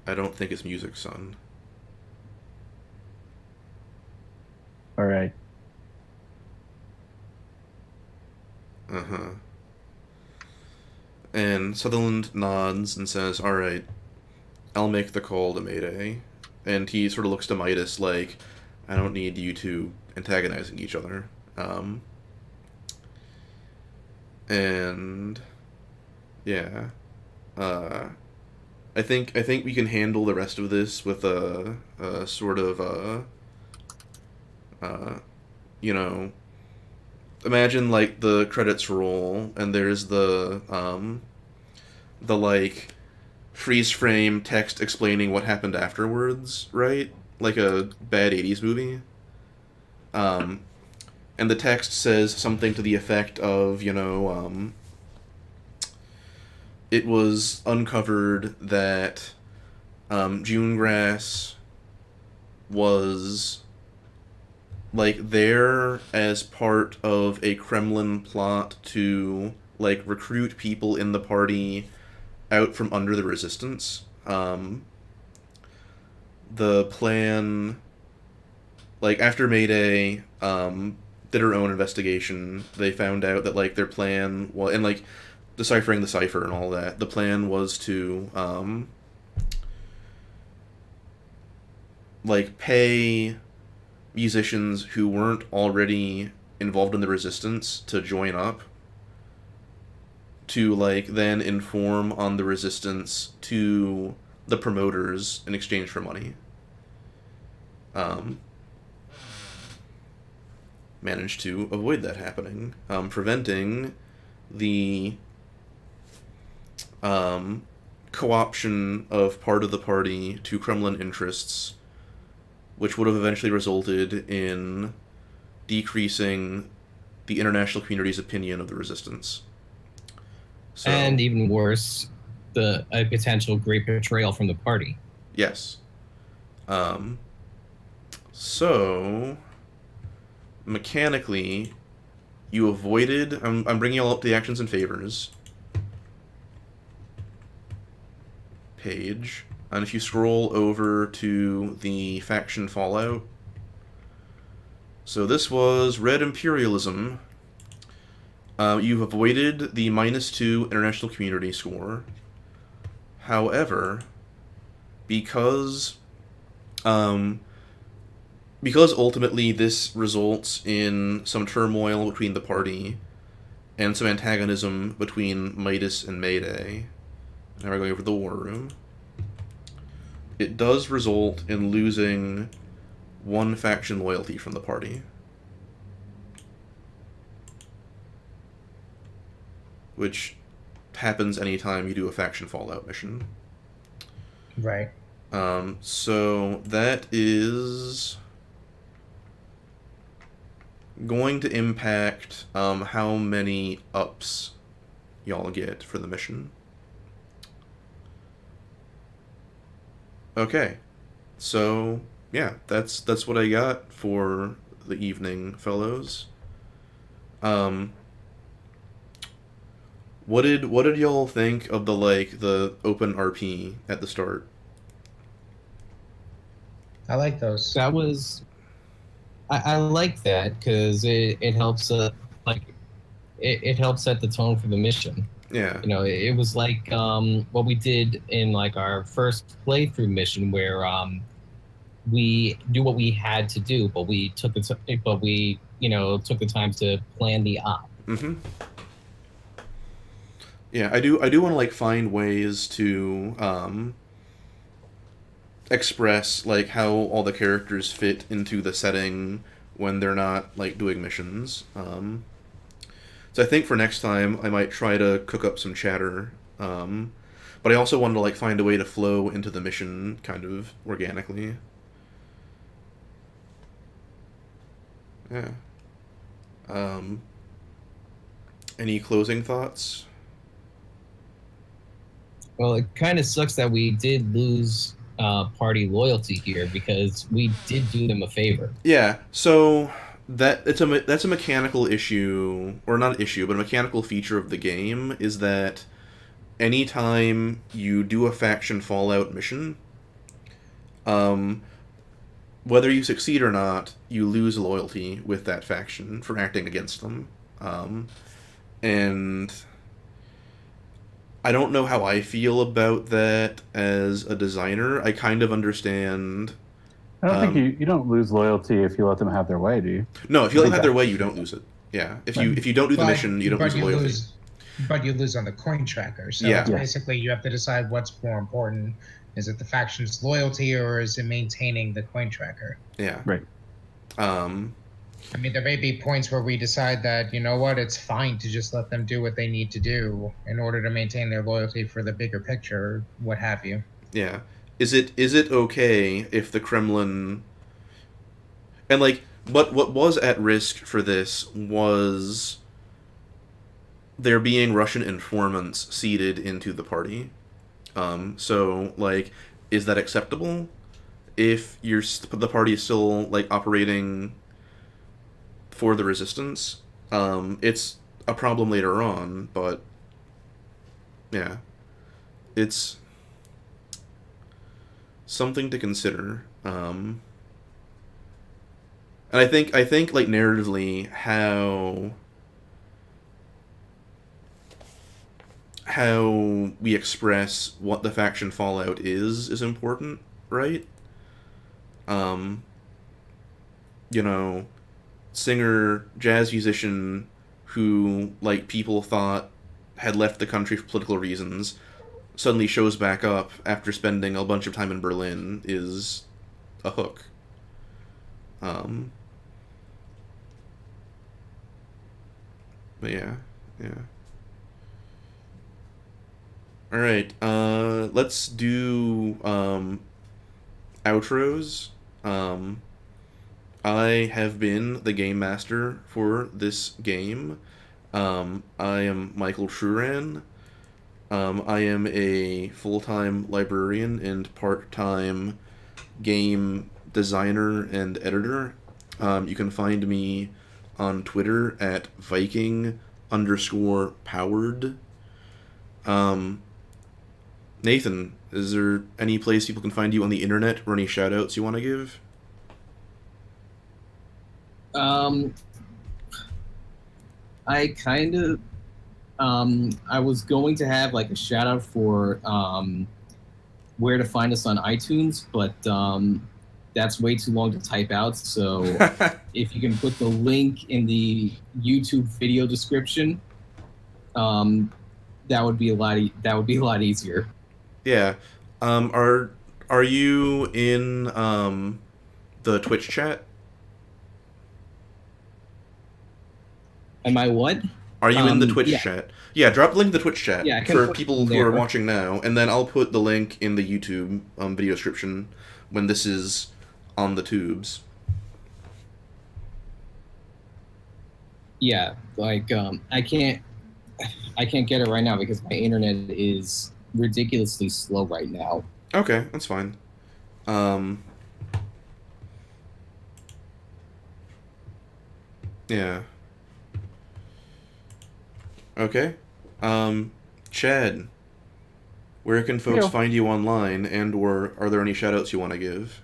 "I don't think it's music, son." All right. Uh-huh. And Sutherland nods and says, "All right, I'll make the call to Mayday." And he sort of looks to Midas like, "I don't need you two antagonizing each other." And yeah, I think we can handle the rest of this with a sort of you know, imagine like the credits roll and there's the like freeze frame text explaining what happened afterwards, right? Like a bad 80s movie. And the text says something to the effect of, it was uncovered that June Grass was like there as part of a Kremlin plot to like recruit people in the party out from under the resistance. The plan, like after Mayday, did her own investigation. They found out that like their plan was, and like deciphering the cipher and all that. The plan was to like pay musicians who weren't already involved in the resistance to join up to like then inform on the resistance to the promoters in exchange for money. Managed to avoid that happening, preventing the co-option of part of the party to Kremlin interests, which would have eventually resulted in decreasing the international community's opinion of the resistance. So, and even worse, a potential great betrayal from the party. Yes. So, mechanically, you avoided... I'm bringing you all up to the actions and favors page. And if you scroll over to the faction fallout... So this was Red Imperialism. You've avoided the -2 international community score. However, because ultimately this results in some turmoil between the party and some antagonism between Midas and Mayday. Now we're going over the war room. It does result in losing one faction loyalty from the party, which happens anytime you do a faction fallout mission. Right. So that is going to impact how many ups y'all get for the mission. Okay, so yeah, that's what I got for the evening, fellows. What did y'all think of the open RP at the start? I like those. That was, I like that because it helps it helps set the tone for the mission. Yeah. You know, it was like what we did in like our first playthrough mission where we knew what we had to do, but we took the took the time to plan the op. Mm-hmm. Yeah, I do want to like find ways to express like how all the characters fit into the setting when they're not like doing missions. So I think for next time I might try to cook up some chatter. But I also wanted to like find a way to flow into the mission kind of organically. Yeah. Any closing thoughts? Well, it kind of sucks that we did lose party loyalty here because we did do them a favor. Yeah, so that's a mechanical issue, or not an issue, but a mechanical feature of the game is that anytime you do a faction fallout mission, whether you succeed or not, you lose loyalty with that faction for acting against them. And I don't know how I feel about that as a designer. I kind of understand. I don't think you don't lose loyalty if you let them have their way, do you? No, if you let them have their way, you don't lose it. Yeah, if you don't do the mission, you don't lose loyalty. But you lose on the coin tracker. So Yeah. it's basically you have to decide what's more important. Is it the faction's loyalty or is it maintaining the coin tracker? Yeah. Right. I mean, there may be points where we decide that, you know what, it's fine to just let them do what they need to do in order to maintain their loyalty for the bigger picture, what have you. Yeah. Is it okay if the Kremlin... And, like, what was at risk for this was there being Russian informants seeded into the party. So, like, is that acceptable? If the party is still, like, operating for the resistance, it's a problem later on, but yeah, it's something to consider. And I think like narratively how we express what the faction fallout is important, right? you know, singer, jazz musician who, like, people thought had left the country for political reasons suddenly shows back up after spending a bunch of time in Berlin is a hook. But yeah. All right, let's do outros. I have been the game master for this game. I am Michael Truran. I am a full-time librarian and part-time game designer and editor. You can find me on Twitter at Viking_powered. Nathan, is there any place people can find you on the internet or any shout-outs you want to give? I kind of, I was going to have like a shout out for where to find us on iTunes, but that's way too long to type out. So if you can put the link in the YouTube video description, that would be a lot easier. Yeah. Are you in the Twitch chat? Am I what? Are you in the Twitch yeah. chat? Yeah, drop a link in the Twitch chat for people who are there. watching now, and then I'll put the link in the YouTube video description when this is on the tubes. Yeah, like I can't get it right now because my internet is ridiculously slow right now. Okay, that's fine. Yeah. Okay. Chad, where can folks find you online, and or are there any shoutouts you want to give?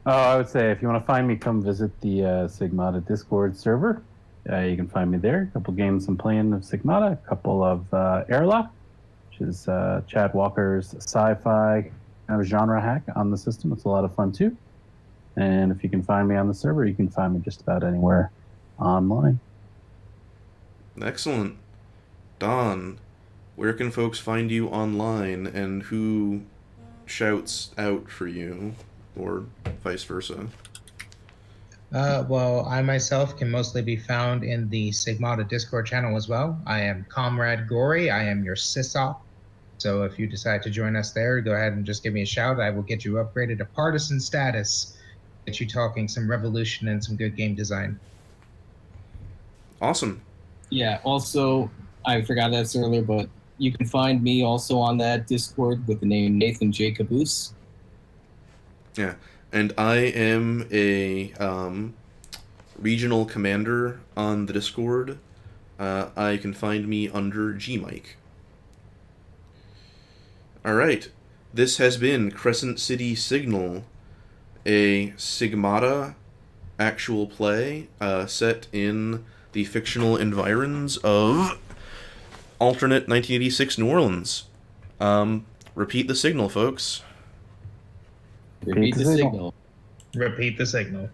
I would say if you want to find me, come visit the Sigmata Discord server. You can find me there. A couple games I'm playing of Sigmata, a couple of Airlock, which is Chad Walker's sci-fi kind of genre hack on the system. It's a lot of fun too. And if you can find me on the server, you can find me just about anywhere online. Excellent. Don, where can folks find you online, and who shouts out for you, or vice versa? Well, I myself can mostly be found in the Sigmata Discord channel as well. I am Comrade Gory. I am your sysop. So if you decide to join us there, go ahead and just give me a shout. I will get you upgraded to partisan status, get you talking some revolution and some good game design. Awesome. Yeah, also, I forgot this earlier, but you can find me also on that Discord with the name Nathan J. Caboose. Yeah, and I am a regional commander on the Discord. I can find me under Gmike. Alright, this has been Crescent City Signal, a Sigmata actual play set in the fictional environs of alternate 1986 New Orleans. Repeat the signal, folks. Repeat the signal. Repeat the signal.